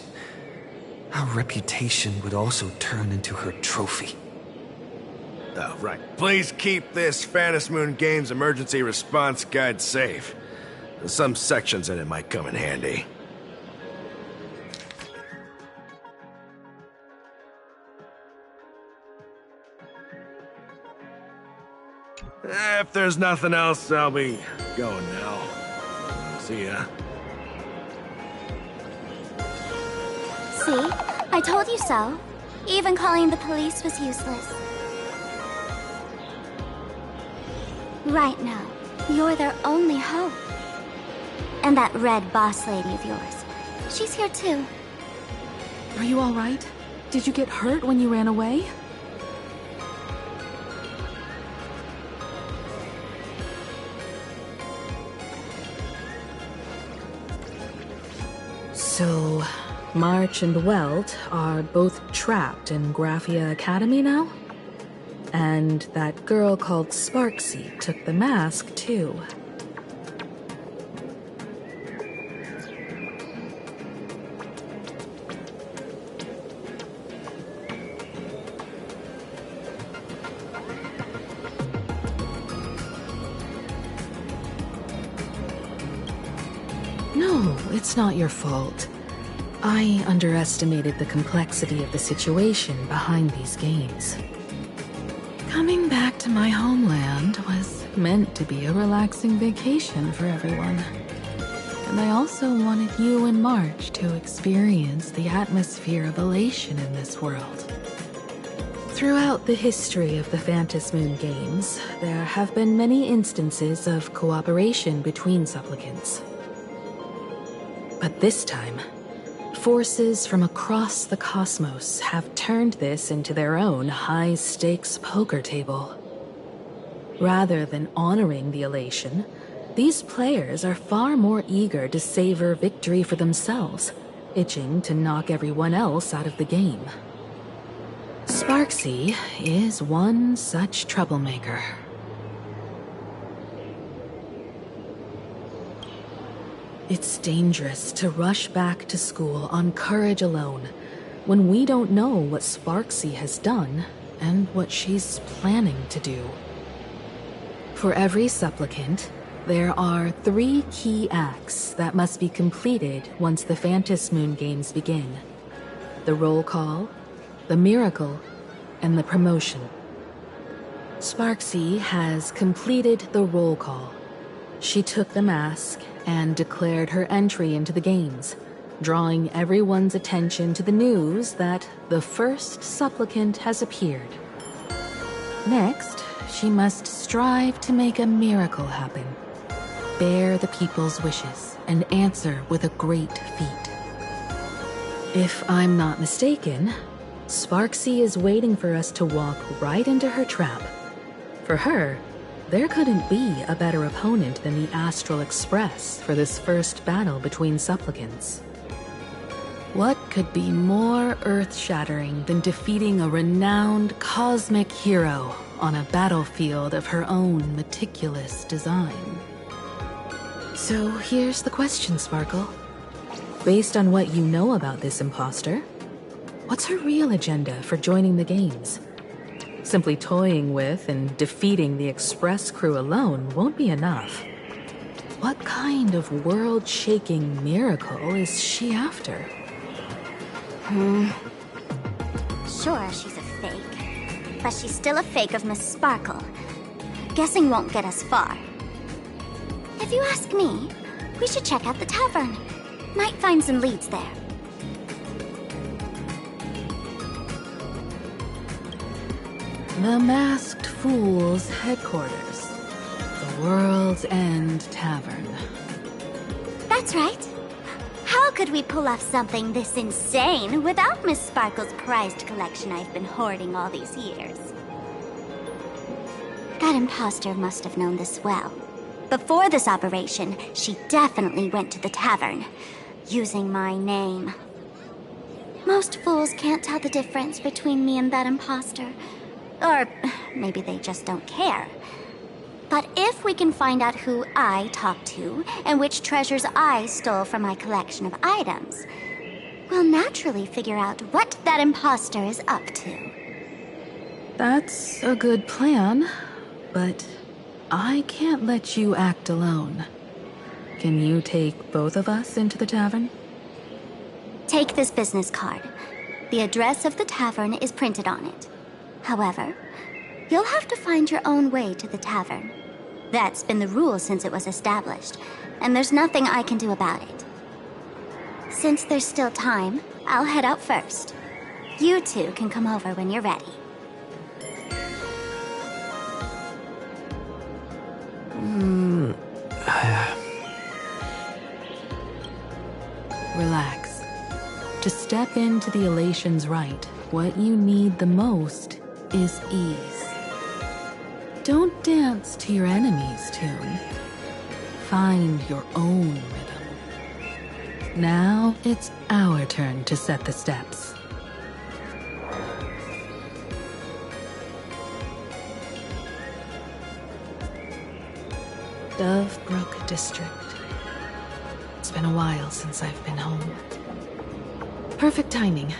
Our reputation would also turn into her trophy. Oh, right. Please keep this Phantom Moon Games emergency response guide safe. Some sections in it might come in handy. If there's nothing else, I'll be going now. See ya. See? I told you so. Even calling the police was useless. Right now, you're their only hope. And that red boss lady of yours, she's here too. Are you all right? Did you get hurt when you ran away? So, March and Welt are both trapped in Graphia Academy now? And that girl called Sparksy took the mask, too. No, it's not your fault. I underestimated the complexity of the situation behind these games. Coming back to my homeland was meant to be a relaxing vacation for everyone. And I also wanted you and March to experience the atmosphere of elation in this world. Throughout the history of the Phantom Moon games, there have been many instances of cooperation between supplicants. But this time, forces from across the cosmos have turned this into their own high-stakes poker table. Rather than honoring the elation, these players are far more eager to savor victory for themselves, itching to knock everyone else out of the game. Sparksy is one such troublemaker. It's dangerous to rush back to school on courage alone when we don't know what Sparksy has done and what she's planning to do. For every supplicant, there are 3 key acts that must be completed once the Phantom Moon games begin: the roll call, the miracle, and the promotion. Sparksy has completed the roll call. She took the mask and declared her entry into the games, drawing everyone's attention to the news that the first supplicant has appeared. Next, she must strive to make a miracle happen, bear the people's wishes, and answer with a great feat. If I'm not mistaken, Sparksy is waiting for us to walk right into her trap. For her, there couldn't be a better opponent than the Astral Express for this first battle between supplicants. What could be more earth-shattering than defeating a renowned cosmic hero on a battlefield of her own meticulous design? So here's the question, Sparkle. Based on what you know about this imposter, what's her real agenda for joining the games? Simply toying with and defeating the Express crew alone won't be enough. What kind of world-shaking miracle is she after? Sure, she's a fake. But she's still a fake of Miss Sparkle. Guessing won't get us far. If you ask me, we should check out the tavern. Might find some leads there. The Masked Fool's headquarters. The World's End Tavern. That's right. How could we pull off something this insane without Miss Sparkle's prized collection I've been hoarding all these years? That imposter must have known this well. Before this operation, she definitely went to the tavern, using my name. Most fools can't tell the difference between me and that imposter. Or maybe they just don't care. But if we can find out who I talked to and which treasures I stole from my collection of items, we'll naturally figure out what that imposter is up to. That's a good plan, but I can't let you act alone. Can you take both of us into the tavern? Take this business card. The address of the tavern is printed on it. However, you'll have to find your own way to the tavern. That's been the rule since it was established, and there's nothing I can do about it. Since there's still time, I'll head out first. You two can come over when you're ready. Relax. To step into the elation's right, what you need the most is ease. Don't dance to your enemy's tune. Find your own rhythm. Now it's our turn to set the steps. Dovebrook District. It's been a while since I've been home. Perfect timing.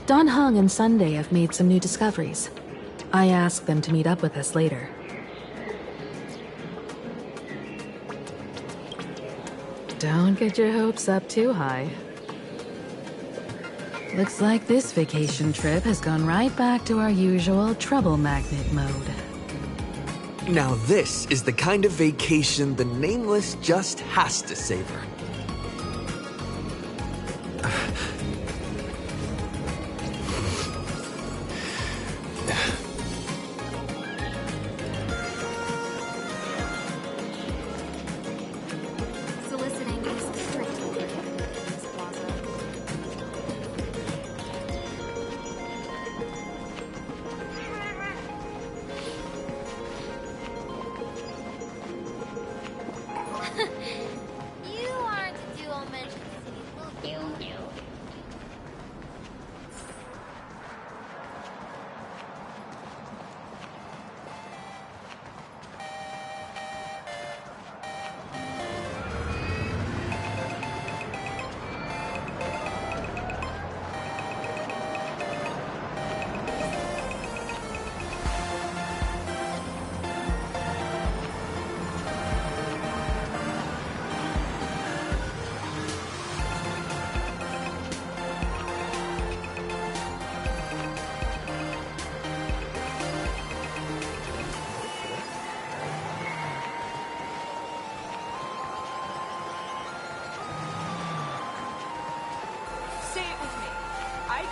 Don Hung and Sunday have made some new discoveries. I asked them to meet up with us later. Don't get your hopes up too high. Looks like this vacation trip has gone right back to our usual trouble magnet mode. Now this is the kind of vacation the Nameless just has to savor.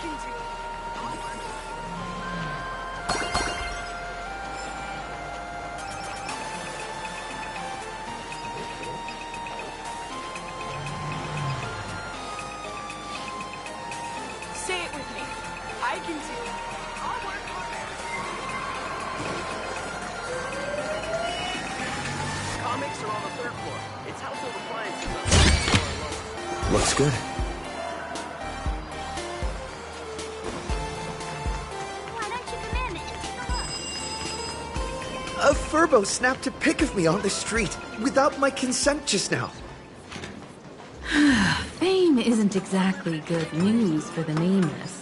Say it with me. I can do it. I'll work harder. Comics are on the third floor. It's household appliances on the second floor. Looks good. Why don't you come in and take a look? A furbo snapped a pic of me on the street without my consent just now. Fame isn't exactly good news for the nameless.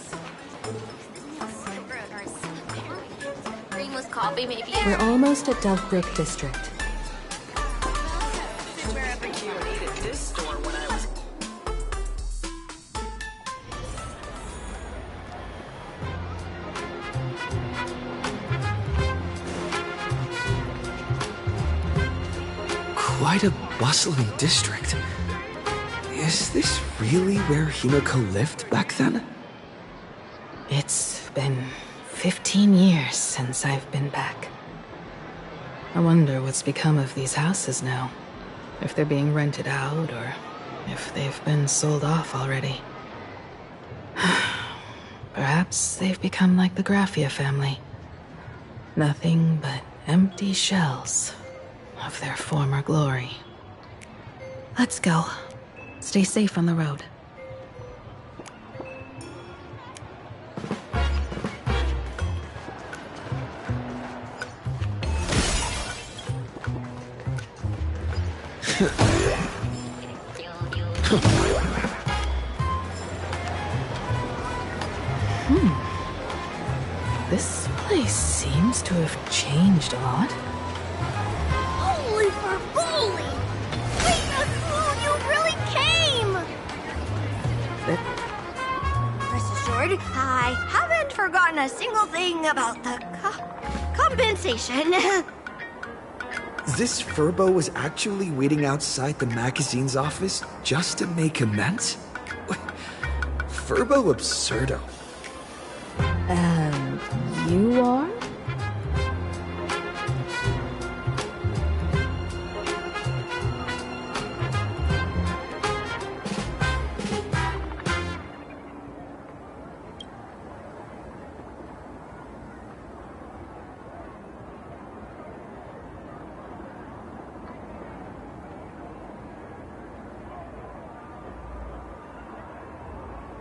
Creamless coffee, maybe. We're almost at Delftbrook District. Quite a bustling district. Is this really where Himiko lived back then? It's been 15 years since I've been back. I wonder what's become of these houses now. If they're being rented out, or if they've been sold off already. Perhaps they've become like the Graffia family. Nothing but empty shells of their former glory. Let's go. Stay safe on the road. This place seems to have changed a lot. Holy for bully! Wait, Raccoon, you really came! Rest assured, I haven't forgotten a single thing about the compensation. This furbo was actually waiting outside the magazine's office just to make amends? Furbo absurdo. And you are?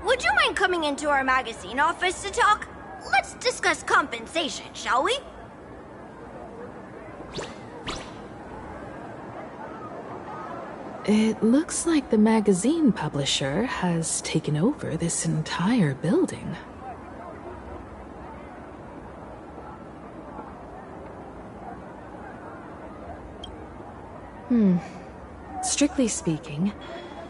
Would you mind coming into our magazine office to talk? Let's discuss compensation, shall we? It looks like the magazine publisher has taken over this entire building. Strictly speaking,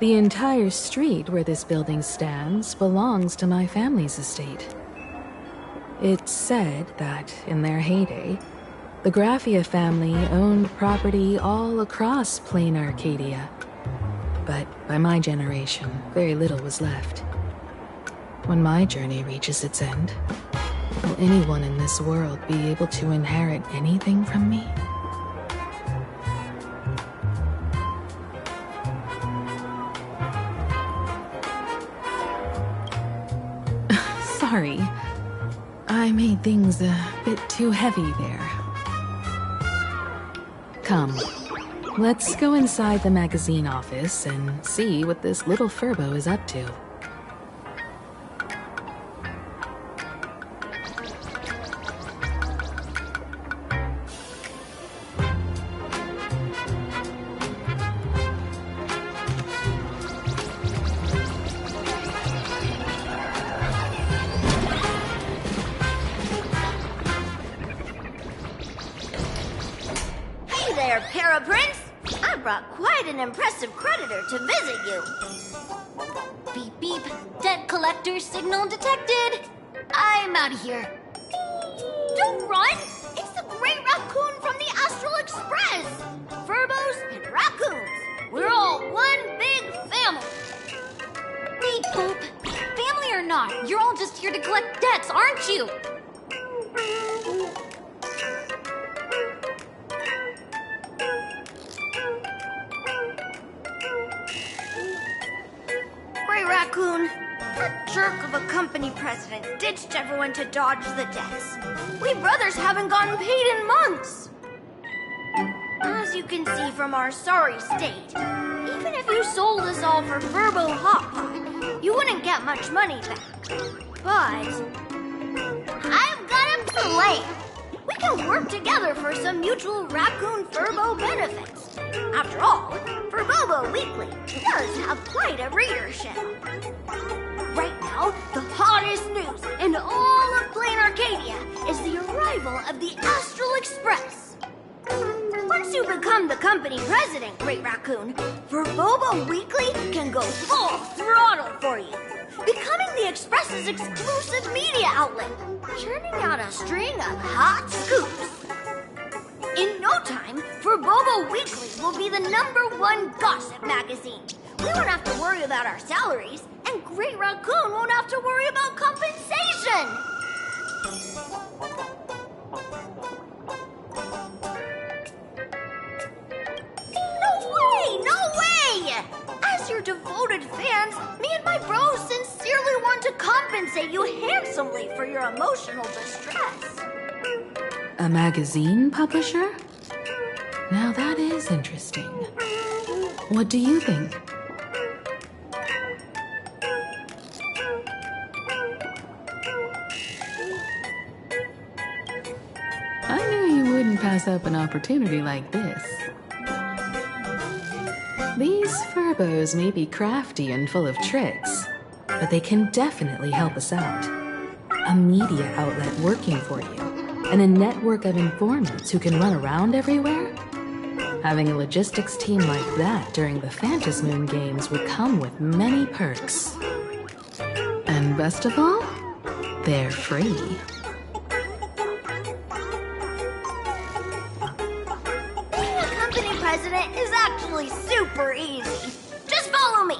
the entire street where this building stands belongs to my family's estate. It's said that, in their heyday, the Graffia family owned property all across plain Arcadia. But by my generation, very little was left. When my journey reaches its end, will anyone in this world be able to inherit anything from me? Sorry. I made things a bit too heavy there. Come, let's go inside the magazine office and see what this little furbo is up to. Hey there, Paraprince! I brought quite an impressive creditor to visit you. Beep beep. Debt collector signal detected. I'm out of here. Don't run! It's the Great Raccoon from the Astral Express! Furbos and raccoons! We're all one big family! Beep boop. Family or not, not! You're all just here to collect debts, aren't you? Gray Raccoon, that jerk of a company president ditched everyone to dodge the debts. We brothers haven't gotten paid in months. As you can see from our sorry state, even if you sold us all for Verbo Hot Pot, you wouldn't get much money back. But I've got a plan. We can work together for some mutual Raccoon Furbo benefits. After all, Furbobo Weekly does have quite a readership. Right now, the hottest news in all of Plain Arcadia is the arrival of the Astral Express. Once you become the company president, Great Raccoon, Furbobo Weekly can go full throttle for you, becoming the Express's exclusive media outlet, churning out a string of hot scoops. In no time, Furbobo Weekly will be the #1 gossip magazine. We won't have to worry about our salaries, and Great Raccoon won't have to worry about compensation. No way! As your devoted fans, me and my bros sincerely want to compensate you handsomely for your emotional distress. A magazine publisher? Now that is interesting. What do you think? I knew you wouldn't pass up an opportunity like this. These Furbos may be crafty and full of tricks, but they can definitely help us out. A media outlet working for you, and a network of informants who can run around everywhere? Having a logistics team like that during the Phantasmoon games would come with many perks. And best of all, they're free. Being a company president is actually super easy. Just follow me.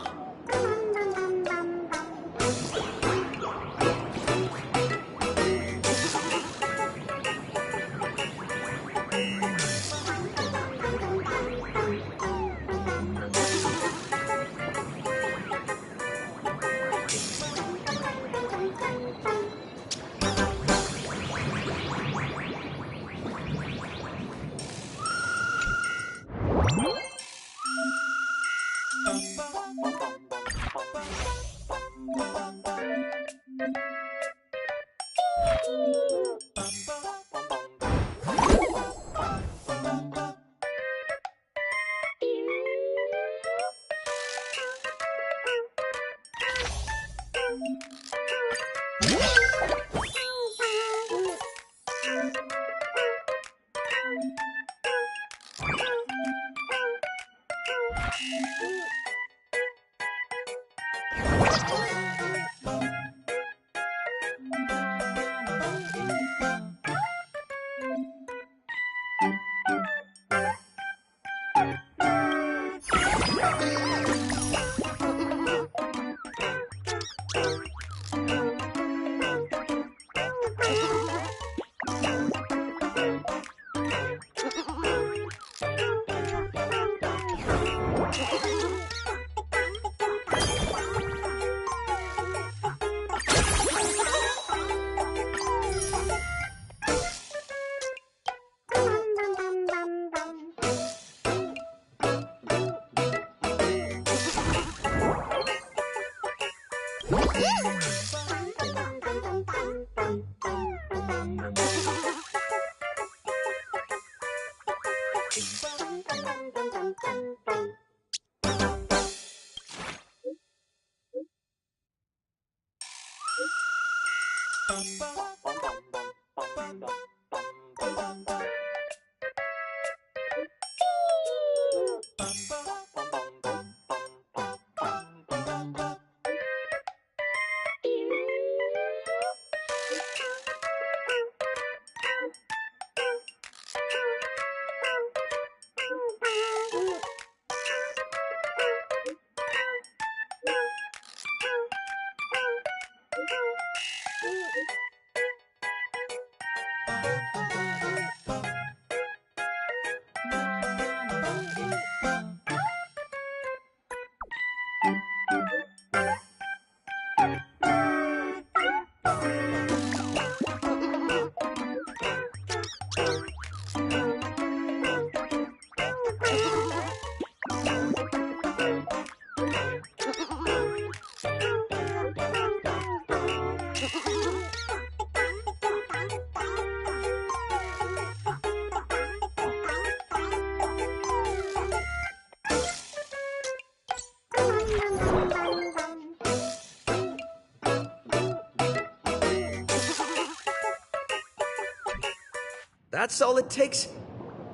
That's all it takes?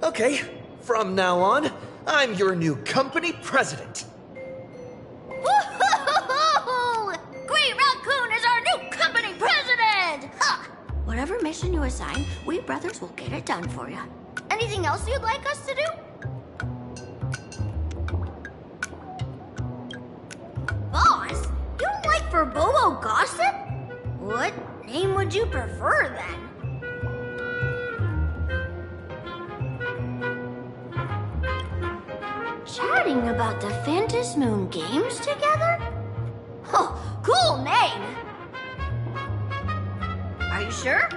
Okay, from now on, I'm your new company president. Woo-hoo-hoo-hoo! Great Raccoon is our new company president! Ha! Whatever mission you assign, we brothers will get it done for you. Anything else you'd like us to do? Boss, you don't like Verbobo gossip? What name would you prefer then? Chatting about the Phantasmoon games together? Oh, cool name! Are you sure?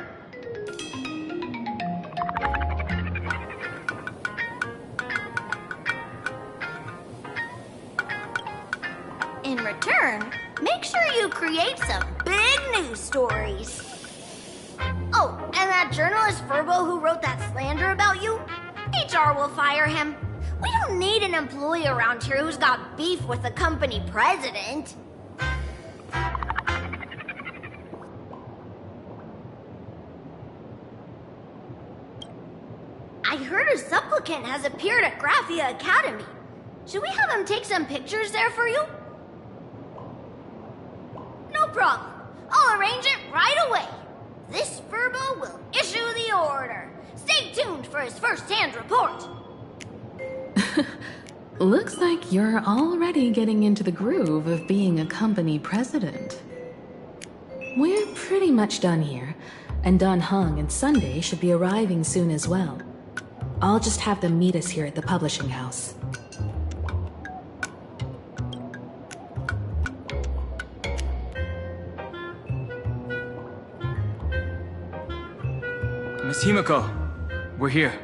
In return, make sure you create some big news stories. Oh, and that journalist Verbo who wrote that slander about you? HR will fire him. We don't need an employee around here who's got beef with the company president. I heard a supplicant has appeared at Graphia Academy. Should we have him take some pictures there for you? No problem. I'll arrange it right away. This Verbo will issue the order. Stay tuned for his first-hand report. Looks like you're already getting into the groove of being a company president. We're pretty much done here, and Don Hung and Sunday should be arriving soon as well. I'll just have them meet us here at the publishing house. Miss Himiko, we're here.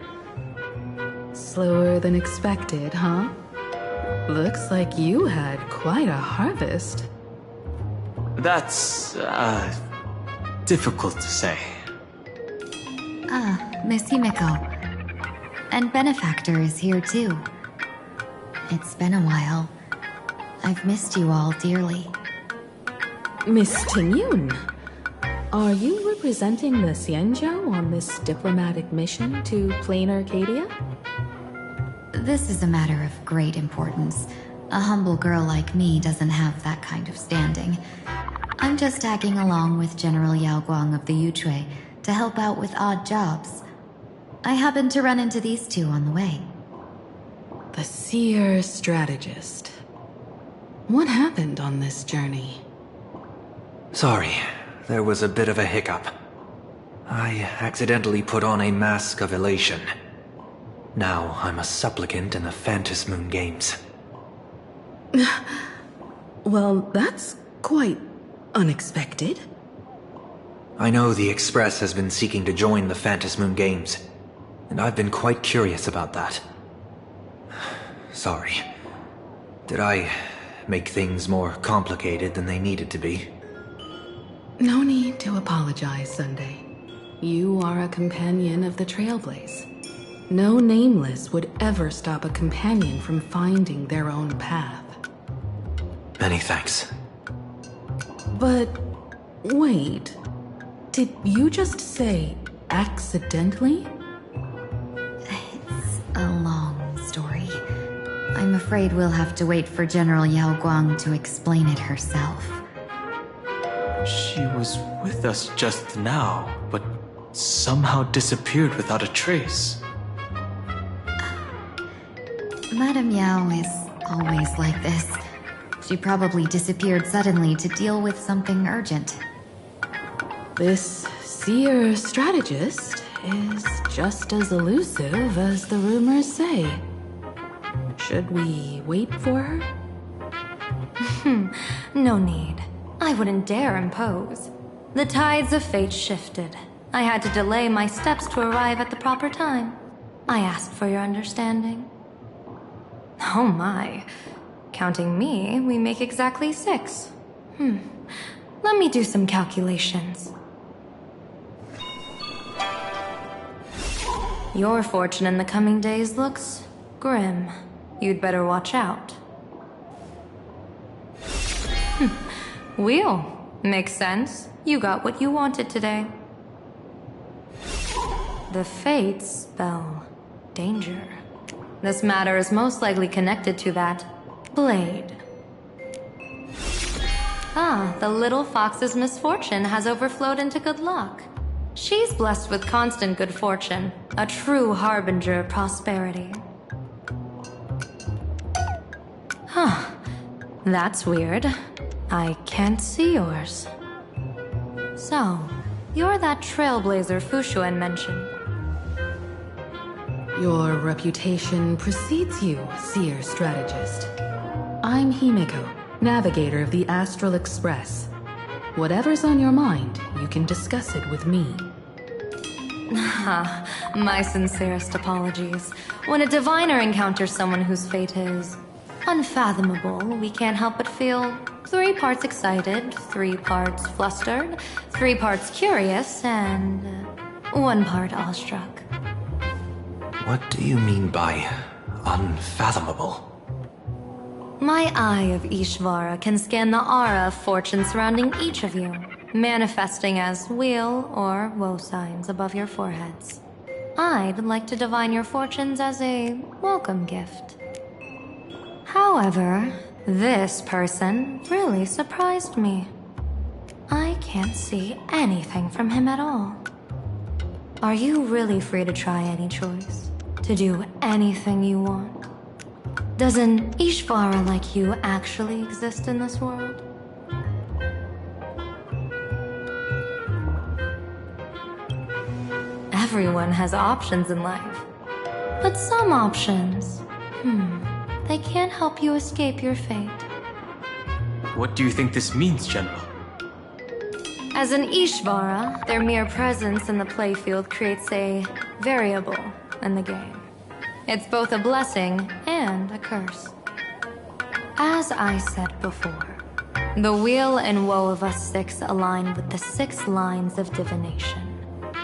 Slower than expected, huh? Looks like you had quite a harvest. That's, difficult to say. Ah, Miss Himiko. And Benefactor is here too. It's been a while. I've missed you all dearly. Miss Tingyun, are you representing the Xianzhou on this diplomatic mission to Plain Arcadia? This is a matter of great importance. A humble girl like me doesn't have that kind of standing. I'm just tagging along with General Yao Guang of the Yuchui to help out with odd jobs. I happened to run into these two on the way. The Seer Strategist. What happened on this journey? Sorry, there was a bit of a hiccup. I accidentally put on a mask of elation. Now I'm a supplicant in the Phantasmoon games. Well, that's quite unexpected. I know the Express has been seeking to join the Phantasmoon games, and I've been quite curious about that. Sorry. Did I make things more complicated than they needed to be? No need to apologize, Sunday. You are a companion of the Trailblaze. No Nameless would ever stop a companion from finding their own path. Many thanks. But wait, did you just say accidentally? It's a long story. I'm afraid we'll have to wait for General Yao Guang to explain it herself. She was with us just now, but somehow disappeared without a trace. Madame Yao is always like this. She probably disappeared suddenly to deal with something urgent. This Seer Strategist is just as elusive as the rumors say. Should we wait for her? No need. I wouldn't dare impose. The tides of fate shifted. I had to delay my steps to arrive at the proper time. I asked for your understanding. Oh my. Counting me, we make exactly 6. Let me do some calculations. Your fortune in the coming days looks grim. You'd better watch out. Wheel. Makes sense. You got what you wanted today. The fates spell danger. This matter is most likely connected to that blade. Ah, the little fox's misfortune has overflowed into good luck. She's blessed with constant good fortune, a true harbinger of prosperity. Huh. That's weird. I can't see yours. So, you're that trailblazer Fushuan mentioned. Your reputation precedes you, seer strategist. I'm Himeko, navigator of the Astral Express. Whatever's on your mind, you can discuss it with me. My sincerest apologies. When a diviner encounters someone whose fate is unfathomable, we can't help but feel 3 parts excited, 3 parts flustered, 3 parts curious, and 1 part awestruck. What do you mean by unfathomable? My eye of Ishvara can scan the aura of fortune surrounding each of you, manifesting as weal or woe signs above your foreheads. I'd like to divine your fortunes as a welcome gift. However, this person really surprised me. I can't see anything from him at all. Are you really free to try any choice? To do anything you want? Does an Ishvara like you actually exist in this world? Everyone has options in life. But some options, they can't help you escape your fate. What do you think this means, General? As an Ishvara, their mere presence in the playfield creates a variable in the game. It's both a blessing and a curse. As I said before, the weal and woe of us 6 align with the 6 lines of divination.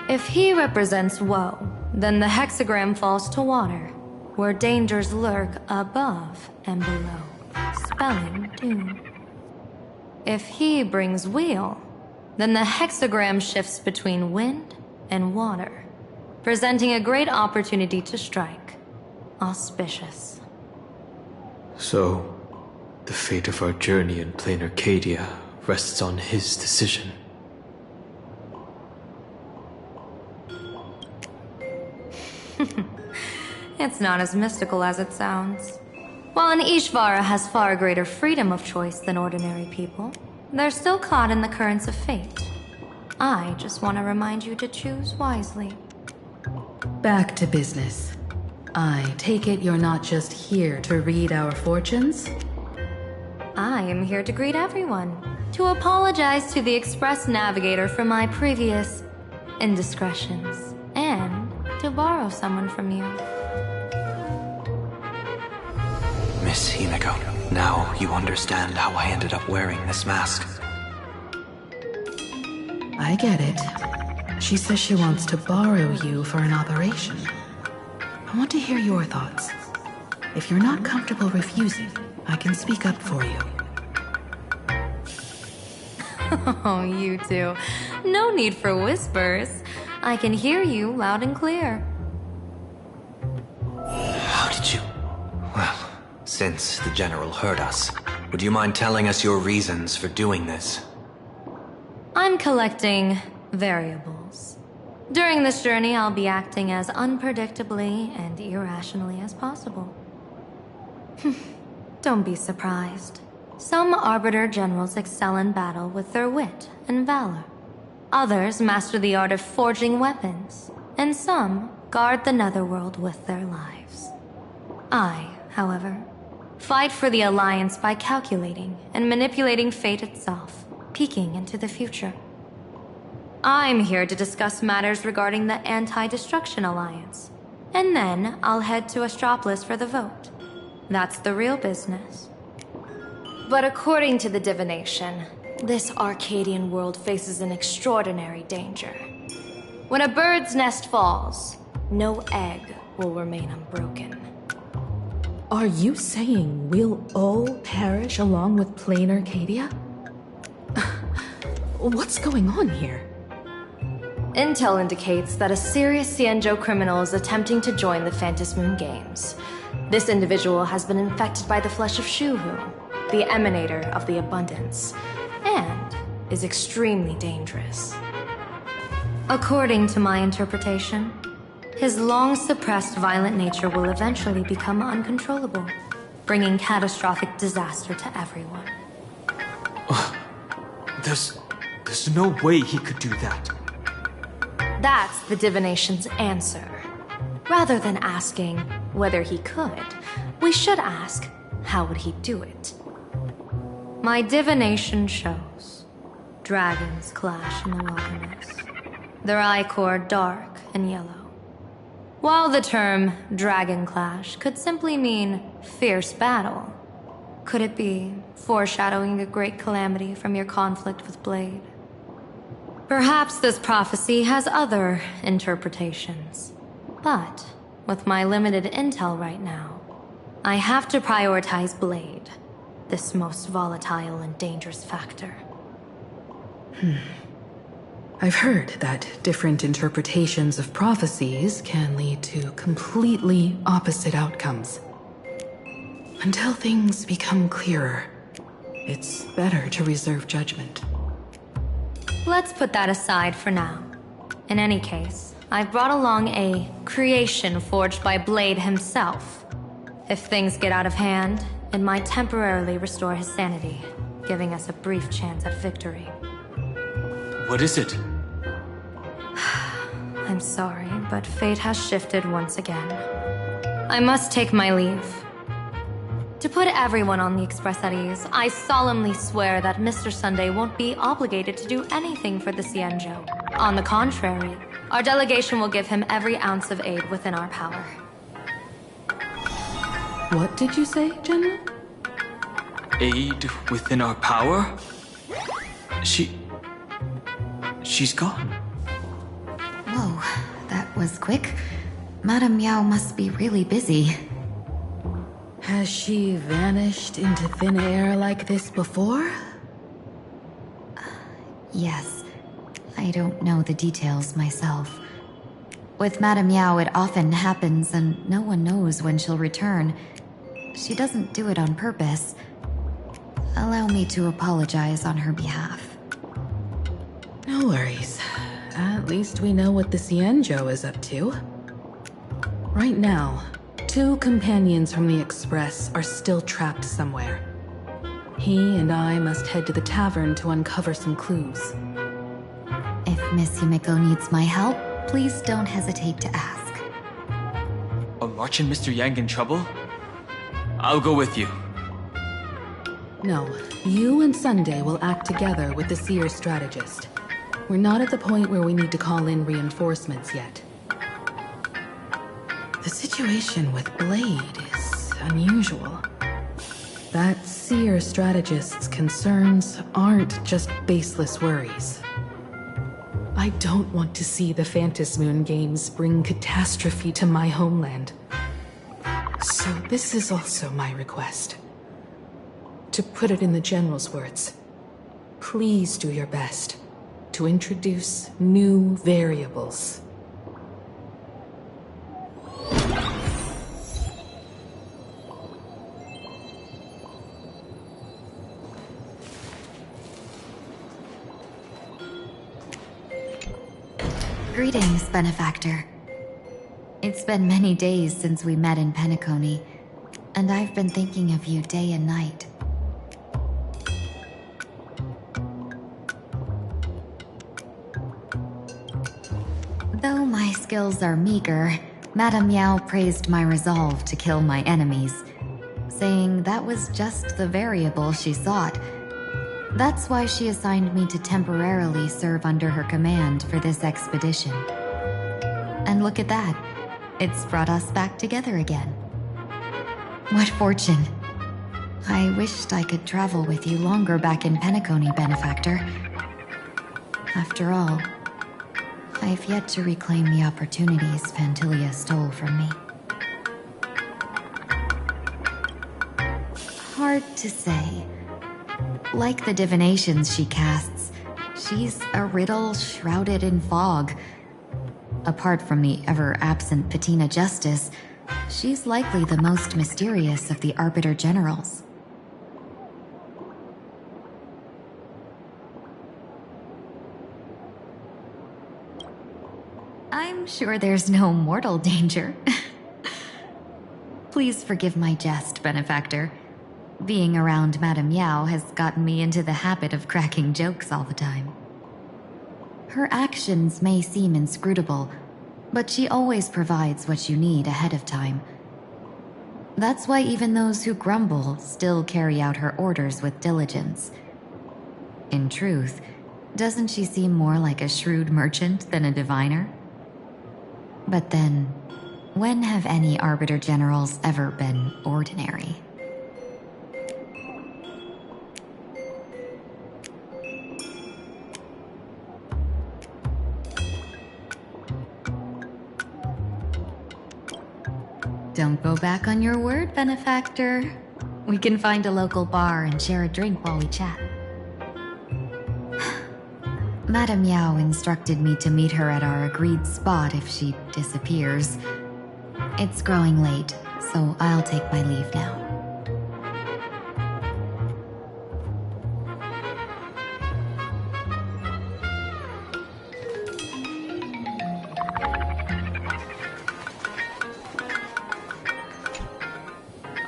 If he represents woe, then the hexagram falls to water, where dangers lurk above and below, spelling doom. If he brings weal, then the hexagram shifts between wind and water, presenting a great opportunity to strike. Auspicious. So, the fate of our journey in plain Arcadia rests on his decision. It's not as mystical as it sounds. While an Ishvara has far greater freedom of choice than ordinary people, they're still caught in the currents of fate. I just want to remind you to choose wisely. Back to business. I take it you're not just here to read our fortunes? I am here to greet everyone, to apologize to the Express Navigator for my previous indiscretions, and to borrow someone from you. Miss Himeko, now you understand how I ended up wearing this mask. I get it. She says she wants to borrow you for an operation. I want to hear your thoughts. If you're not comfortable refusing, I can speak up for you. Oh, you two. No need for whispers. I can hear you loud and clear. How did you... Well, since the General heard us, would you mind telling us your reasons for doing this? I'm collecting variables. During this journey, I'll be acting as unpredictably and irrationally as possible. Don't be surprised. Some Arbiter Generals excel in battle with their wit and valor. Others master the art of forging weapons, and some guard the netherworld with their lives. I, however, fight for the Alliance by calculating and manipulating fate itself, peeking into the future. I'm here to discuss matters regarding the Anti-Destruction Alliance, and then I'll head to Astropolis for the vote. That's the real business. But according to the divination, this Arcadian world faces an extraordinary danger. When a bird's nest falls, no egg will remain unbroken. Are you saying we'll all perish along with plain Arcadia? What's going on here? Intel indicates that a serious Xianzhou criminal is attempting to join the Phantasmoon Games. This individual has been infected by the flesh of Shuhu, the emanator of the abundance, and is extremely dangerous. According to my interpretation, his long-suppressed violent nature will eventually become uncontrollable, bringing catastrophic disaster to everyone. There's no way he could do that. That's the divination's answer. Rather than asking whether he could, we should ask, how would he do it? My divination shows dragons clash in the wilderness, their ichor dark and yellow. While the term dragon clash could simply mean fierce battle, could it be foreshadowing a great calamity from your conflict with Blade? Perhaps this prophecy has other interpretations. But with my limited intel right now, I have to prioritize Blade, this most volatile and dangerous factor. I've heard that different interpretations of prophecies can lead to completely opposite outcomes. Until things become clearer, it's better to reserve judgment. Let's put that aside for now. In any case, I've brought along a creation forged by Blade himself. If things get out of hand, it might temporarily restore his sanity, giving us a brief chance at victory. What is it? I'm sorry, but fate has shifted once again. I must take my leave. To put everyone on the Express at ease, I solemnly swear that Mr. Sunday won't be obligated to do anything for the Xianzhou. On the contrary, our delegation will give him every ounce of aid within our power. What did you say, General? Aid within our power? She's gone. Whoa, that was quick. Madame Miao must be really busy. Has she vanished into thin air like this before? Yes. I don't know the details myself. With Madame Yao, it often happens and no one knows when she'll return. She doesn't do it on purpose. Allow me to apologize on her behalf. No worries. At least we know what the Xianzhou is up to. Right now, 2 companions from the Express are still trapped somewhere. He and I must head to the tavern to uncover some clues. If Miss Himiko needs my help, please don't hesitate to ask. Are March and Mr. Yang in trouble? I'll go with you. No, you and Sunday will act together with the Seer strategist. We're not at the point where we need to call in reinforcements yet. The situation with Blade is unusual. That Seer strategist's concerns aren't just baseless worries. I don't want to see the Phantasmoon Games bring catastrophe to my homeland. So this is also my request. To put it in the General's words, please do your best to introduce new variables. Greetings, Benefactor. It's been many days since we met in Penacony, and I've been thinking of you day and night. Though my skills are meager, Madame Yao praised my resolve to kill my enemies, saying that was just the variable she sought. That's why she assigned me to temporarily serve under her command for this expedition. And look at that. It's brought us back together again. What fortune. I wished I could travel with you longer back in Penacony, Benefactor. After all, I've yet to reclaim the opportunities Phantilia stole from me. Hard to say. Like the divinations she casts, She's a riddle shrouded in fog. Apart from the ever-absent Patina Justice, she's likely the most mysterious of the Arbiter Generals. I'm sure there's no mortal danger. Please forgive my jest, Benefactor. Being around Madame Yao has gotten me into the habit of cracking jokes all the time. Her actions may seem inscrutable, but she always provides what you need ahead of time. That's why even those who grumble still carry out her orders with diligence. In truth, doesn't she seem more like a shrewd merchant than a diviner? But then, when have any Arbiter Generals ever been ordinary? Don't go back on your word, Benefactor. We can find a local bar and share a drink while we chat. Madame Yao instructed me to meet her at our agreed spot if she disappears. It's growing late, so I'll take my leave now.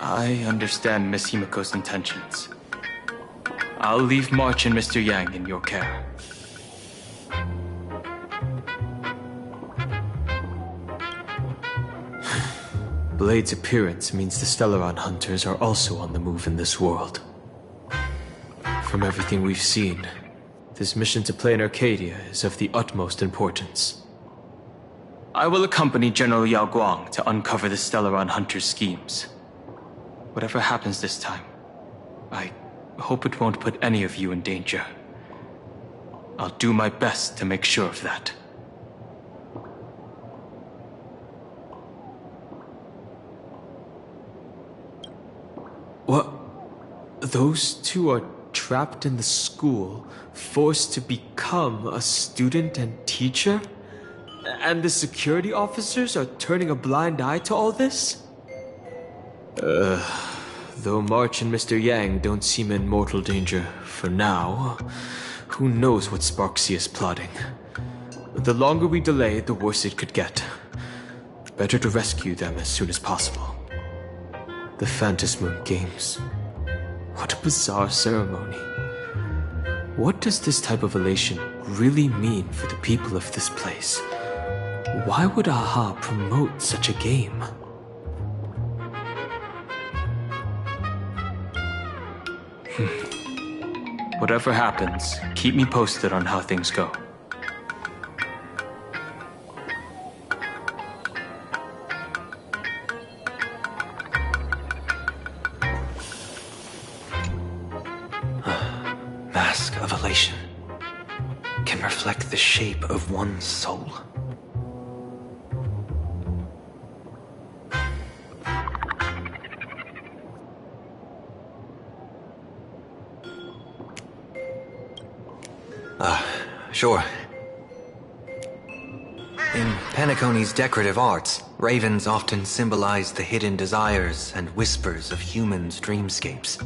I understand Miss Himiko's intentions. I'll leave March and Mr. Yang in your care. Blade's appearance means the Stellaron hunters are also on the move in this world. From everything we've seen, this mission to Plain Arcadia is of the utmost importance. I will accompany General Yao Guang to uncover the Stellaron hunters' schemes. Whatever happens this time, I hope it won't put any of you in danger. I'll do my best to make sure of that. What? Those two are trapped in the school, forced to become a student and teacher? And the security officers are turning a blind eye to all this? Though March and Mr. Yang don't seem in mortal danger for now, who knows what Sparksy is plotting. The longer we delay, the worse it could get. Better to rescue them as soon as possible. The Phantasmoon Games. What a bizarre ceremony. What does this type of elation really mean for the people of this place? Why would AHA promote such a game? Whatever happens, keep me posted on how things go. Mask of elation can reflect the shape of one's soul. Sure. In Penacony's decorative arts, ravens often symbolize the hidden desires and whispers of humans' dreamscapes.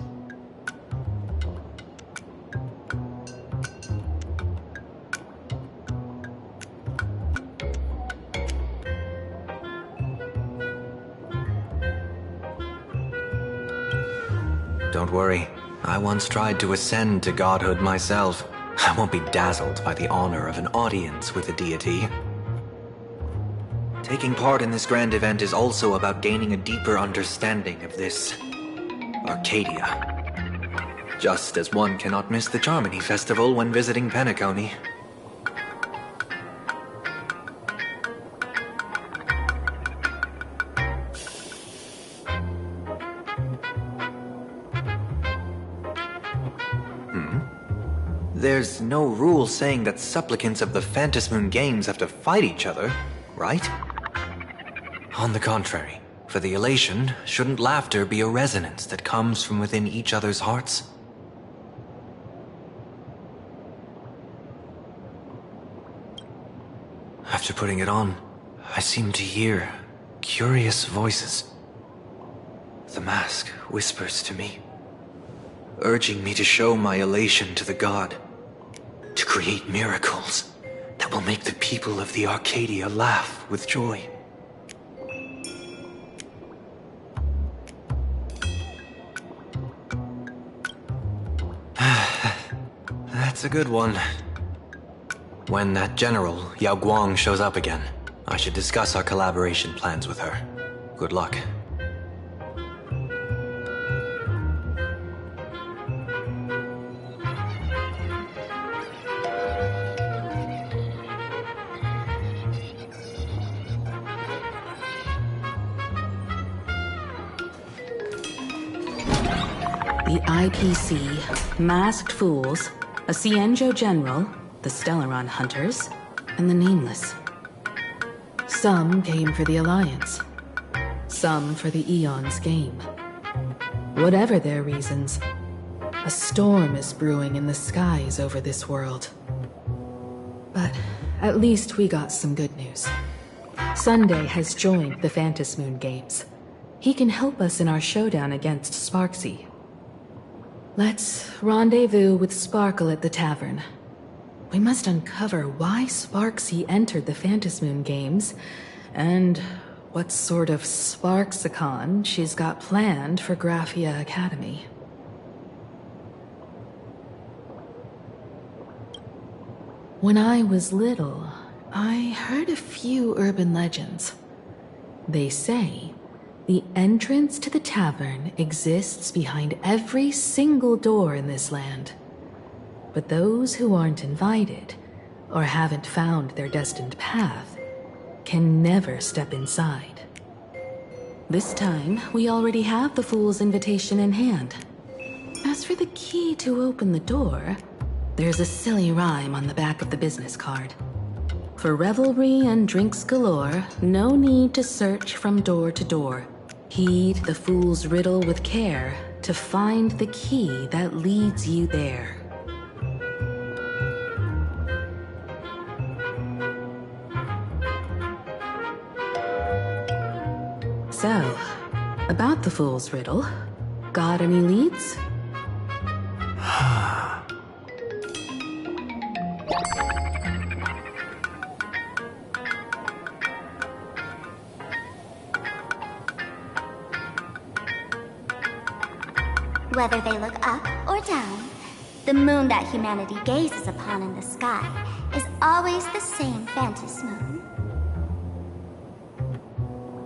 Don't worry, I once tried to ascend to godhood myself. I won't be dazzled by the honor of an audience with a deity. Taking part in this grand event is also about gaining a deeper understanding of this Arcadia. Just as one cannot miss the Charmony Festival when visiting Penacony. There's no rule saying that supplicants of the Phantasmoon Games have to fight each other, right? On the contrary, for the elation, shouldn't laughter be a resonance that comes from within each other's hearts? after putting it on, I seem to hear curious voices. The mask whispers to me, urging me to show my elation to the god, to create miracles that will make the people of the Arcadia laugh with joy. That's a good one. When that general, Yao Guang, shows up again, I should discuss our collaboration plans with her. Good luck. The IPC, Masked Fools, a Cienjo General, the Stellaron Hunters, and the Nameless. Some came for the Alliance. Some for the Eon's game. Whatever their reasons, a storm is brewing in the skies over this world. But at least we got some good news. Sunday has joined the Phantasmoon Games. He can help us in our showdown against Sparksy. Let's rendezvous with Sparkle at the tavern. We must uncover why Sparksy entered the Phantasmoon Games, and what sort of Sparksicon she's got planned for Graphia Academy. When I was little, I heard a few urban legends. They say the entrance to the tavern exists behind every single door in this land. But those who aren't invited, or haven't found their destined path, can never step inside. This time, we already have the Fool's invitation in hand. As for the key to open the door, there's a silly rhyme on the back of the business card. For revelry and drinks galore, no need to search from door to door. Heed the fool's riddle with care to find the key that leads you there. So, about the fool's riddle, got any leads? Whether they look up or down, the moon that humanity gazes upon in the sky is always the same Phantasmoon.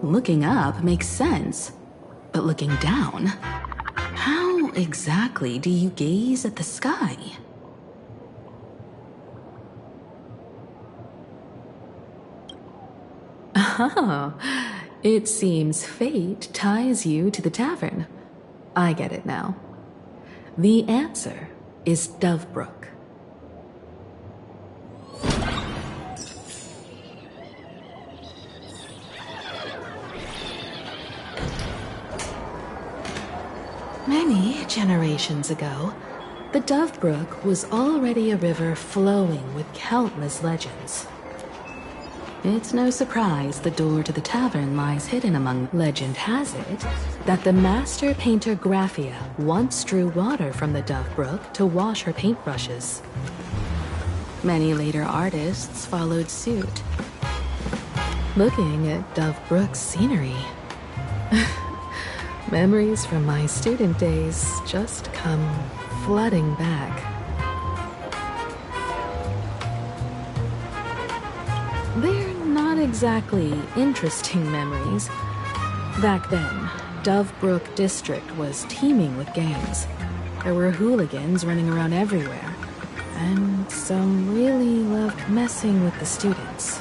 Looking up makes sense, but looking down? How exactly do you gaze at the sky? Oh, it seems fate ties you to the tavern. I get it now. The answer is Dovebrook. Many generations ago, the Dovebrook was already a river flowing with countless legends. It's no surprise the door to the tavern lies hidden among. Legend has it that the master painter Graphia once drew water from the Dovebrook to wash her paintbrushes. Many later artists followed suit. Looking at Dovebrook's scenery, memories from my student days just come flooding back. They're not exactly interesting memories. Back then, Dovebrook District was teeming with gangs. There were hooligans running around everywhere, and some really loved messing with the students.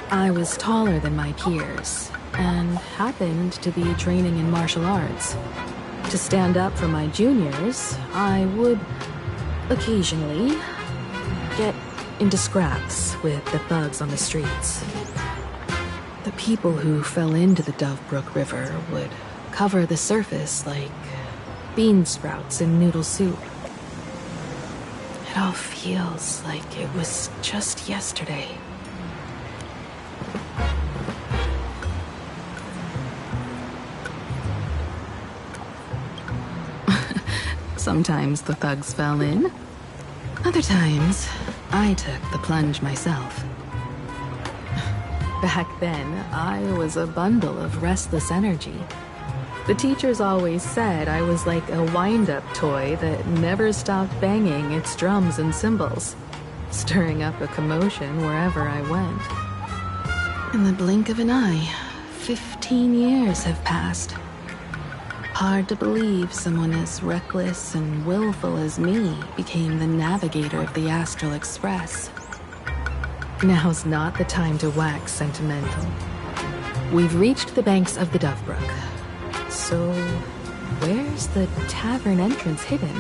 I was taller than my peers, and happened to be training in martial arts. To stand up for my juniors, I would occasionally get into scraps with the thugs on the streets. The people who fell into the Dovebrook River would cover the surface like bean sprouts in noodle soup. It all feels like it was just yesterday. Sometimes the thugs fell in. Other times, I took the plunge myself. Back then, I was a bundle of restless energy. The teachers always said I was like a wind-up toy that never stopped banging its drums and cymbals, stirring up a commotion wherever I went. In the blink of an eye, 15 years have passed. Hard to believe someone as reckless and willful as me became the navigator of the Astral Express. Now's not the time to wax sentimental. We've reached the banks of the Dovebrook. So, where's the tavern entrance hidden?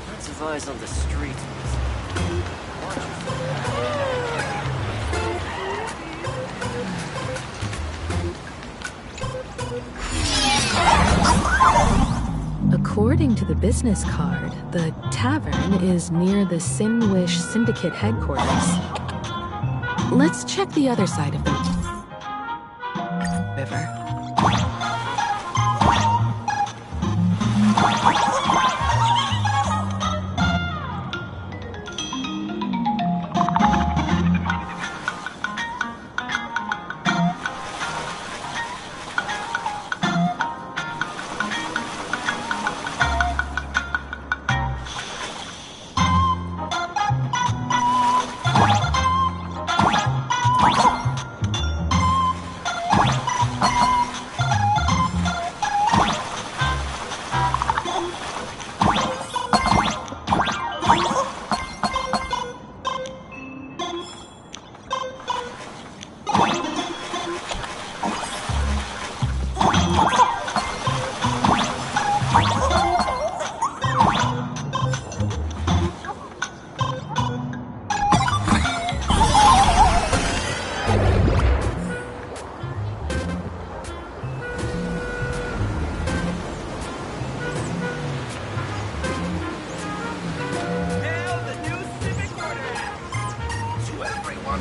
Lots of eyes on the street. According to the business card, the tavern is near the Sinwish Syndicate headquarters. Let's check the other side of the river.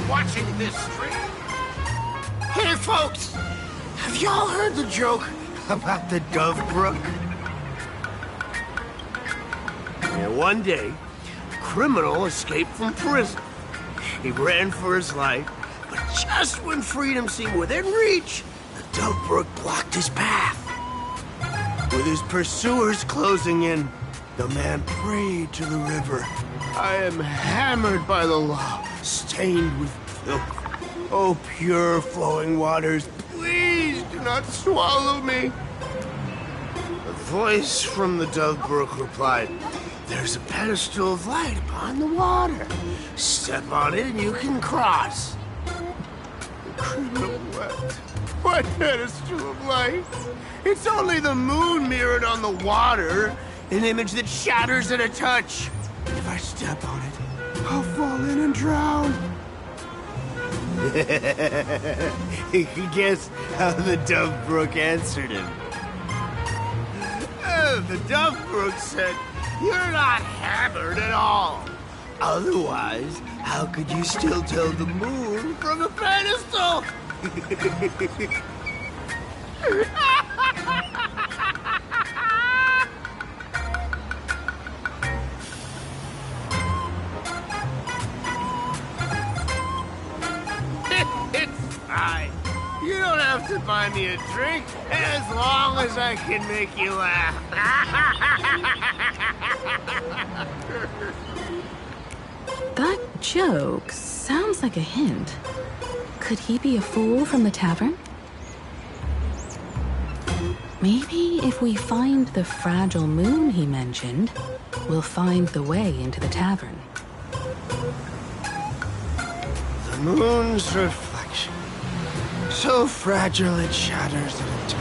Watching this stream? Hey, folks! Have y'all heard the joke about the Dovebrook? Yeah, one day, a criminal escaped from prison. He ran for his life, but just when freedom seemed within reach, the Dovebrook blocked his path. With his pursuers closing in, the man prayed to the river. I am hammered by the law, stained with filth. Oh, pure flowing waters, please do not swallow me. A voice from the Dovebrook replied, there's a pedestal of light upon the water. Step on it and you can cross. The criminal wept. What pedestal of light? It's only the moon mirrored on the water, an image that shatters at a touch. If I step on it, I'll fall in and drown. Guess how the Dovebrook answered him. The Dovebrook said, you're not hammered at all. Otherwise, how could you still tell the moon from a pedestal? It's fine. You don't have to buy me a drink as long as I can make you laugh. That joke sounds like a hint. Could he be a fool from the tavern? Maybe if we find the fragile moon he mentioned, we'll find the way into the tavern. The moon's reflection. So fragile it shatters at a touch.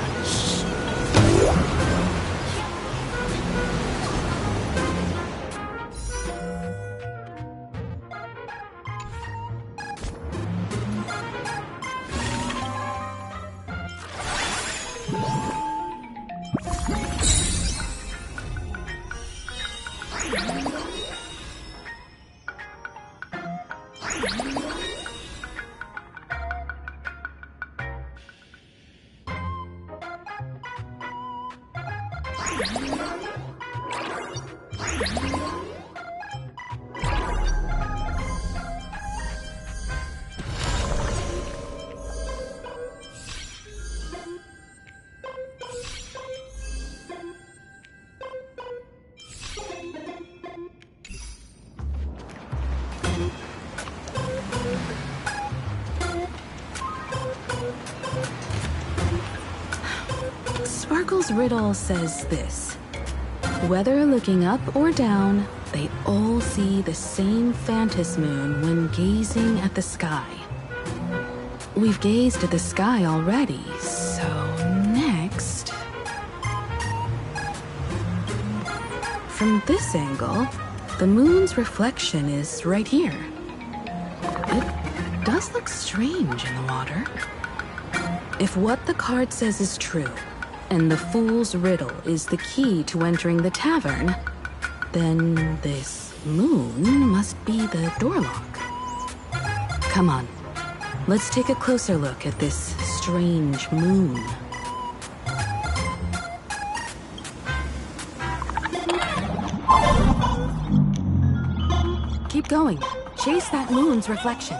moon's riddle says this. Whether looking up or down, they all see the same phantasmoon when gazing at the sky. We've gazed at the sky already, so next... From this angle, the moon's reflection is right here. It does look strange in the water. If what the card says is true, and the fool's riddle is the key to entering the tavern, then this moon must be the door lock. Come on, let's take a closer look at this strange moon. Keep going. Chase that moon's reflection.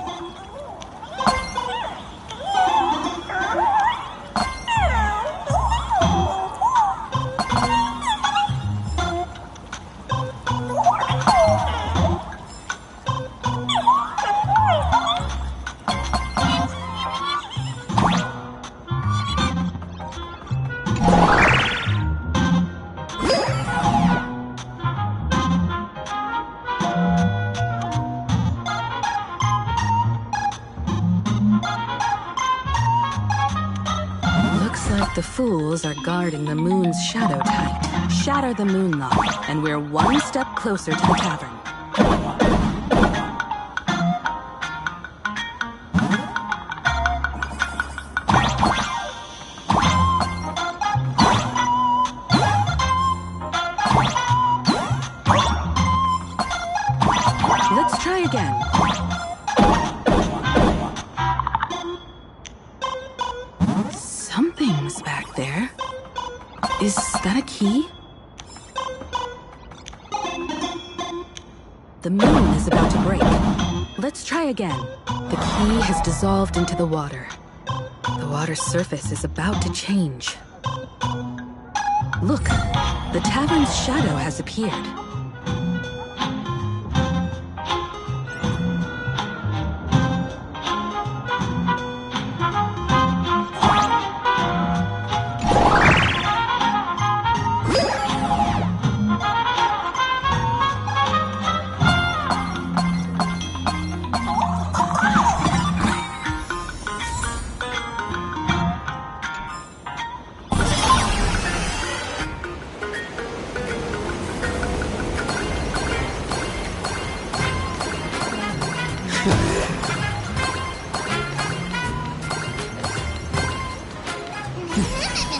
The fools are guarding the moon's shadow tight. Shatter the moon lock, and we're one step closer to the tavern. Let's try again. Something's back there. Is that a key? The moon is about to break. Let's try again. The key has dissolved into the water. The water's surface is about to change. Look, the tavern's shadow has appeared.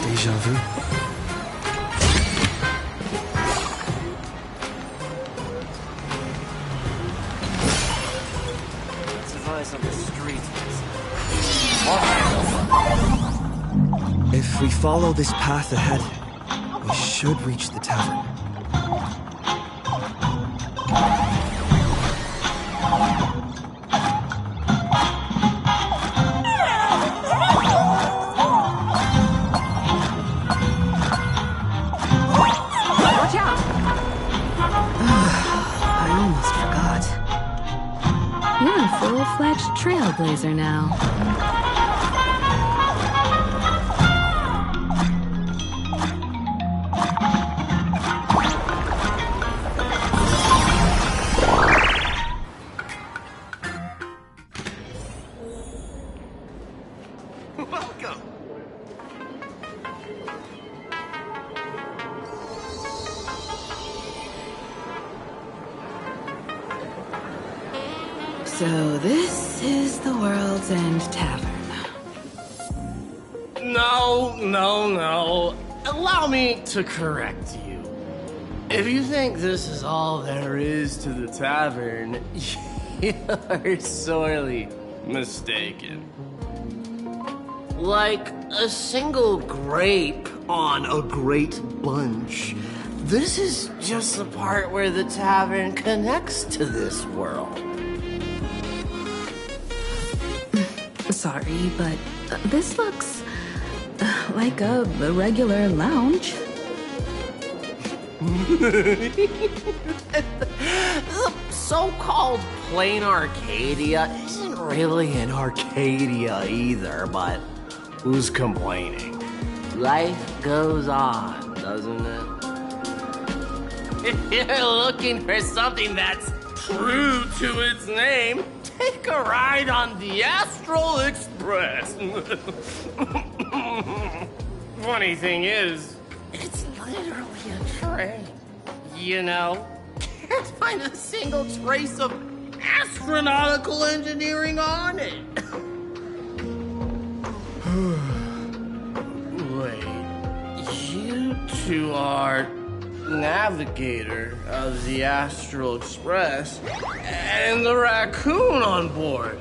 Deja vu. Eyes on the street. If we follow this path ahead, we should reach the tavern. Watch out! I almost forgot. You're a full-fledged trailblazer now. Welcome. So this is the World's End Tavern. No. Allow me to correct you. If you think this is all there is to the tavern, you're sorely mistaken. Like a single grape on a great bunch, this is just the part where the tavern connects to this world. Sorry, but this looks like a regular lounge. The so-called plain Arcadia isn't really an Arcadia either, but who's complaining? Life goes on, doesn't it? If you're looking for something that's true to its name, take a ride on the Astral Express. Funny thing is, it's literally a train. You know, can't find a single trace of astronautical engineering on it. Wait, you two are navigator of the Astral Express and the raccoon on board,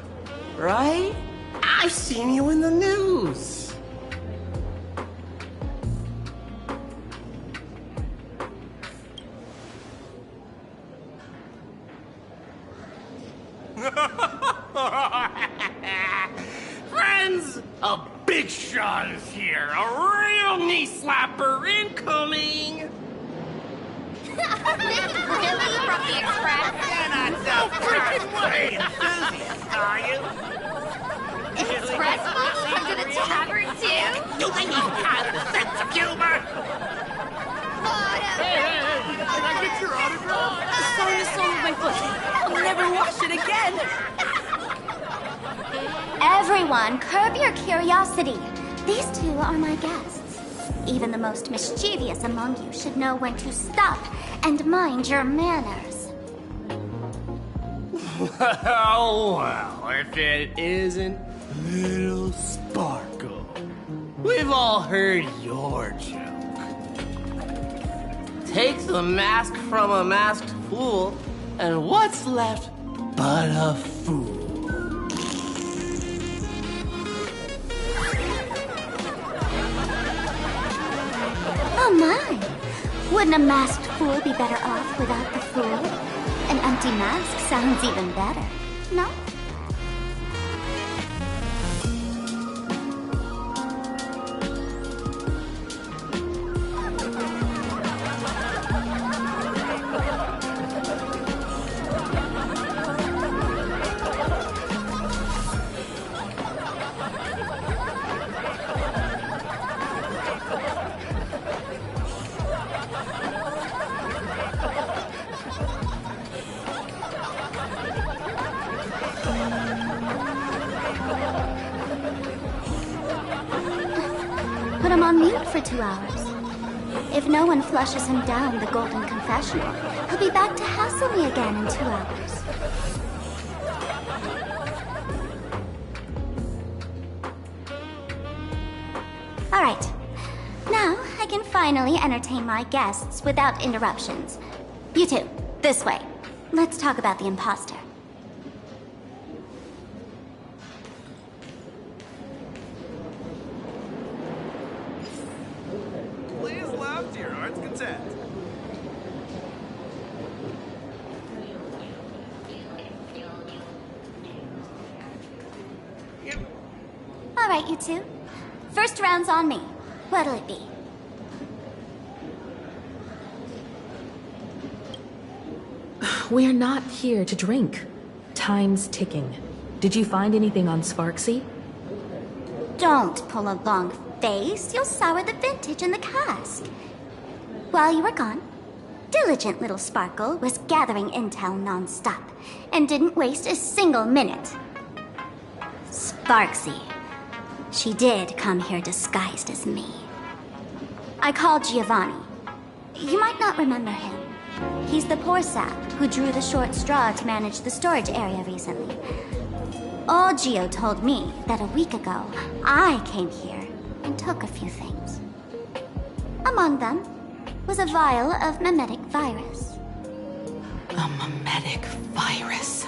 right? I've seen you in the news. Friends, a big shot is here. A real knee slapper incoming. Really? From the Express? You're not so freaking enthusiast, are you? Express folks come to the tavern too? Do they even have the sense of humor? Hey, can I get your autograph? The song is sole of my foot. I'll never wash it again. Everyone, curb your curiosity. These two are my guests. Even the most mischievous among you should know when to stop and mind your manners. Well, if it isn't Little Sparkle. We've all heard your joke. Take the mask from a masked fool, and what's left but a fool? Oh my! Wouldn't a masked fool be better off without the fool? An empty mask sounds even better, no? Put him on mute for 2 hours. If no one flushes him down the golden confessional, he'll be back to hassle me again in 2 hours. All right. Now I can finally entertain my guests without interruptions. You two, this way. Let's talk about the imposter. Please laugh to your heart's content. All right, you two. First round's on me. What'll it be? We're not here to drink. Time's ticking. Did you find anything on Sparksy? Don't pull a long face. You'll sour the vintage in the cask. While you were gone, diligent little Sparkle was gathering intel non-stop and didn't waste a single minute. Sparksy. She did come here disguised as me. I called Giovanni. You might not remember him. He's the poor sap who drew the short straw to manage the storage area recently. Old Gio told me that a week ago, I came here and took a few things. Among them was a vial of mimetic virus. A mimetic virus.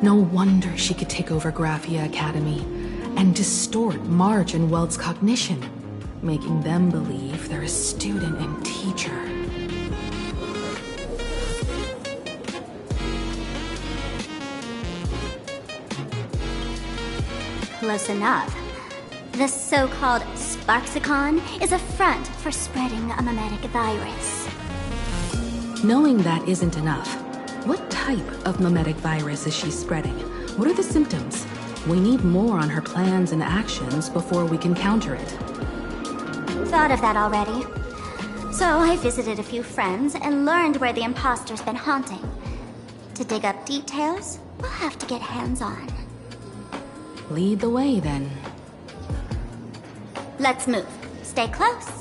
No wonder she could take over Graphia Academy and distort Marge and Welt's cognition, making them believe they're a student and teacher. Close enough. The so-called Sparksicon is a front for spreading a mimetic virus. Knowing that isn't enough, what type of mimetic virus is she spreading? What are the symptoms? We need more on her plans and actions before we can counter it. thought of that already. So I visited a few friends and learned where the imposter's been haunting. To dig up details, we'll have to get hands-on. Lead the way, then. Let's move. Stay close.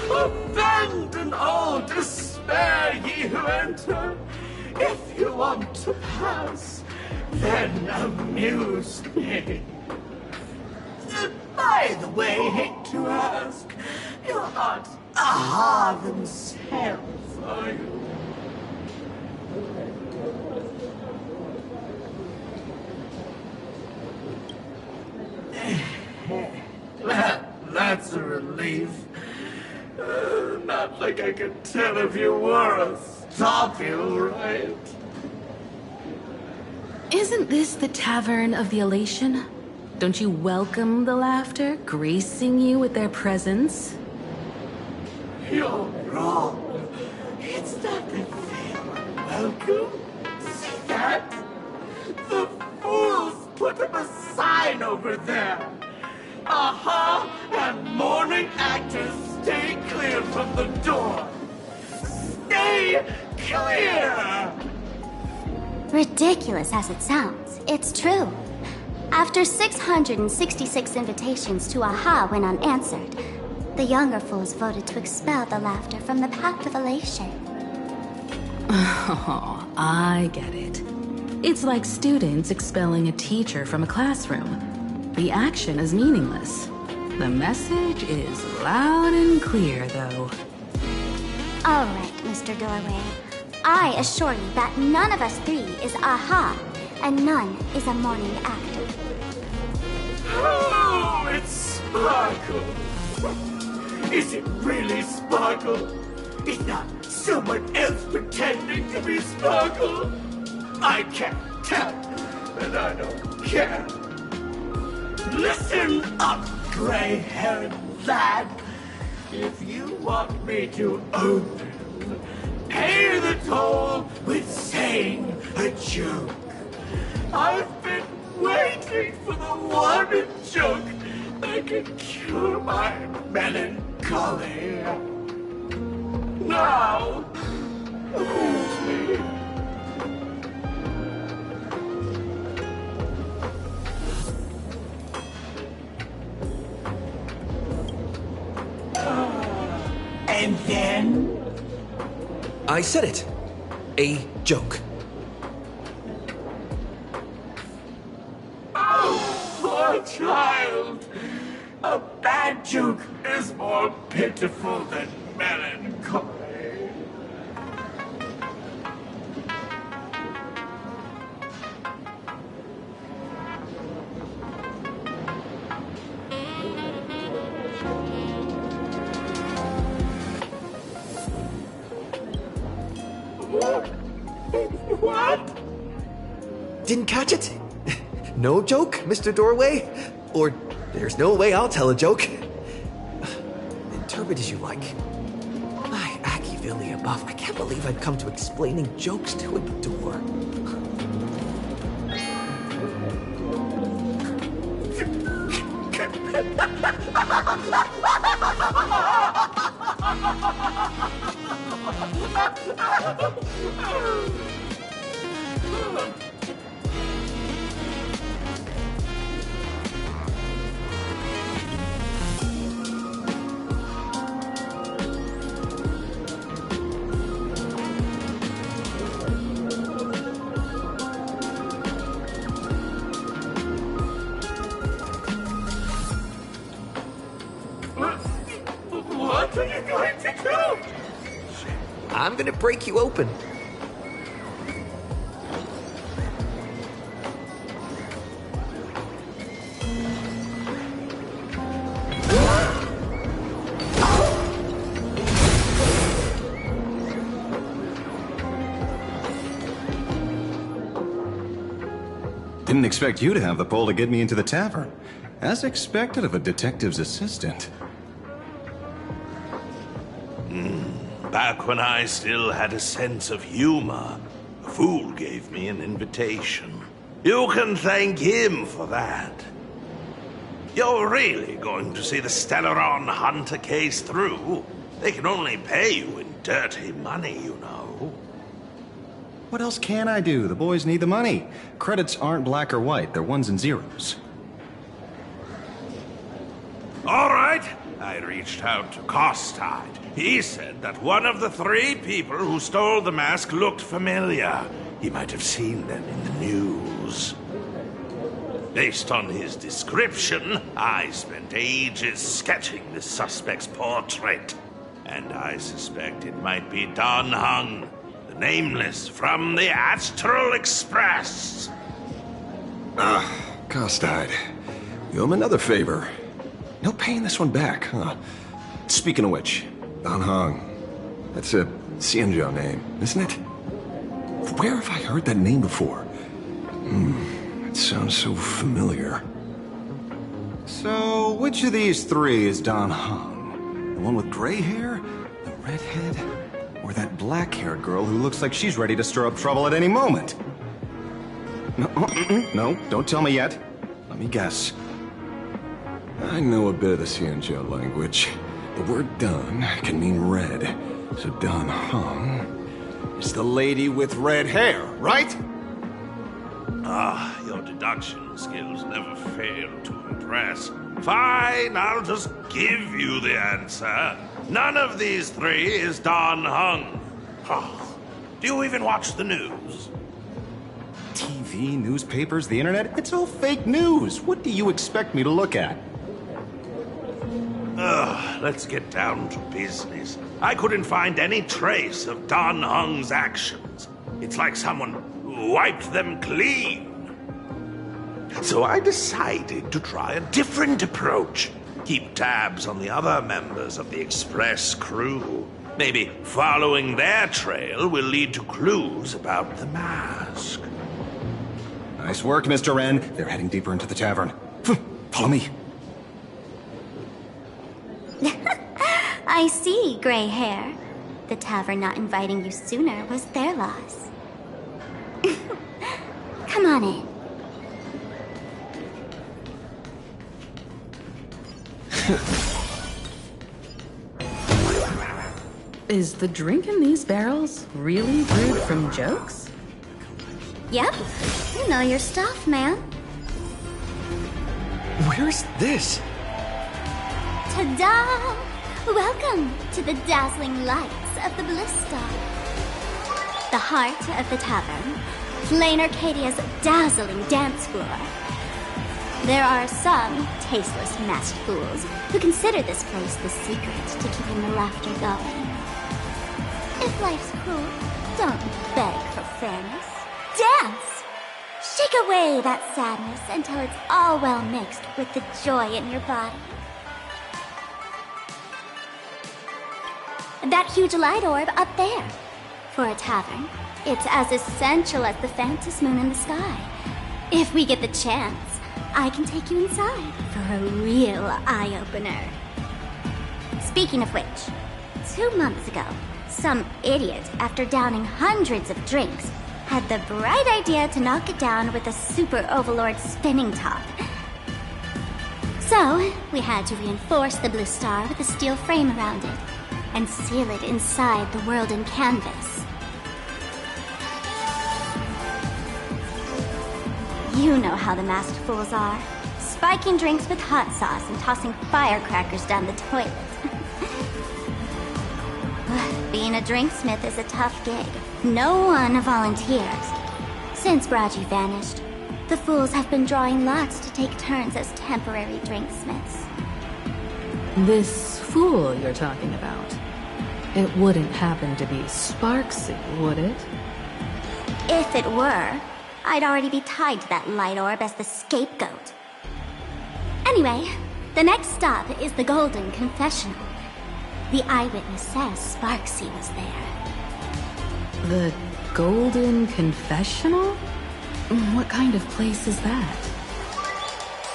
Abandon all despair, ye who enter. If you want to pass, then amuse me. By the way, hate to ask, you're not Aha themselves, are you? That's a relief. Not like I could tell if you were a stop you, right? Isn't this the Tavern of the Elation? Don't you welcome the laughter, gracing you with their presence? You're wrong. It's not that they are welcome. See that? The fools put up a sign over there. Aha! And mourning actors, stay clear from the door. Stay clear! Ridiculous as it sounds, it's true. After 666 invitations to Aha went unanswered, the younger fools voted to expel the laughter from the path of elation. Oh, I get it. It's like students expelling a teacher from a classroom. The action is meaningless. The message is loud and clear, though. All right, Mr. Doorway. I assure you that none of us three is Aha, and none is a mourning actor. Oh, it's Sparkle. Is it really Sparkle? Is not someone else pretending to be Sparkle? I can't tell, and I don't care. Listen up, gray-haired lad. If you want me to open, pay the toll with saying a joke. I've been waiting for the one joke that can cure my melancholy. Now, amuse me. And then? I said it. A joke. Oh, poor child. A bad joke is more pitiful than melancholy. What? Didn't catch it? No joke, Mr. Doorway? Or there's no way I'll tell a joke. Interpret as you like. My Machiavelli above, I can't believe I've come to explaining jokes to a door. What are you going to do? I'm gonna break you open. Didn't expect you to have the pull to get me into the tavern. As expected of a detective's assistant. Back when I still had a sense of humor, a fool gave me an invitation. You can thank him for that. You're really going to see the Stellaron Hunter case through? They can only pay you in dirty money, you know. What else can I do? The boys need the money. Credits aren't black or white, they're ones and zeros. All right. I reached out to Costide. He said that one of the 3 people who stole the mask looked familiar. He might have seen them in the news. Based on his description, I spent ages sketching the suspect's portrait. And I suspect it might be Don Hung, the Nameless from the Astral Express. Costide. You owe him another favor. No paying this one back, huh? Speaking of which, Don Hung. That's a Xianzhou name, isn't it? Where have I heard that name before? It sounds so familiar. So, which of these 3 is Don Hung? The one with gray hair? The redhead? Or that black-haired girl who looks like she's ready to stir up trouble at any moment? No, don't tell me yet. Let me guess. I know a bit of the Xianzhou language. The word Don can mean red. So Don Hung is the lady with red hair, right? Your deduction skills never fail to impress. Fine, I'll just give you the answer. None of these 3 is Don Hung. Do you even watch the news? TV, newspapers, the internet, it's all fake news. What do you expect me to look at? Let's get down to business. I couldn't find any trace of Don Hung's actions. It's like someone wiped them clean. So I decided to try a different approach. Keep tabs on the other members of the Express crew. Maybe following their trail will lead to clues about the mask. Nice work, Mr. N. They're heading deeper into the tavern. Follow me. I see, gray hair. The tavern not inviting you sooner was their loss. Come on in. Is the drink in these barrels really brewed from jokes? Yep. You know your stuff, man. Where's this? Ta-da! Welcome to the dazzling lights of the Bliss Star. The heart of the tavern, Plain Arcadia's dazzling dance floor. There are some tasteless masked fools who consider this place the secret to keeping the laughter going. If life's cruel, don't beg for fairness. Dance! Shake away that sadness until it's all well mixed with the joy in your body. That huge light orb up there. For a tavern, it's as essential as the Phantom Moon in the sky. If we get the chance, I can take you inside for a real eye-opener. Speaking of which, 2 months ago, some idiot, after downing hundreds of drinks, had the bright idea to knock it down with a Super Overlord spinning top. So, we had to reinforce the Blue Star with a steel frame around it, and seal it inside the world in canvas. You know how the masked fools are. Spiking drinks with hot sauce and tossing firecrackers down the toilet. Being a drinksmith is a tough gig. No one volunteers. Since Braji vanished, the fools have been drawing lots to take turns as temporary drinksmiths. This fool you're talking about. It wouldn't happen to be Sparksy, would it? If it were, I'd already be tied to that light orb as the scapegoat. Anyway, the next stop is the Golden Confessional. The eyewitness says Sparksy was there. The Golden Confessional? What kind of place is that?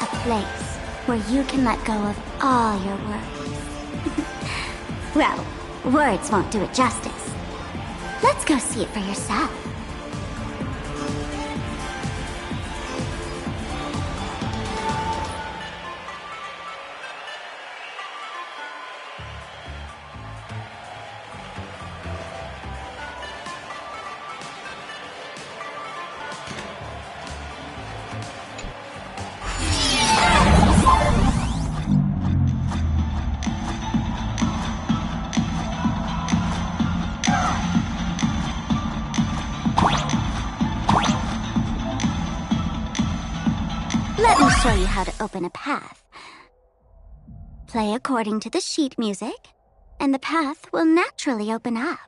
A place where you can let go of all your worries. Well, words won't do it justice. Let's go see it for yourself. Let me show you how to open a path. Play according to the sheet music, and the path will naturally open up.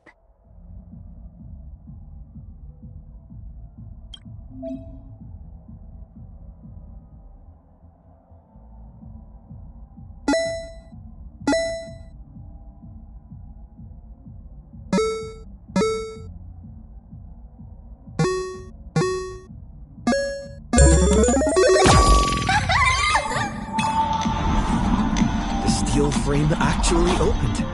The steel frame actually opened.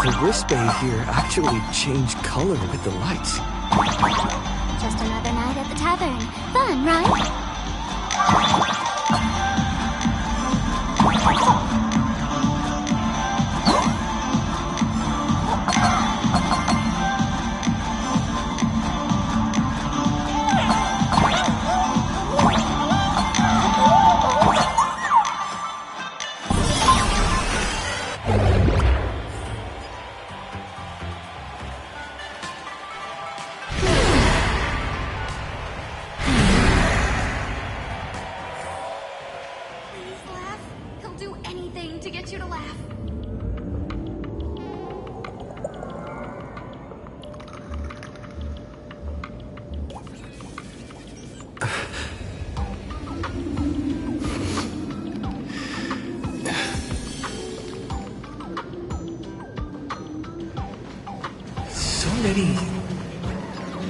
The wristband here actually changed color with the lights. Just another night at the tavern. Fun, right? He'll do anything to get you to laugh. So many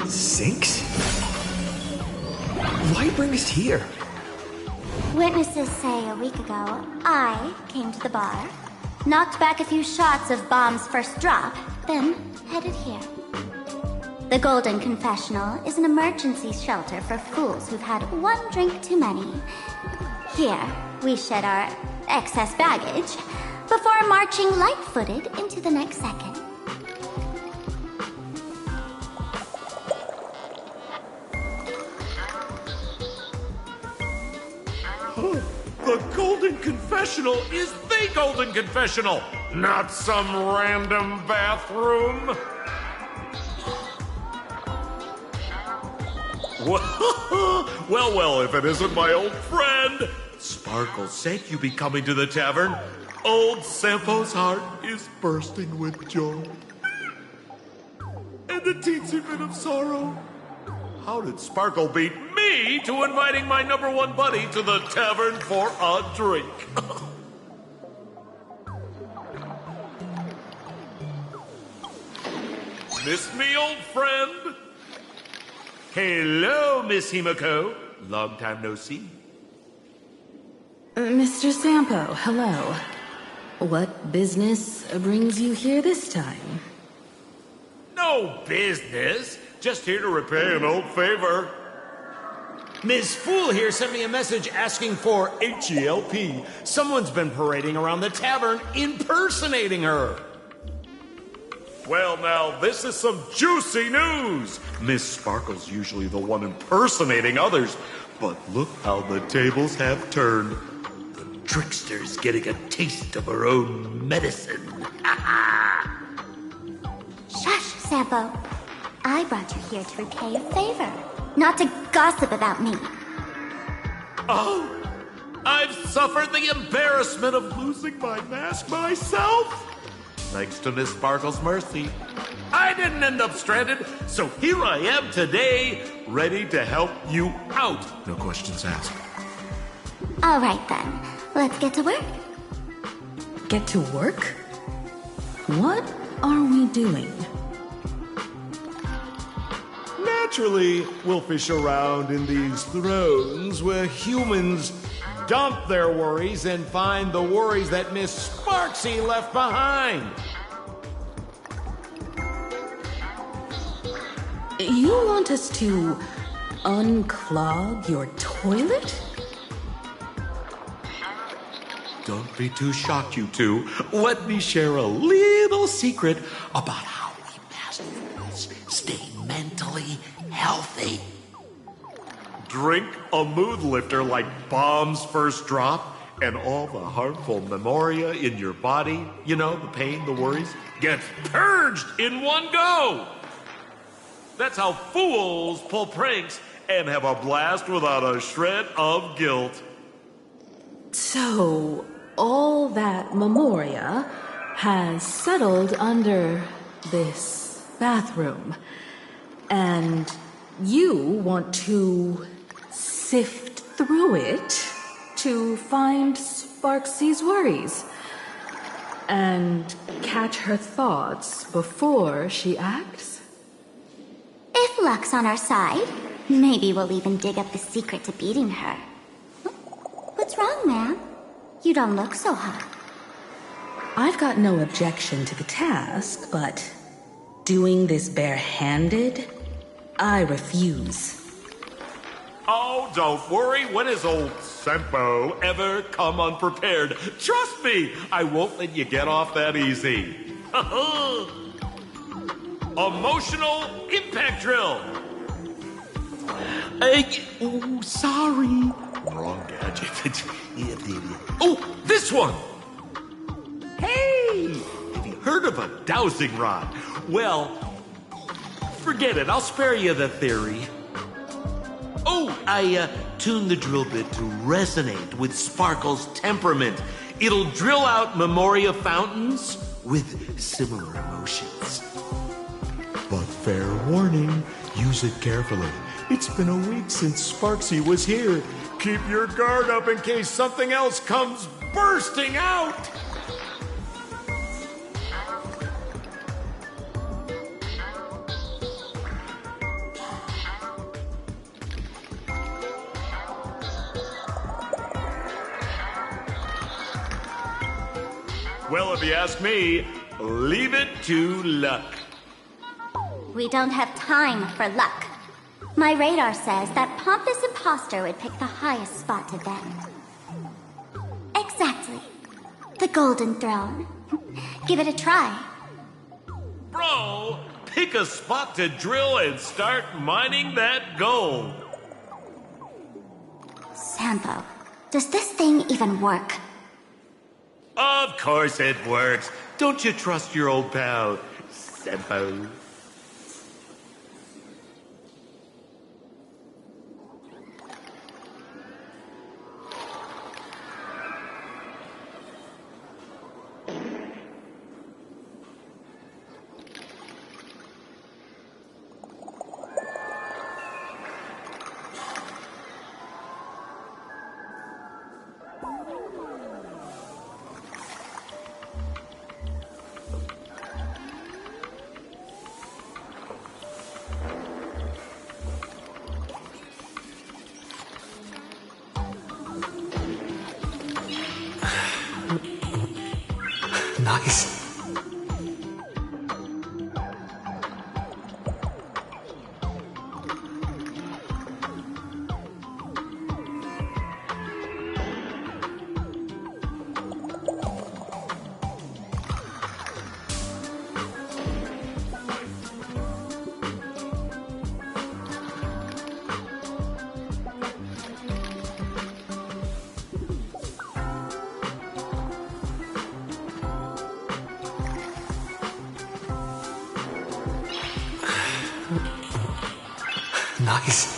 sinks? Why bring us here? Witnesses say a week ago, I came to the bar, knocked back a few shots of Bomb's first drop, then headed here. The Golden Confessional is an emergency shelter for fools who've had one drink too many. Here, we shed our excess baggage before marching light-footed into the next second. The Golden Confessional is the Golden Confessional, not some random bathroom. Well, if it isn't my old friend. Sparkle said you be coming to the tavern. Old Sampo's heart is bursting with joy. And a teensy bit of sorrow. How did Sparkle beat me to inviting my number one buddy to the tavern for a drink? Miss me, old friend? Hello, Miss Himiko. Long time no see. Mr. Sampo, hello. What business brings you here this time? No business. Just here to repay an old favor. Ms. Fool here sent me a message asking for H-E-L-P. Someone's been parading around the tavern impersonating her. Well, now, this is some juicy news. Miss Sparkle's usually the one impersonating others, but look how the tables have turned. The trickster's getting a taste of her own medicine. Shush, Sampo. I brought you here to repay a favor, not to gossip about me. Oh, I've suffered the embarrassment of losing my mask myself. Thanks to Miss Sparkle's mercy, I didn't end up stranded, so here I am today, ready to help you out. No questions asked. All right then, let's get to work. Get to work? What are we doing? Naturally, we'll fish around in these thrones where humans dump their worries and find the worries that Miss Sparksy left behind. You want us to unclog your toilet? Don't be too shocked, you two. Let me share a little secret about how we masters stay mentally healthy. Drink a mood lifter like Bomb's First Drop, and all the harmful memoria in your body, you know, the pain, the worries, gets purged in one go. That's how fools pull pranks and have a blast without a shred of guilt. So, all that memoria has settled under this bathroom. And you want to sift through it to find Sparksy's worries and catch her thoughts before she acts? If luck's on our side, maybe we'll even dig up the secret to beating her. What's wrong, ma'am? You don't look so hot. I've got no objection to the task, but doing this barehanded, I refuse. Oh, don't worry. When has old Sempo ever come unprepared? Trust me, I won't let you get off that easy. Emotional impact drill. Oh, sorry. Wrong gadget. Oh, this one. Hey, have you heard of a dowsing rod? Well, forget it. I'll spare you the theory. Oh, I tuned the drill bit to resonate with Sparkle's temperament. It'll drill out memoria fountains with similar emotions. But fair warning, use it carefully. It's been a week since Sparksy was here. Keep your guard up in case something else comes bursting out. Well, if you ask me, leave it to luck. We don't have time for luck. My radar says that pompous imposter would pick the highest spot to vend. Exactly. The Golden Throne. Give it a try. Bro, pick a spot to drill and start mining that gold. Sampo, does this thing even work? Of course it works. Don't you trust your old pal, Sempo? Nice. Nice.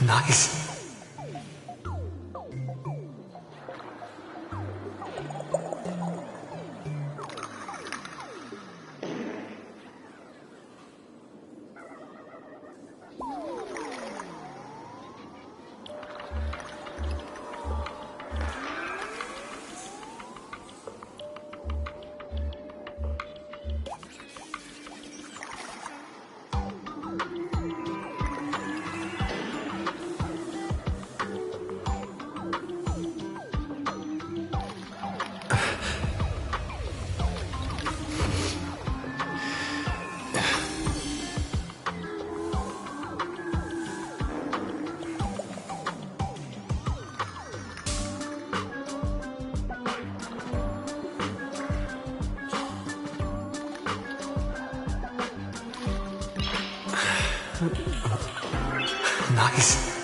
Nice. Nice.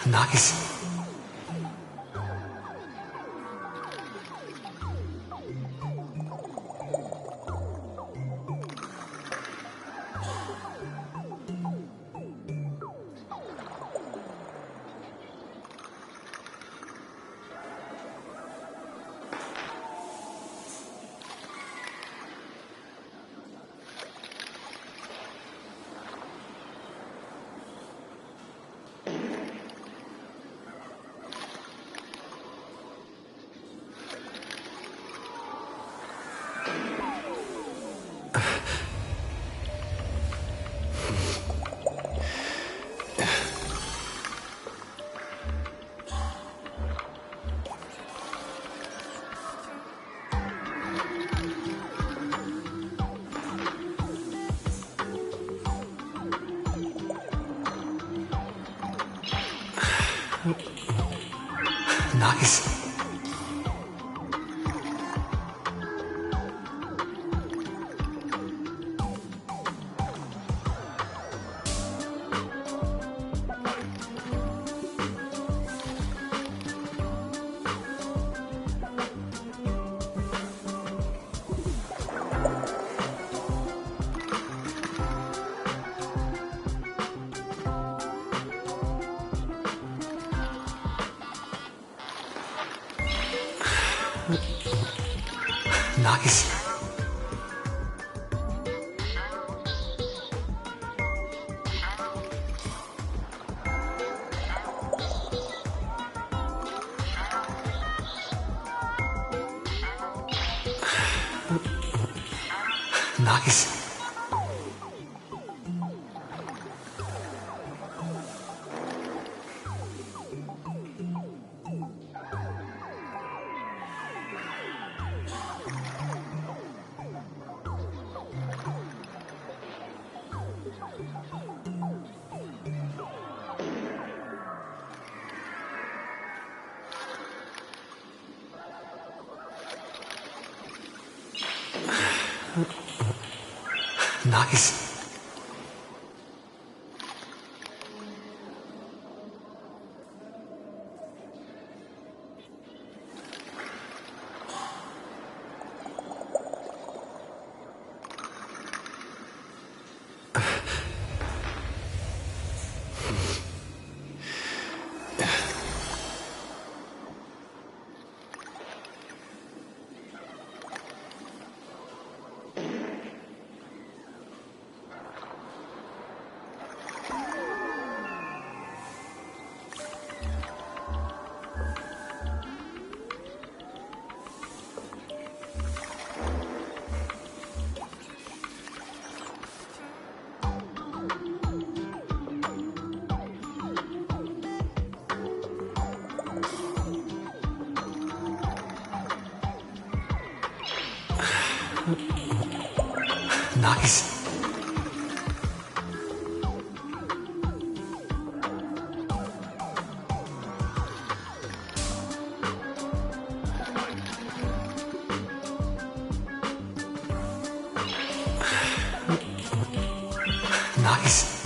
Nice. Nice. Nice. Nice. Nice. Nice. Nice.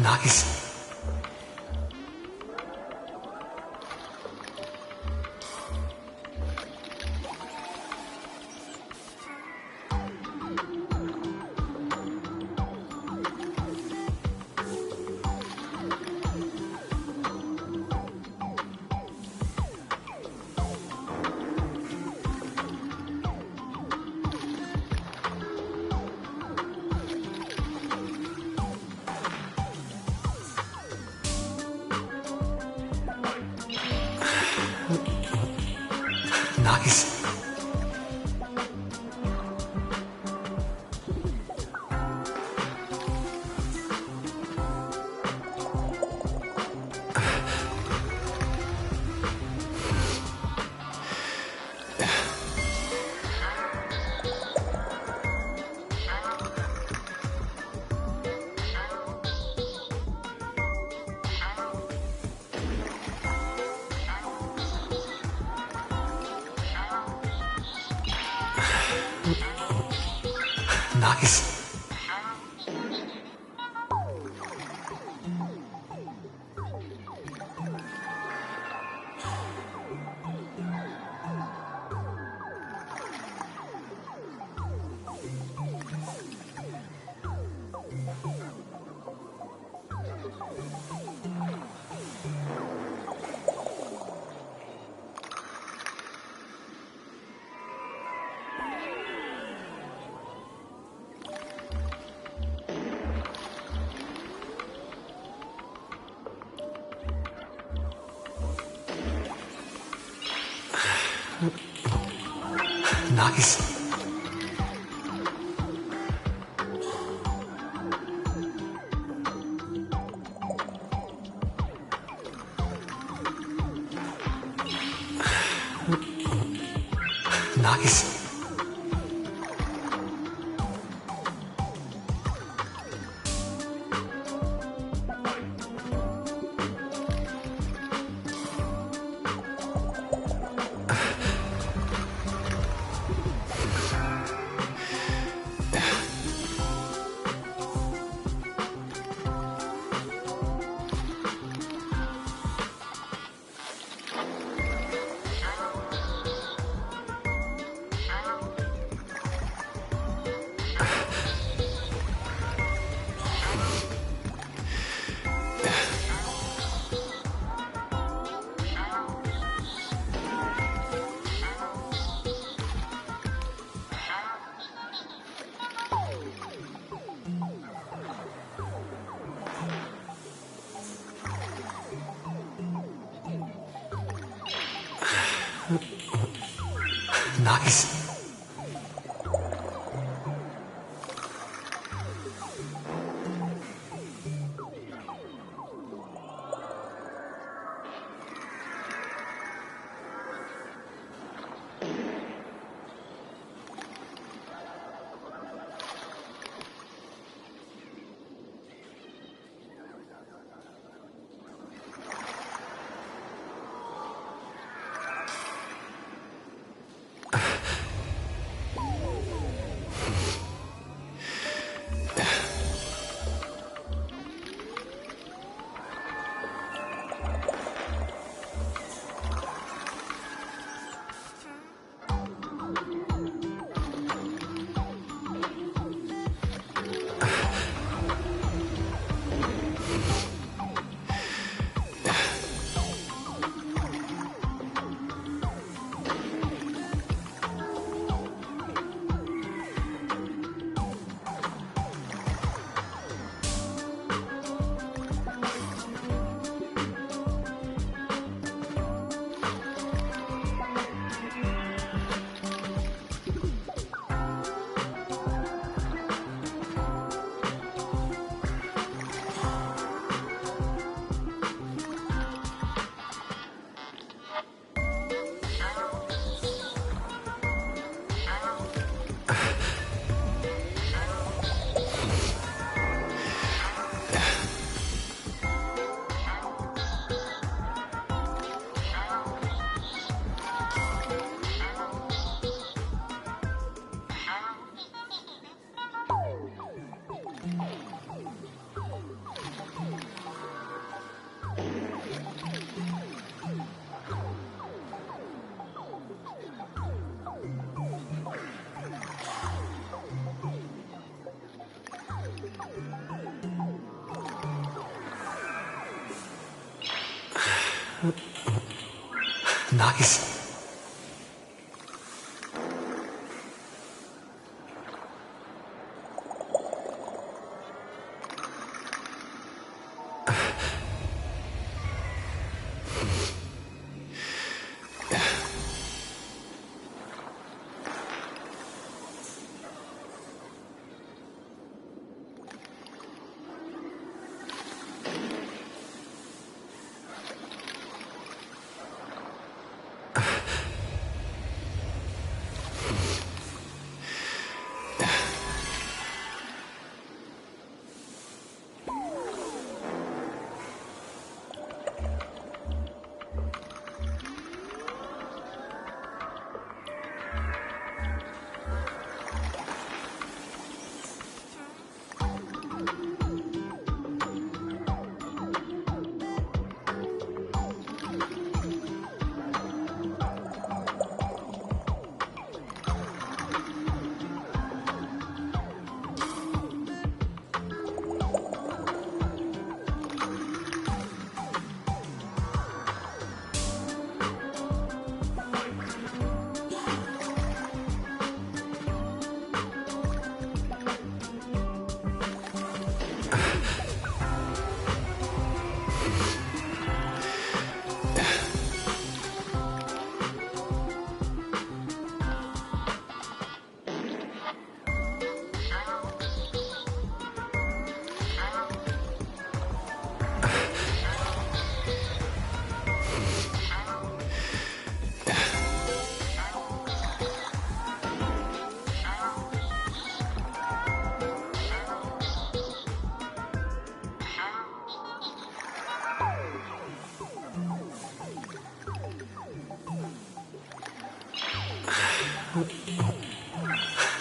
Nice. Nice. Nice. Nice. Nice. Nice. Nice.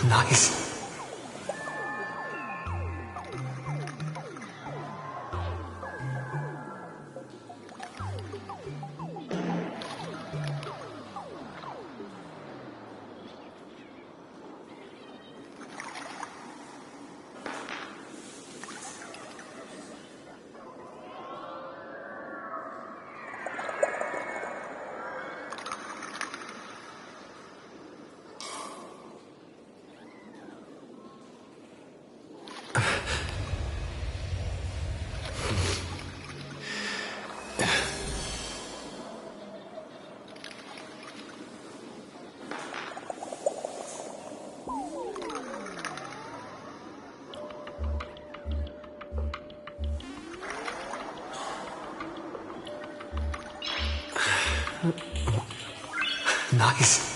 Nice. Nice.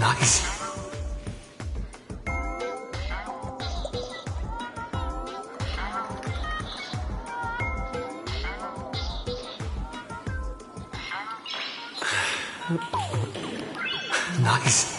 Nice. Nice.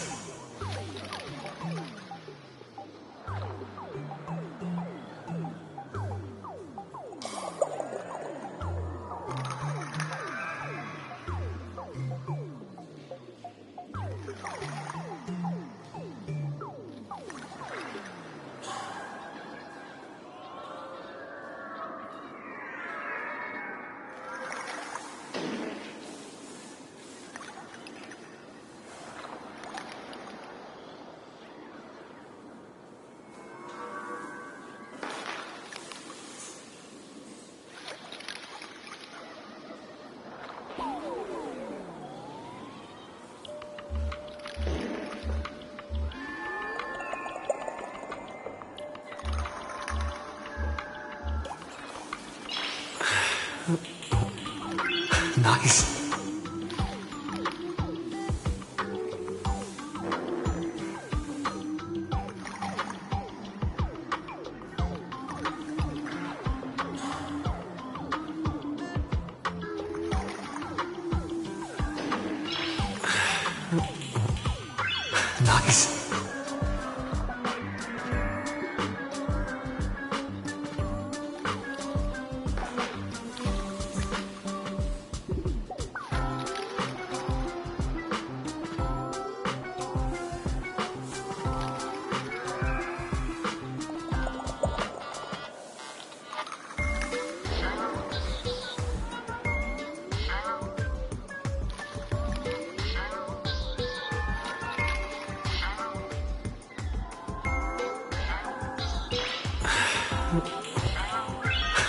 Nice. Nice.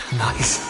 Nice.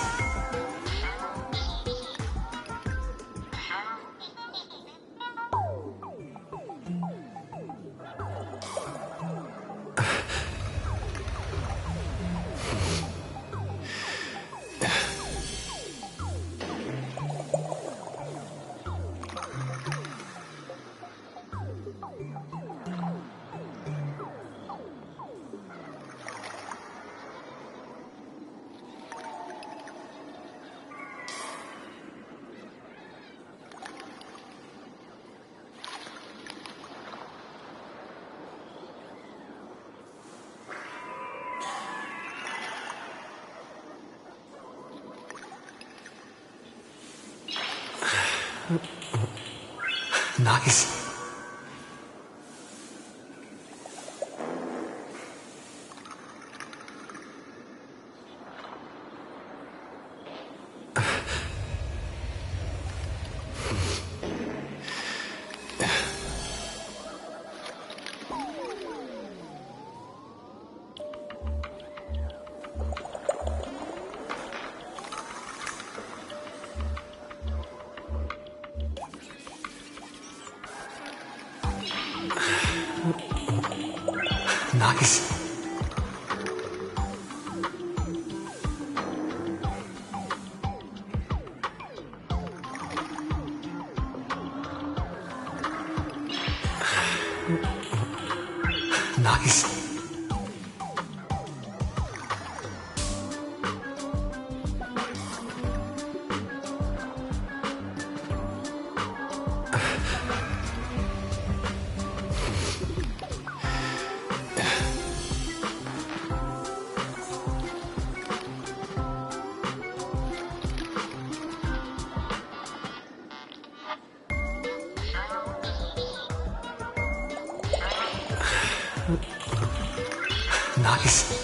Nice. Nice. Nice. Nice.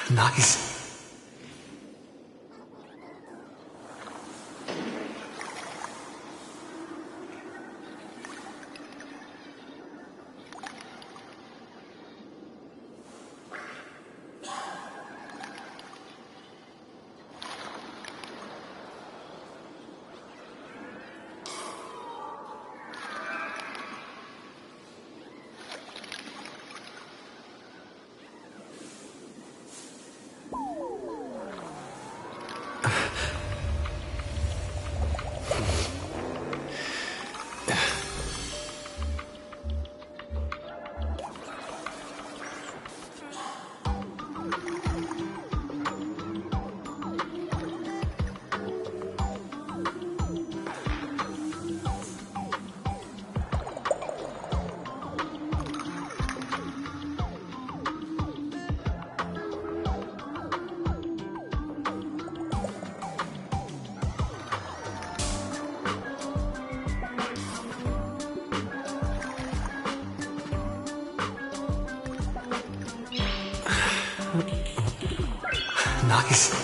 Nice. Nice. Nice.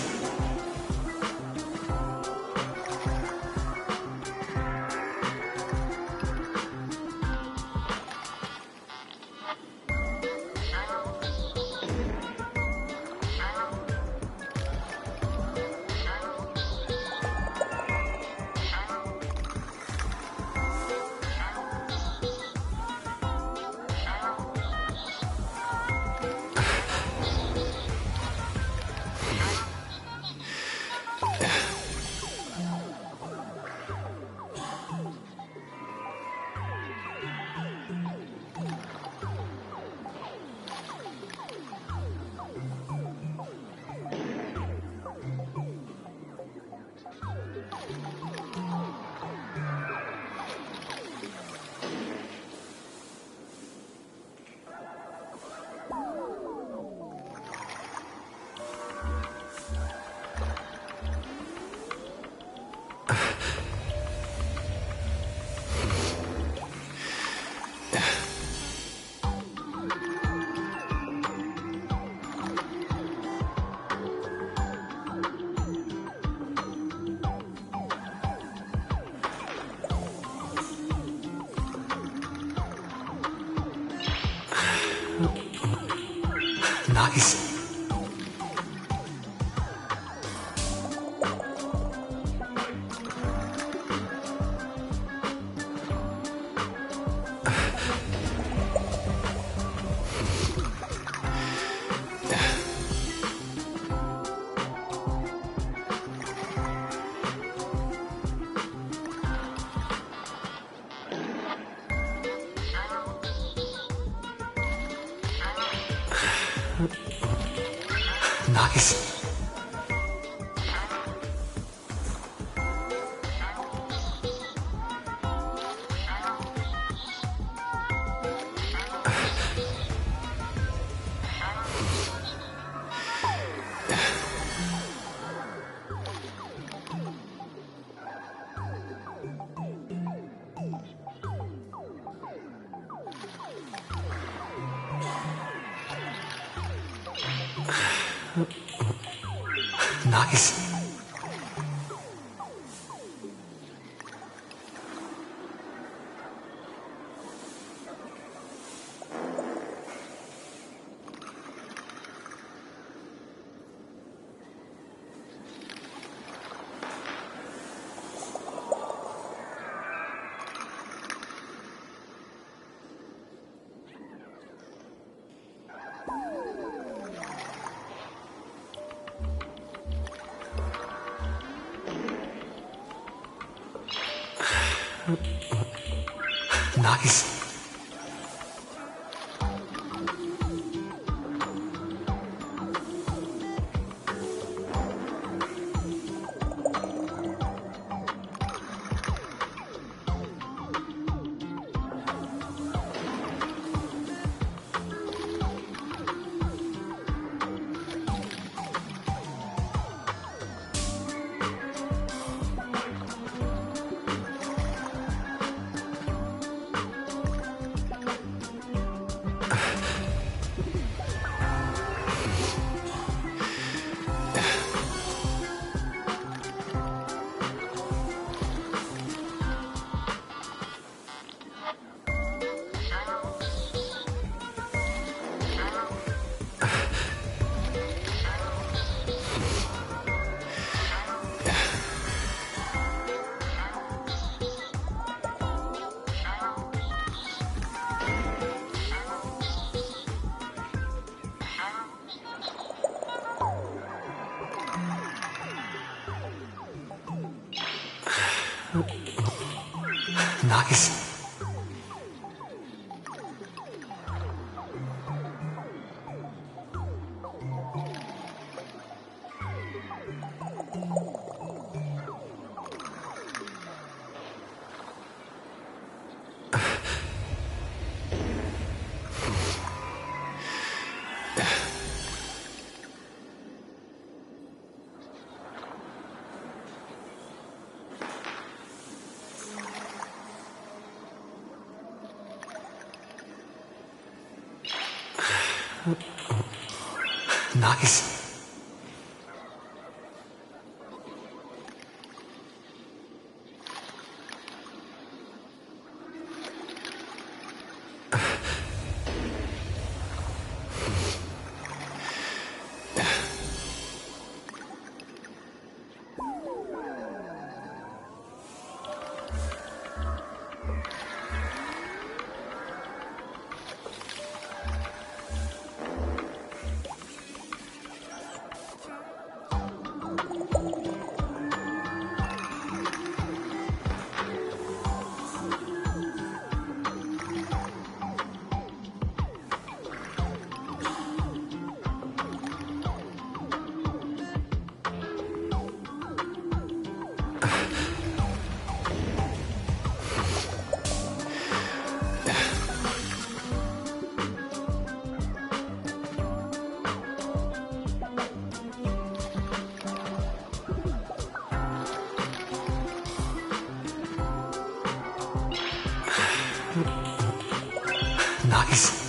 Nice. Nice. Nice. Nice. Nice. Nice.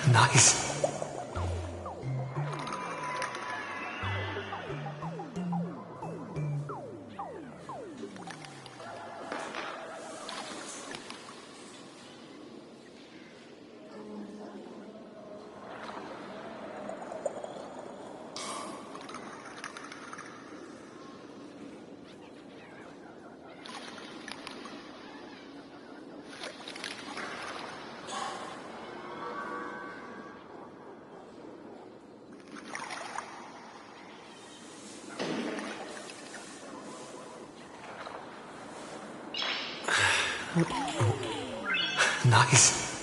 Nice. Nice.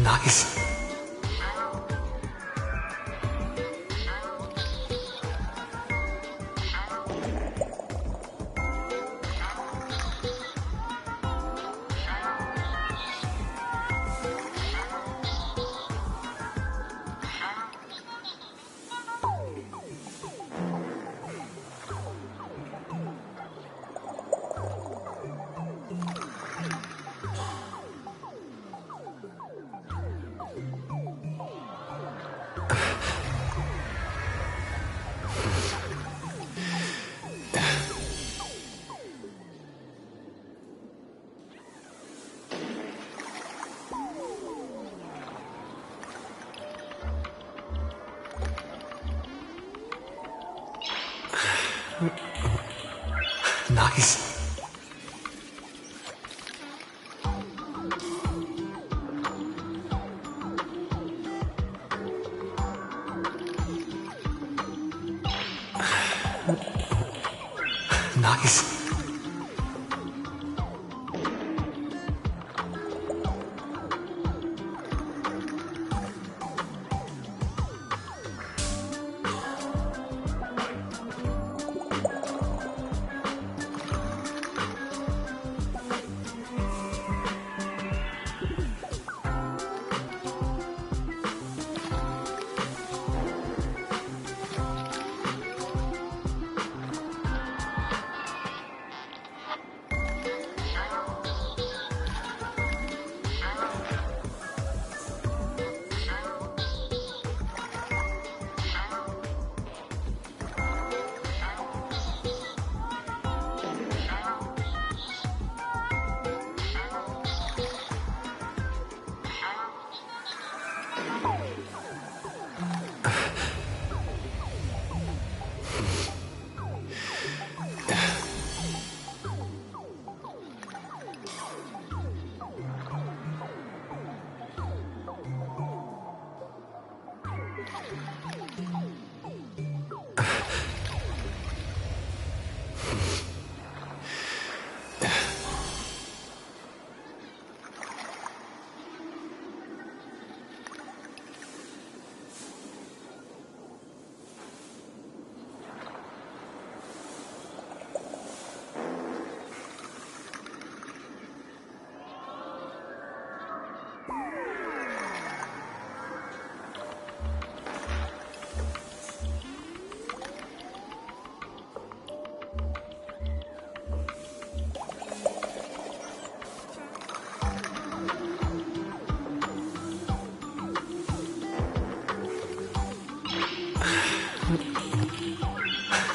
Nice. Nice. Nice.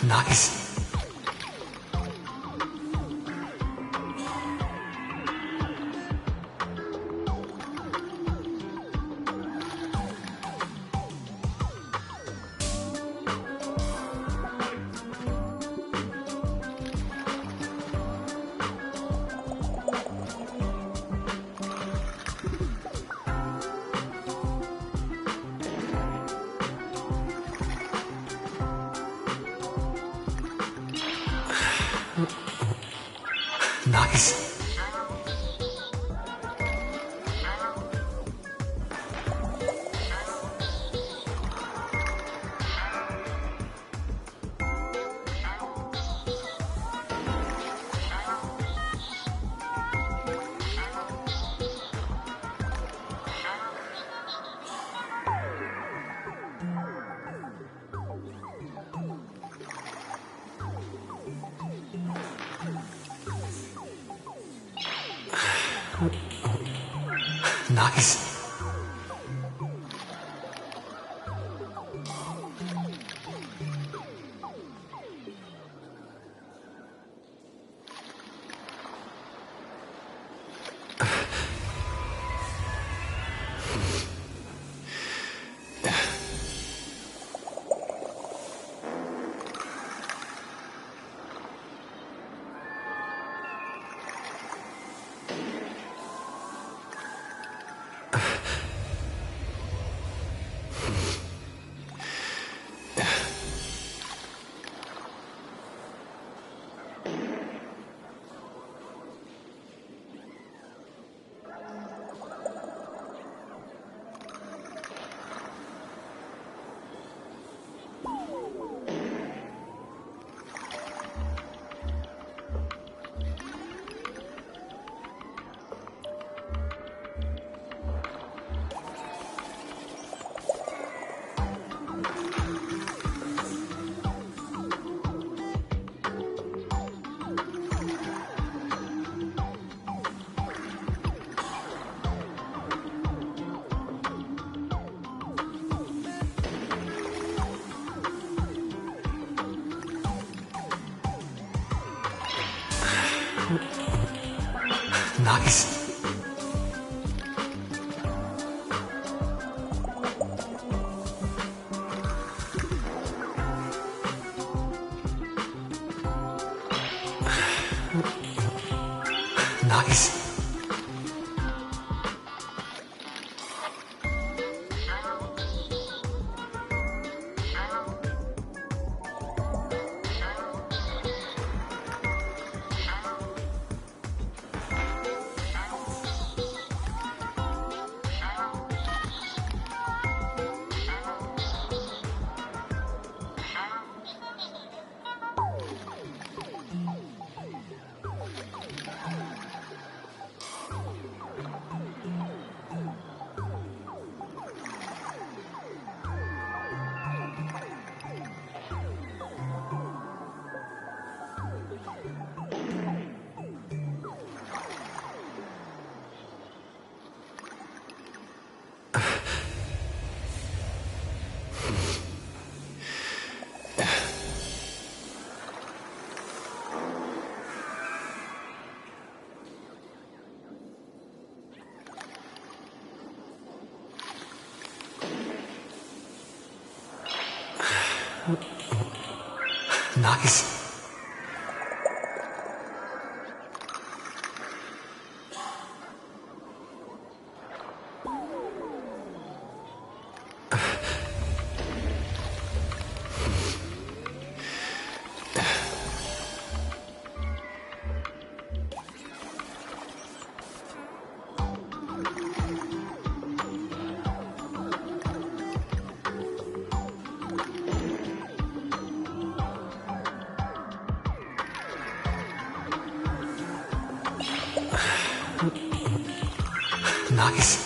Nice. Nice. Nice. Nice. Nice. Nice. Nice. Nice.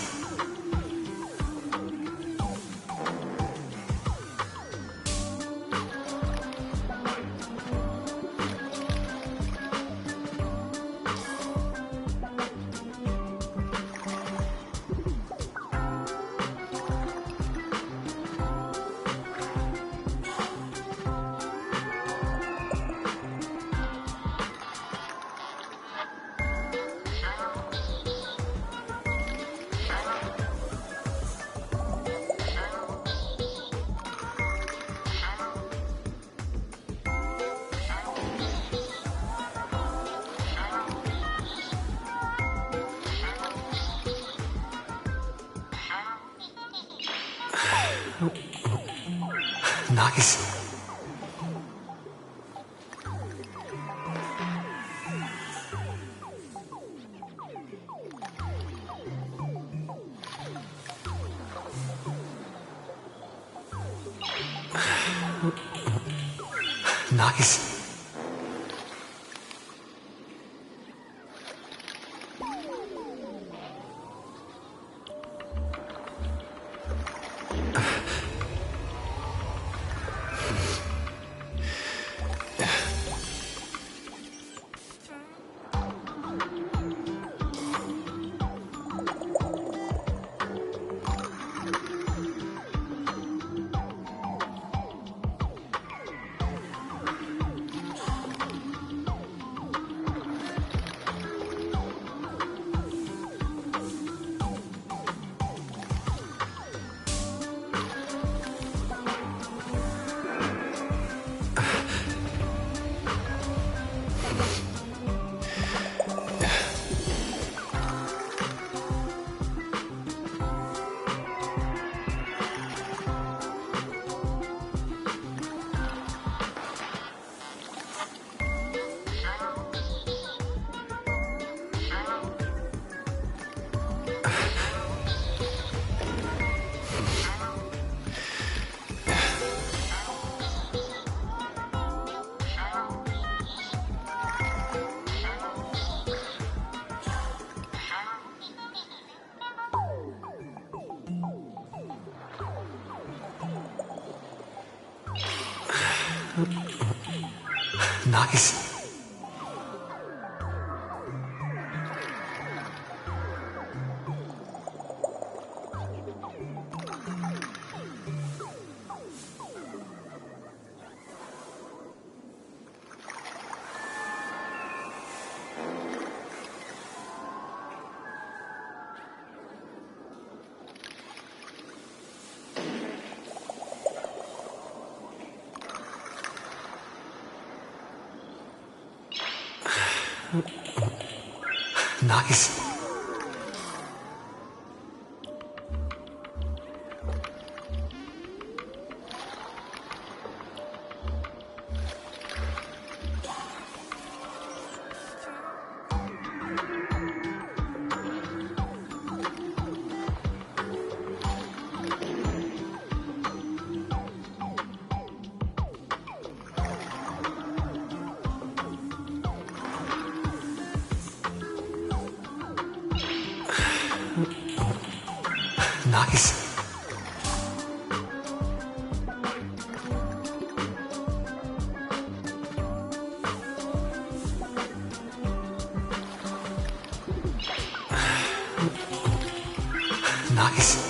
Nice. Nice. Nice. Nice. Nice.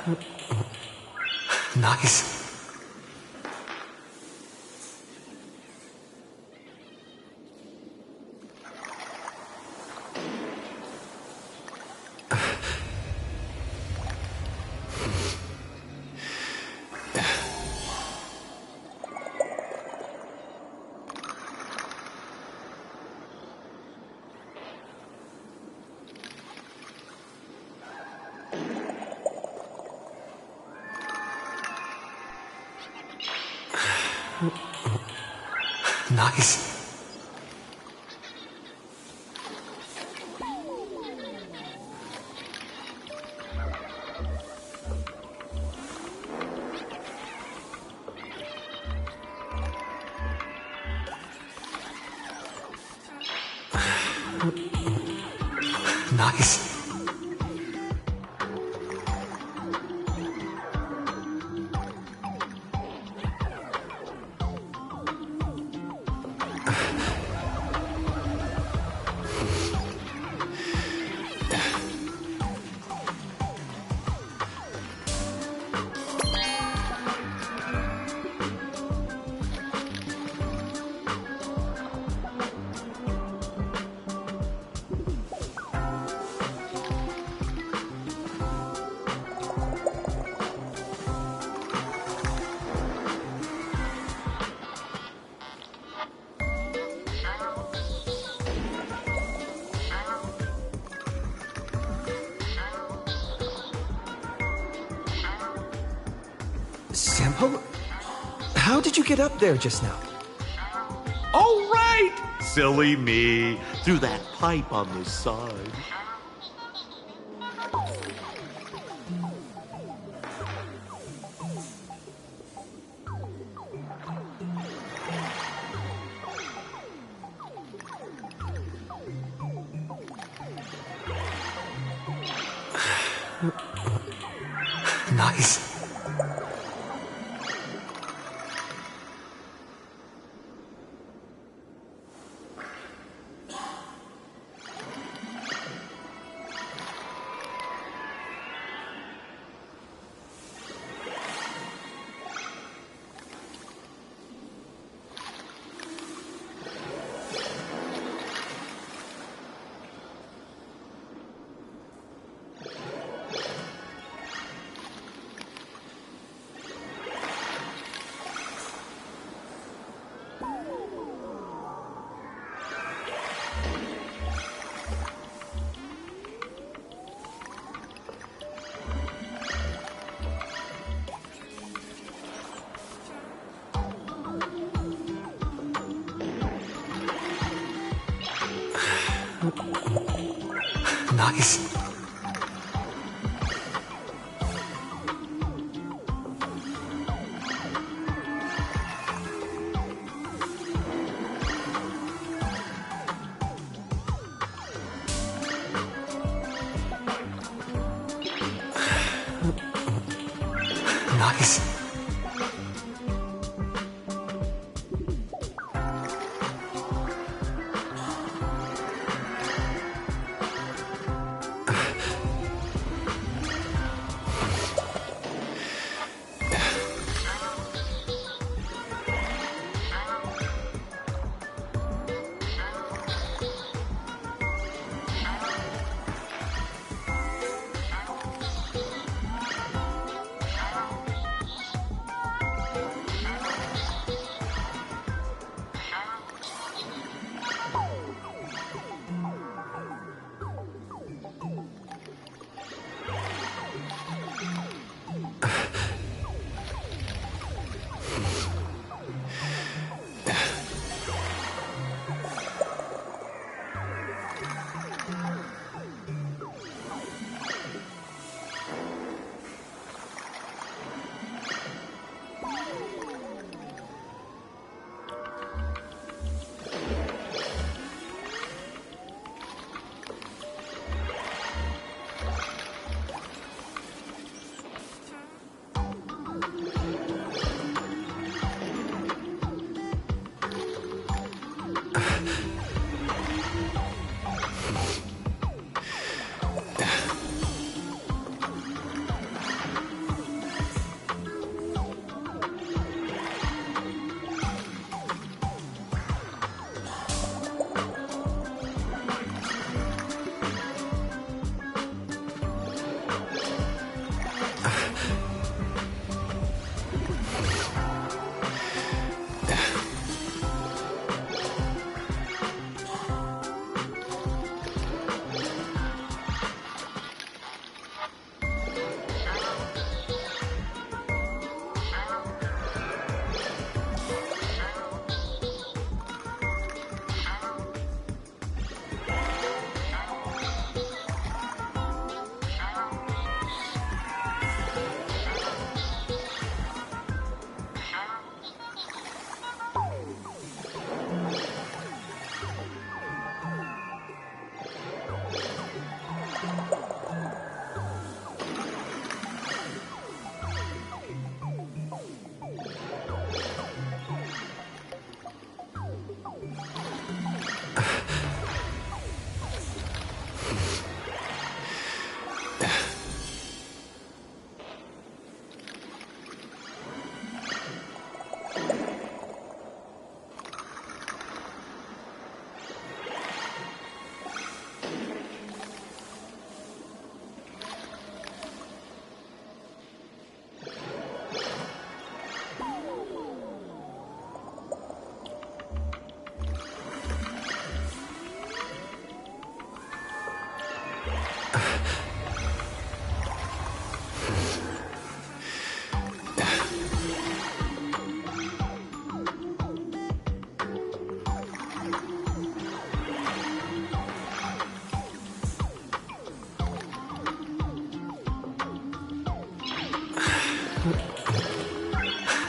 Nice. Nice. Nice. Sampo? How did you get up there just now? All right! Silly me. Through that pipe on the side. Nice. Nice. Nice.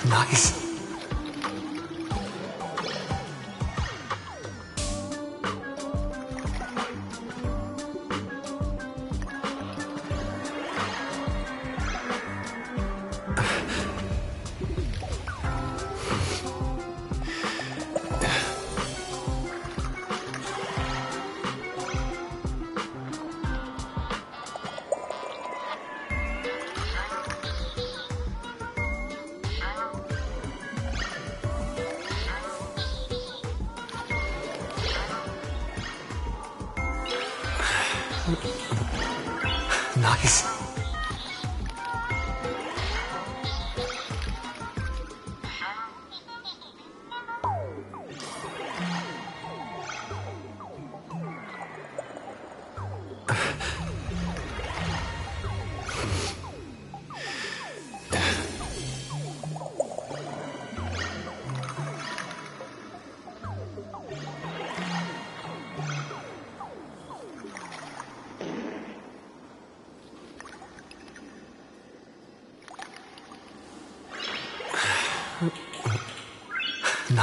Nice.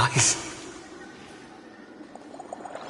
Nice. Nice.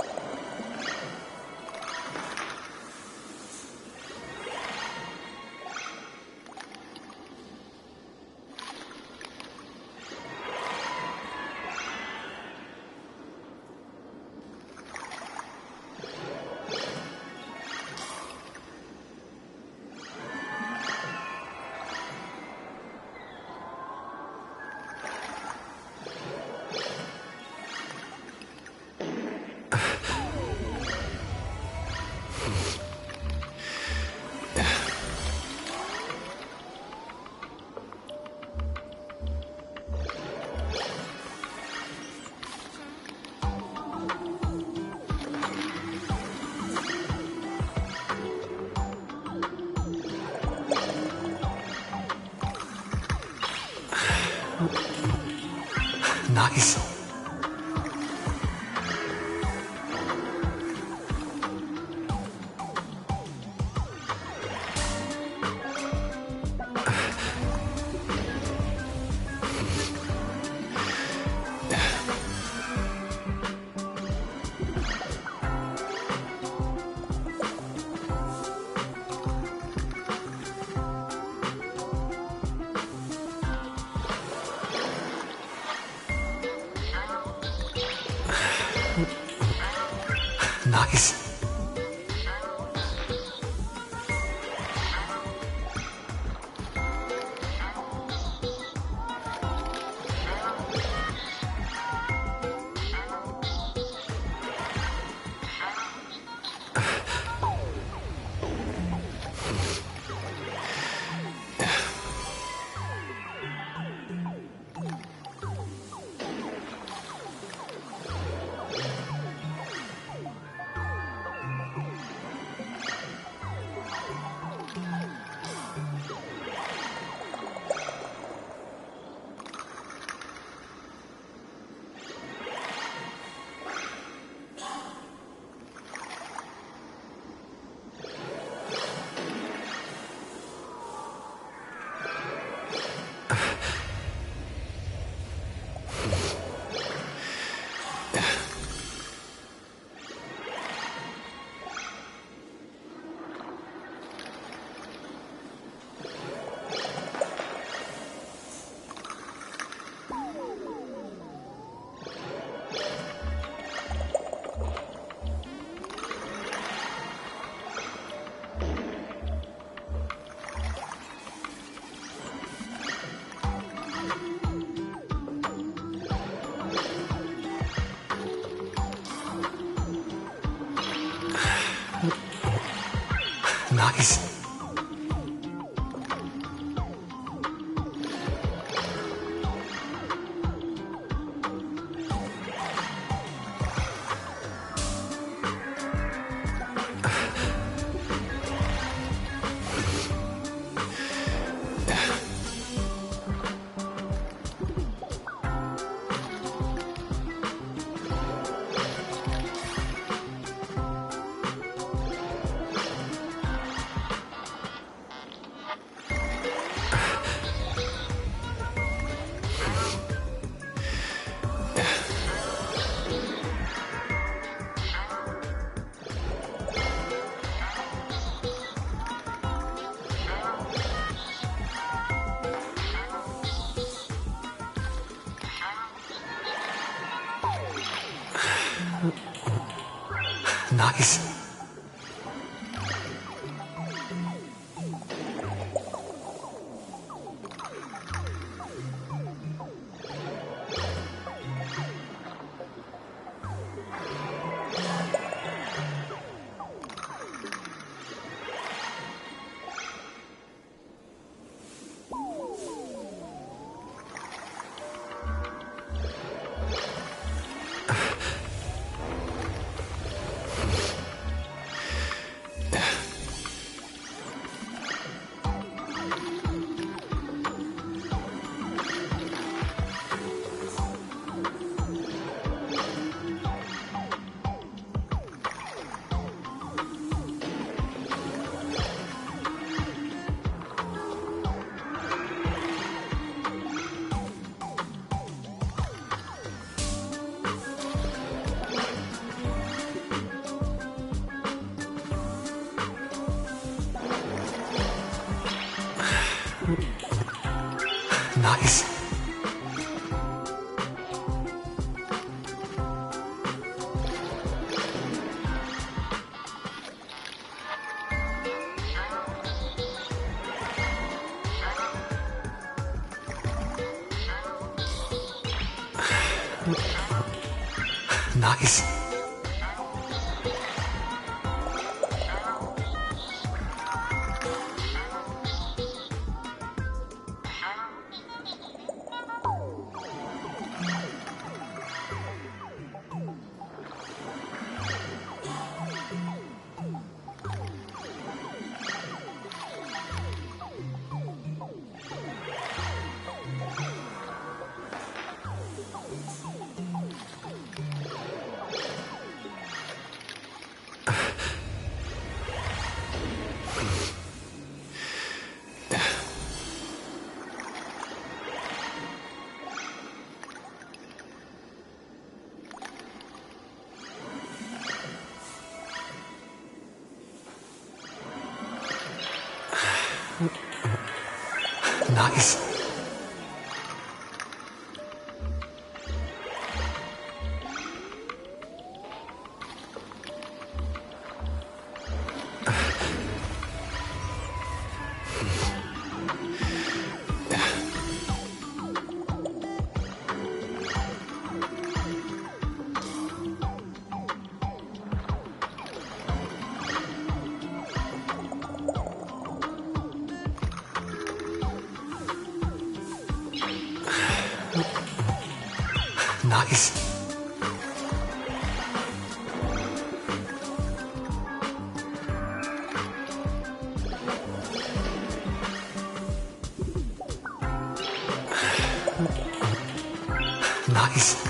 Nice. Nice. Nice. Nice. Nice. Nice. Nice. Nice. Nice.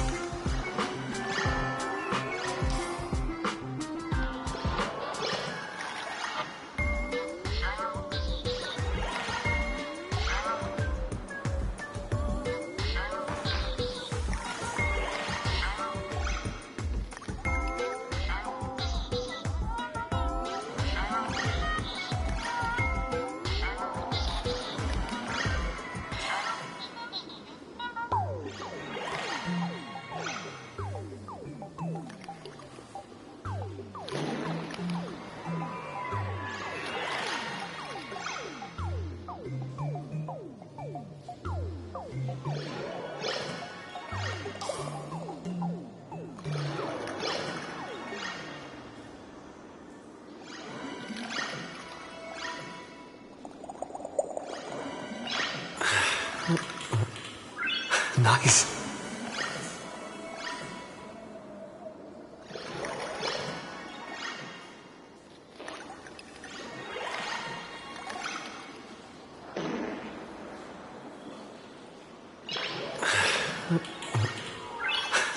Nice.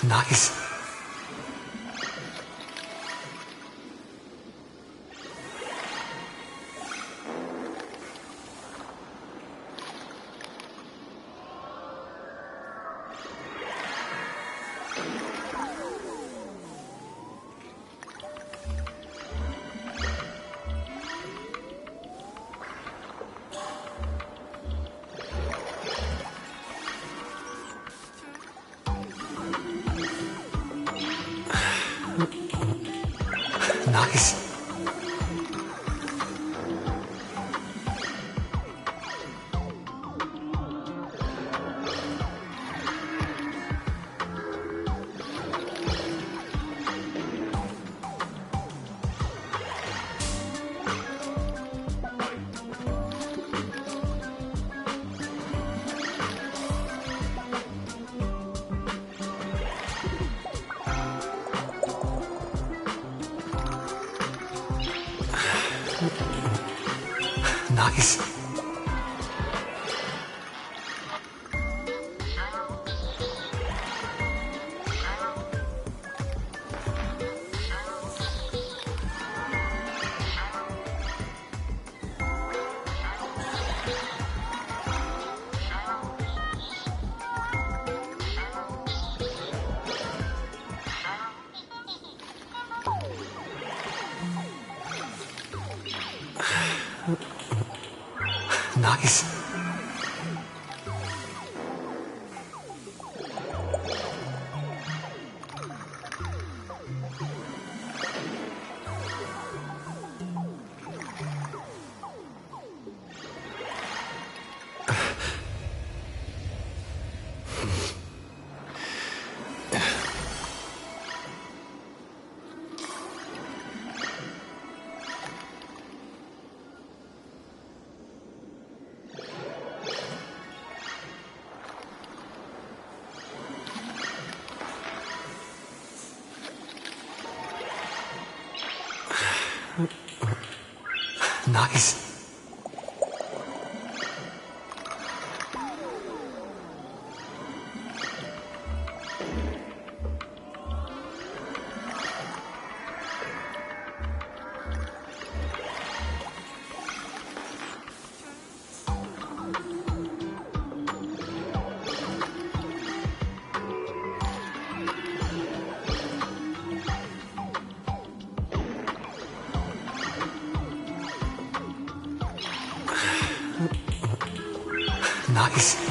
Nice. Nice. Nice. Nice. Nice.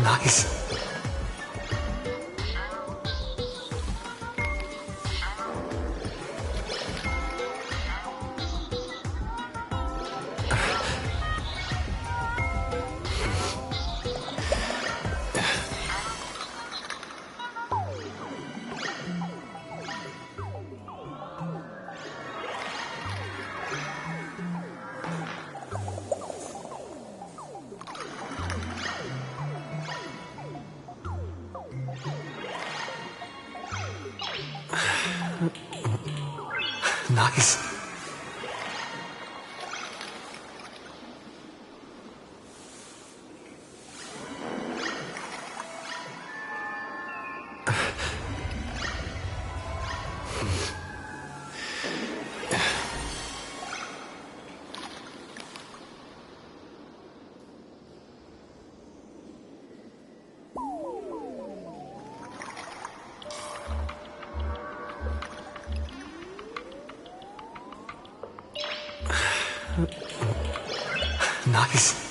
Nice. Nice. Nice.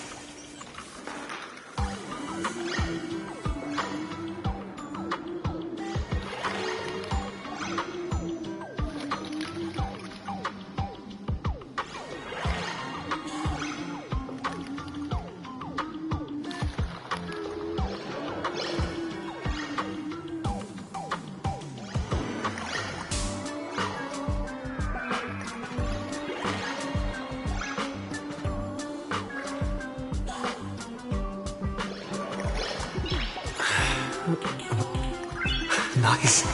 Nice.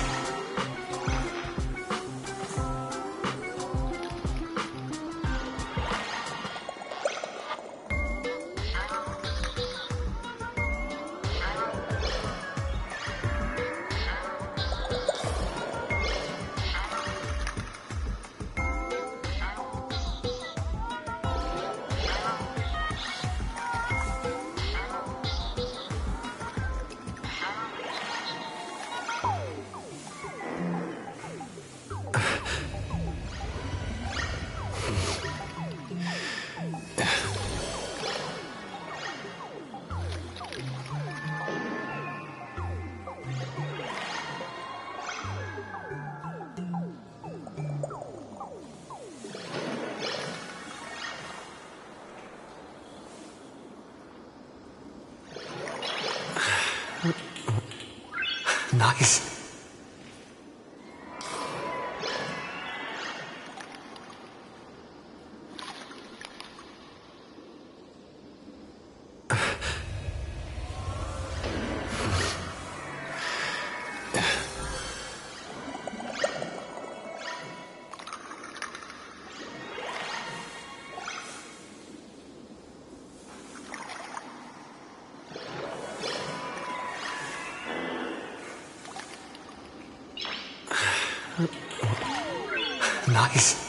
Nice. Nice.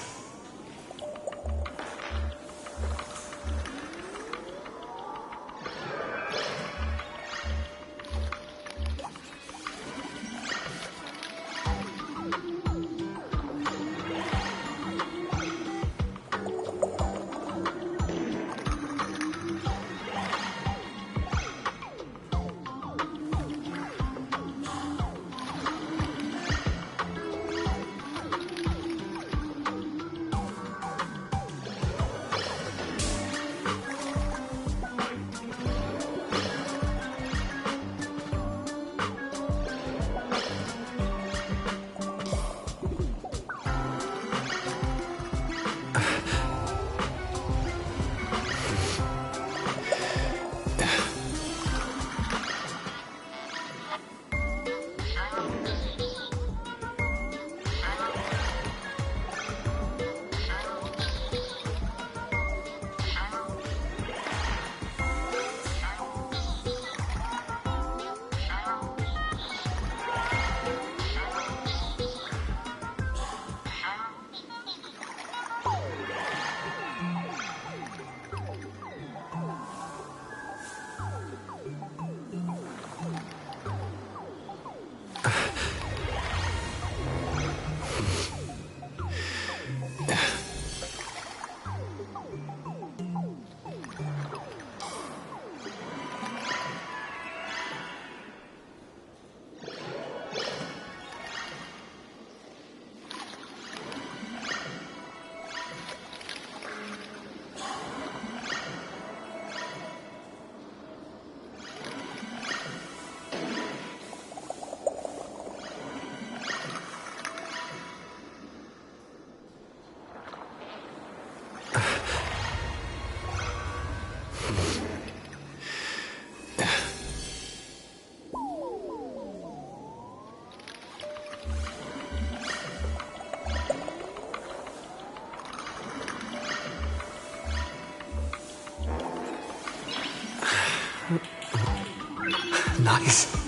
Nice.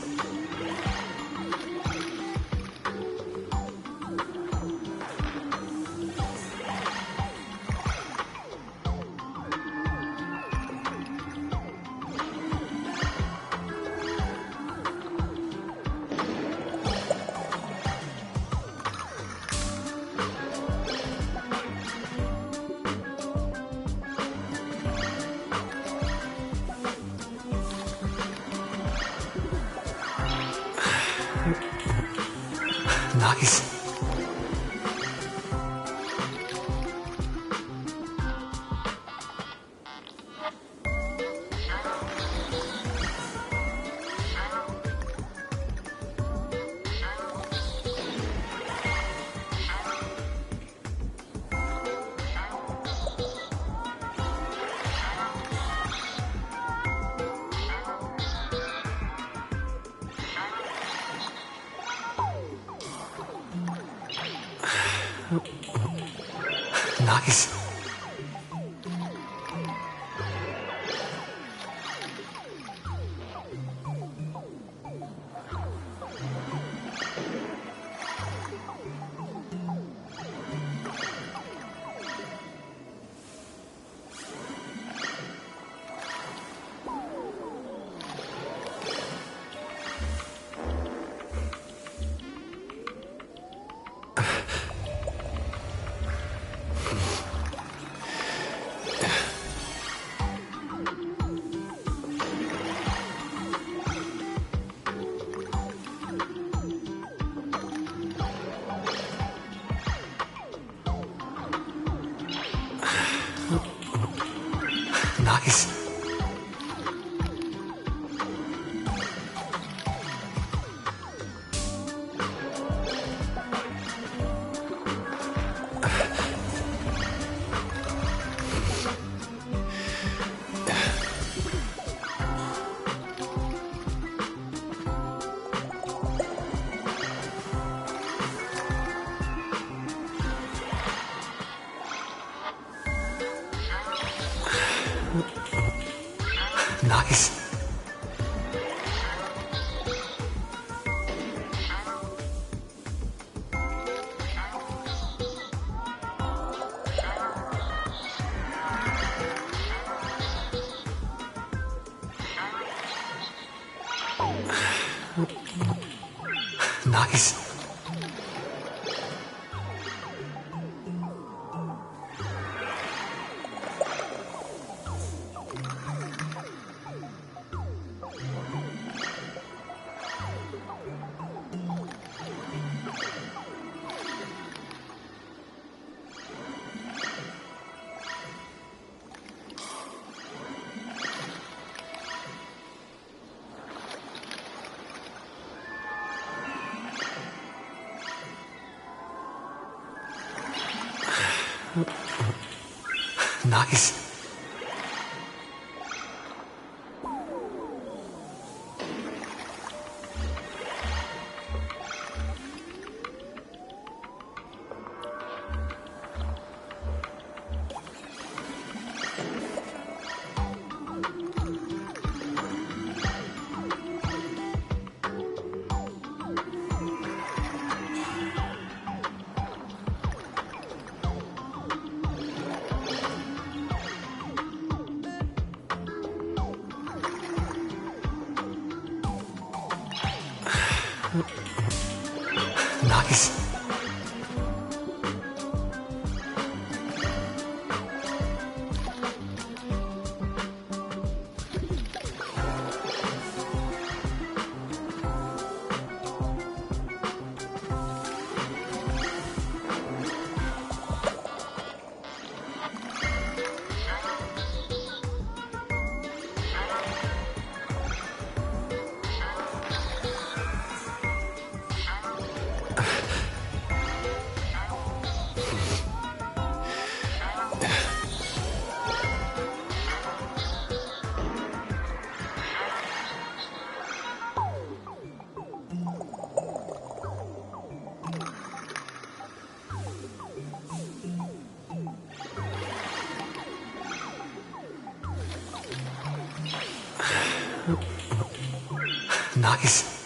Nice. Nice. Nice. Nice. Nice. Nice. Nice. Nice.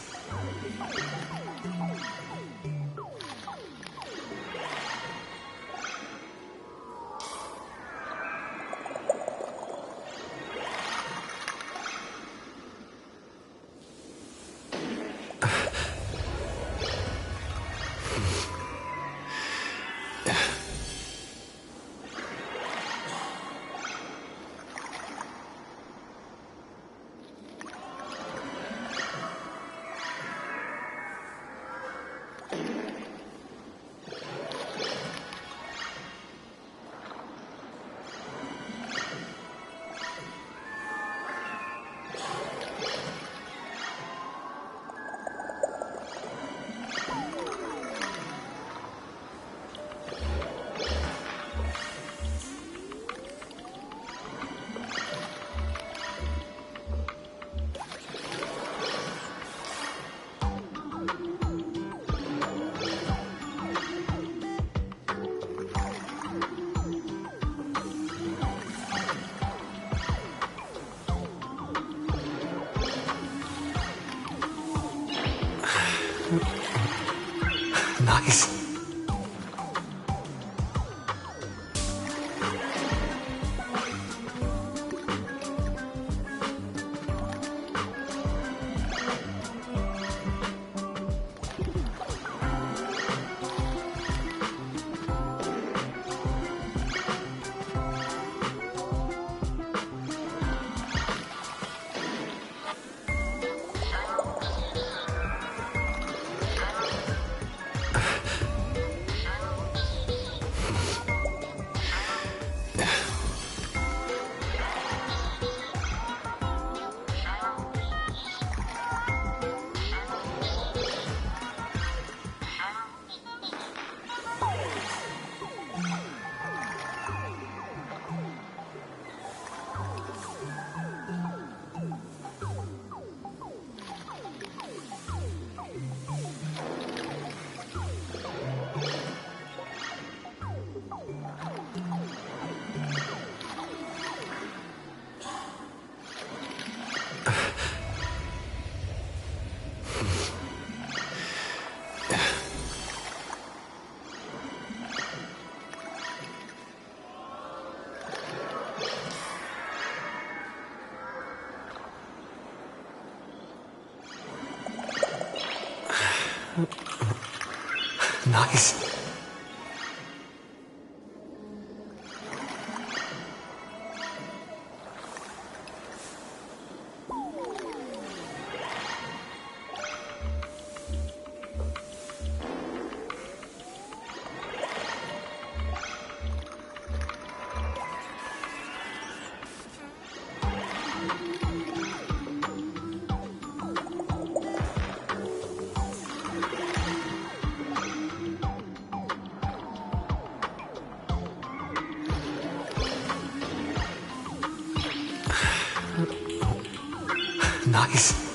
Nice. Nice. Nice.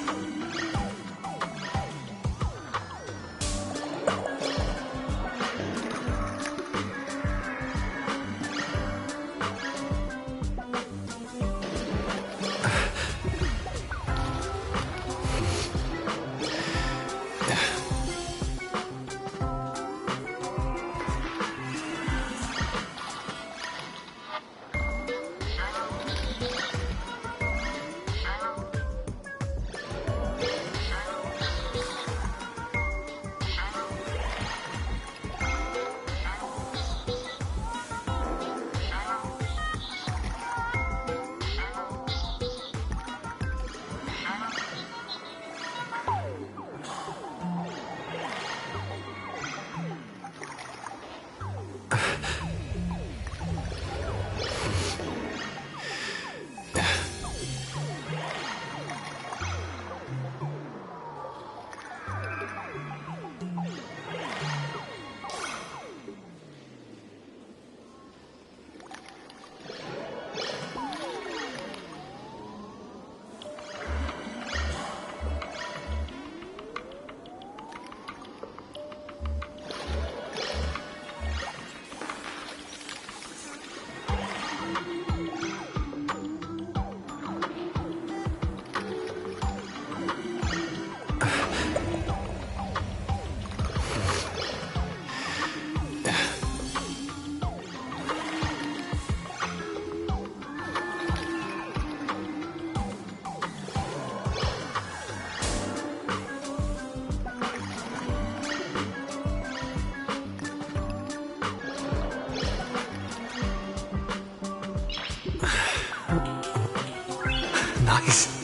Nice.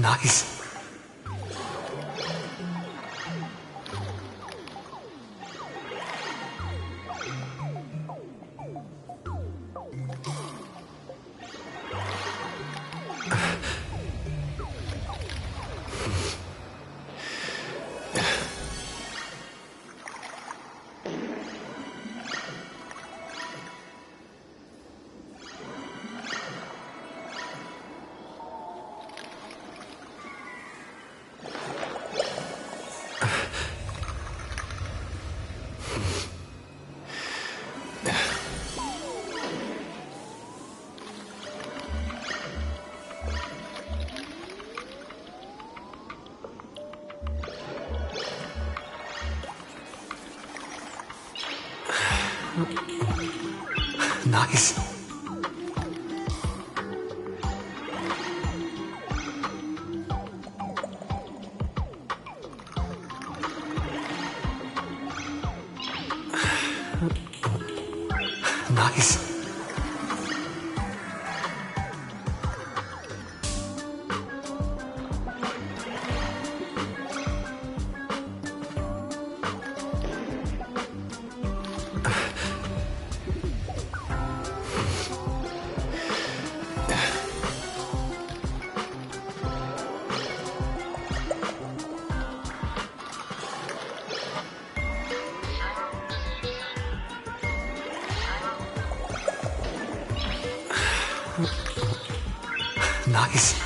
Nice. Nice. Nice. Nice.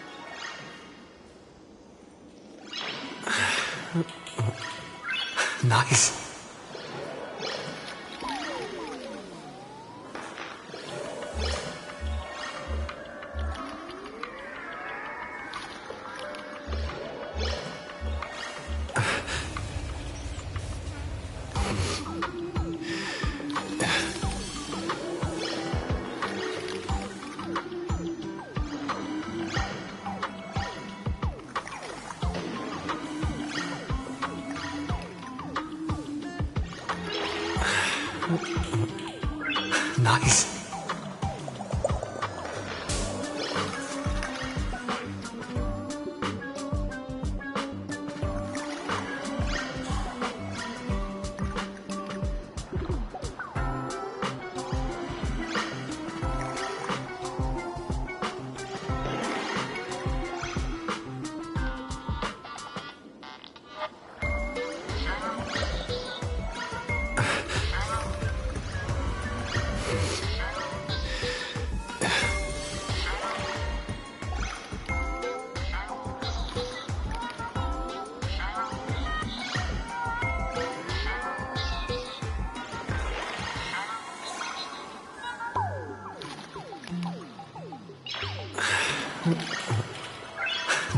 Nice. Nice. Nice.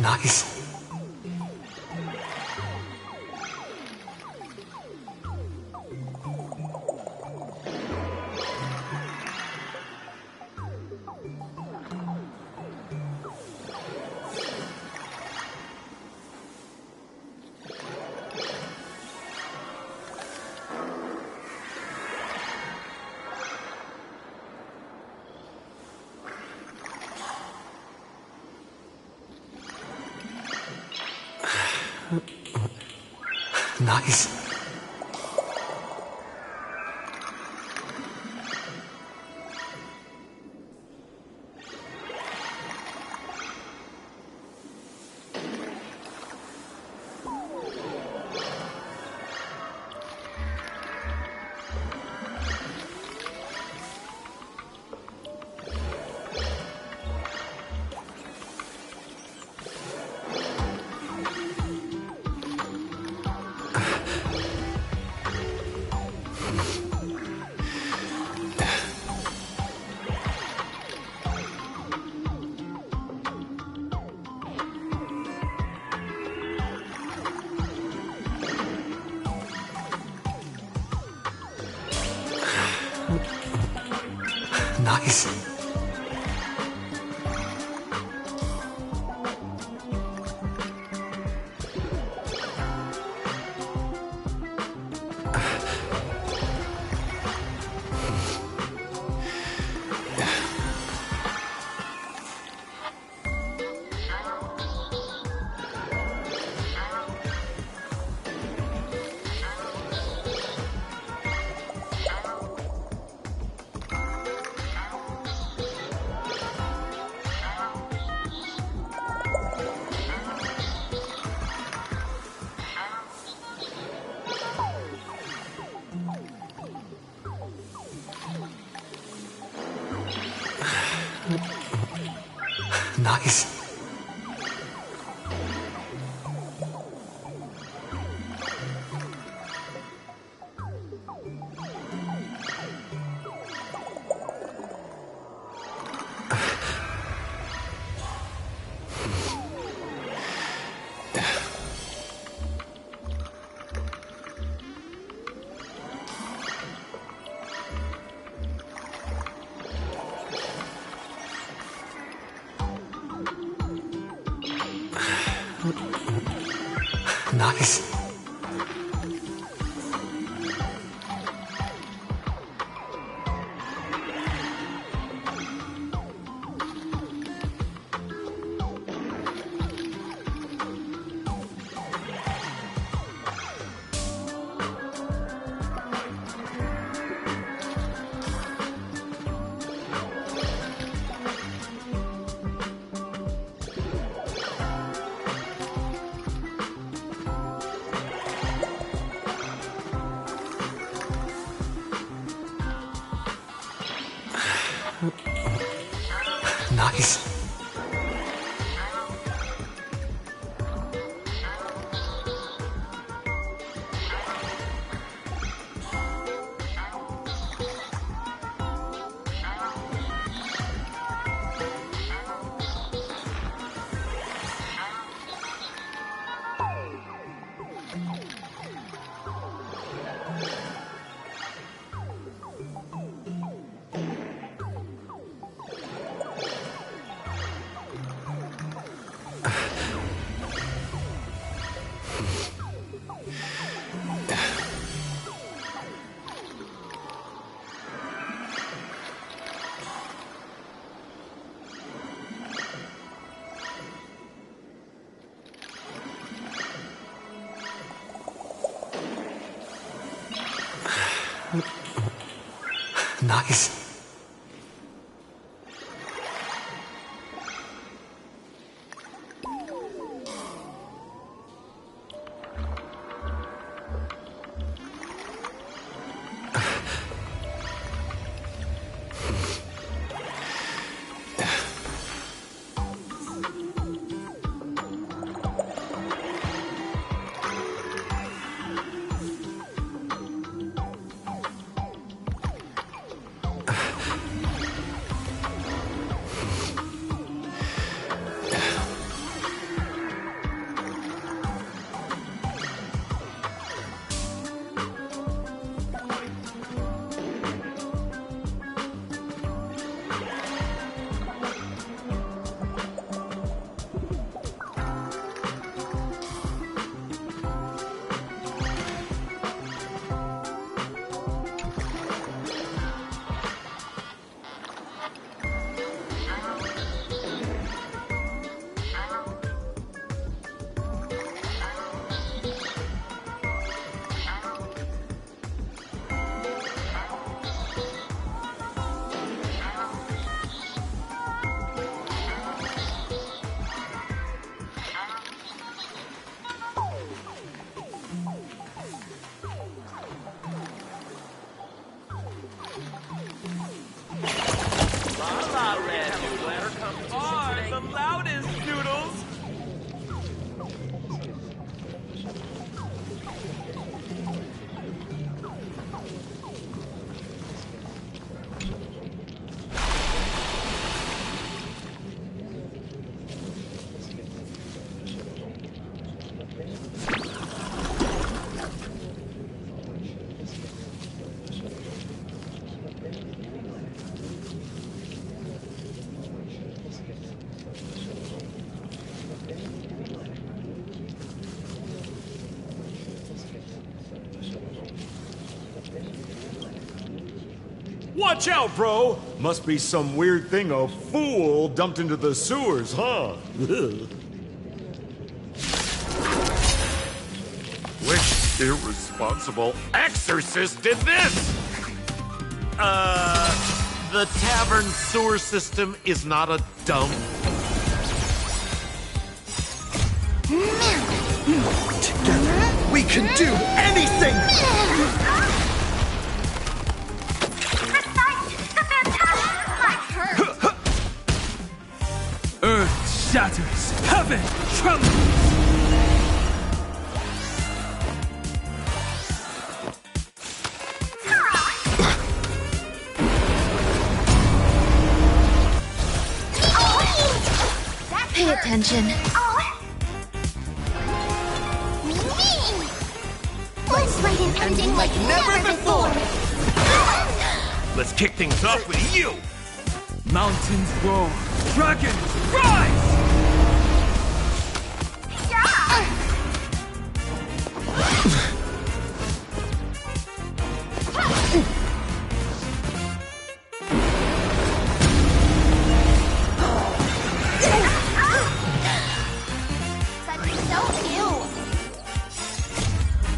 Nice. Nice. Nice. Nice. Nice. Nice. Nice. Watch out, bro! Must be some weird thing a fool dumped into the sewers, huh? Which irresponsible exorcist did this? The tavern sewer system is not a dump. Together, we can do anything! Earth shatters, heaven trembles! Pay attention. Let's write an ending like never before! Let's kick things off with you! Mountains roar, dragons rise!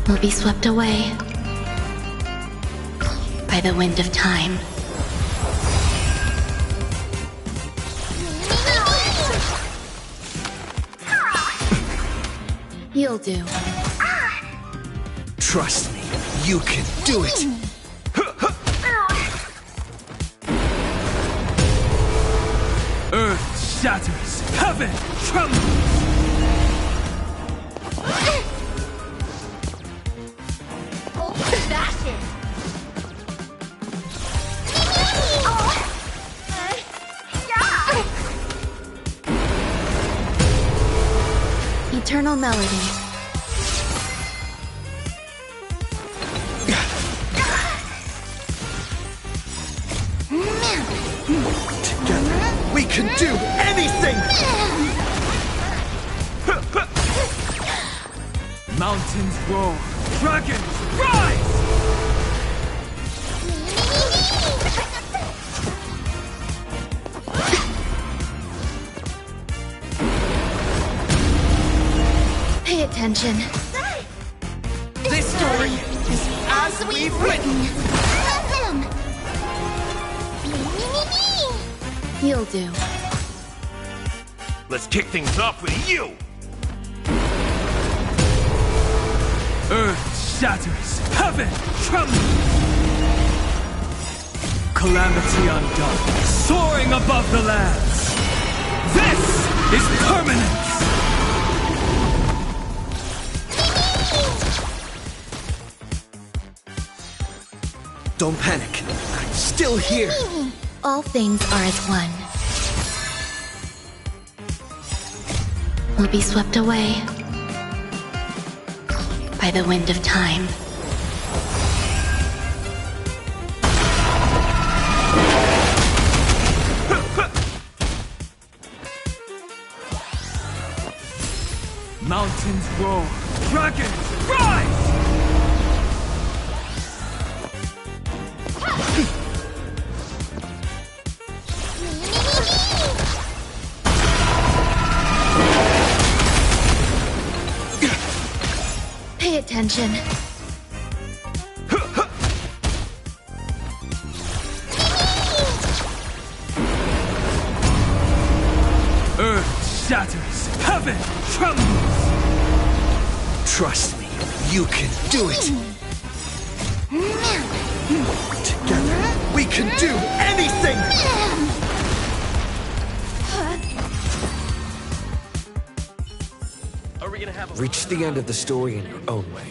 Will be swept away by the wind of time. You'll do. Trust me, you can do it! Earth shatters, heaven trembles! Eternal melody. Together, we can do anything! Mountains roar, dragons rise! Pay attention. This story is as we've written. You'll do. Let's kick things off with you! Earth shatters, heaven trembles! Calamity undone, soaring above the lands! This is permanence! Don't panic. I'm still here. All things are as one. Will be swept away by the wind of time. Mountains roar, dragons rise! Pay attention. Earth shatters, heaven trembles! Trust me, you can do it! Together, we can do anything! Are we gonna have a Reach the end of the story in your own way.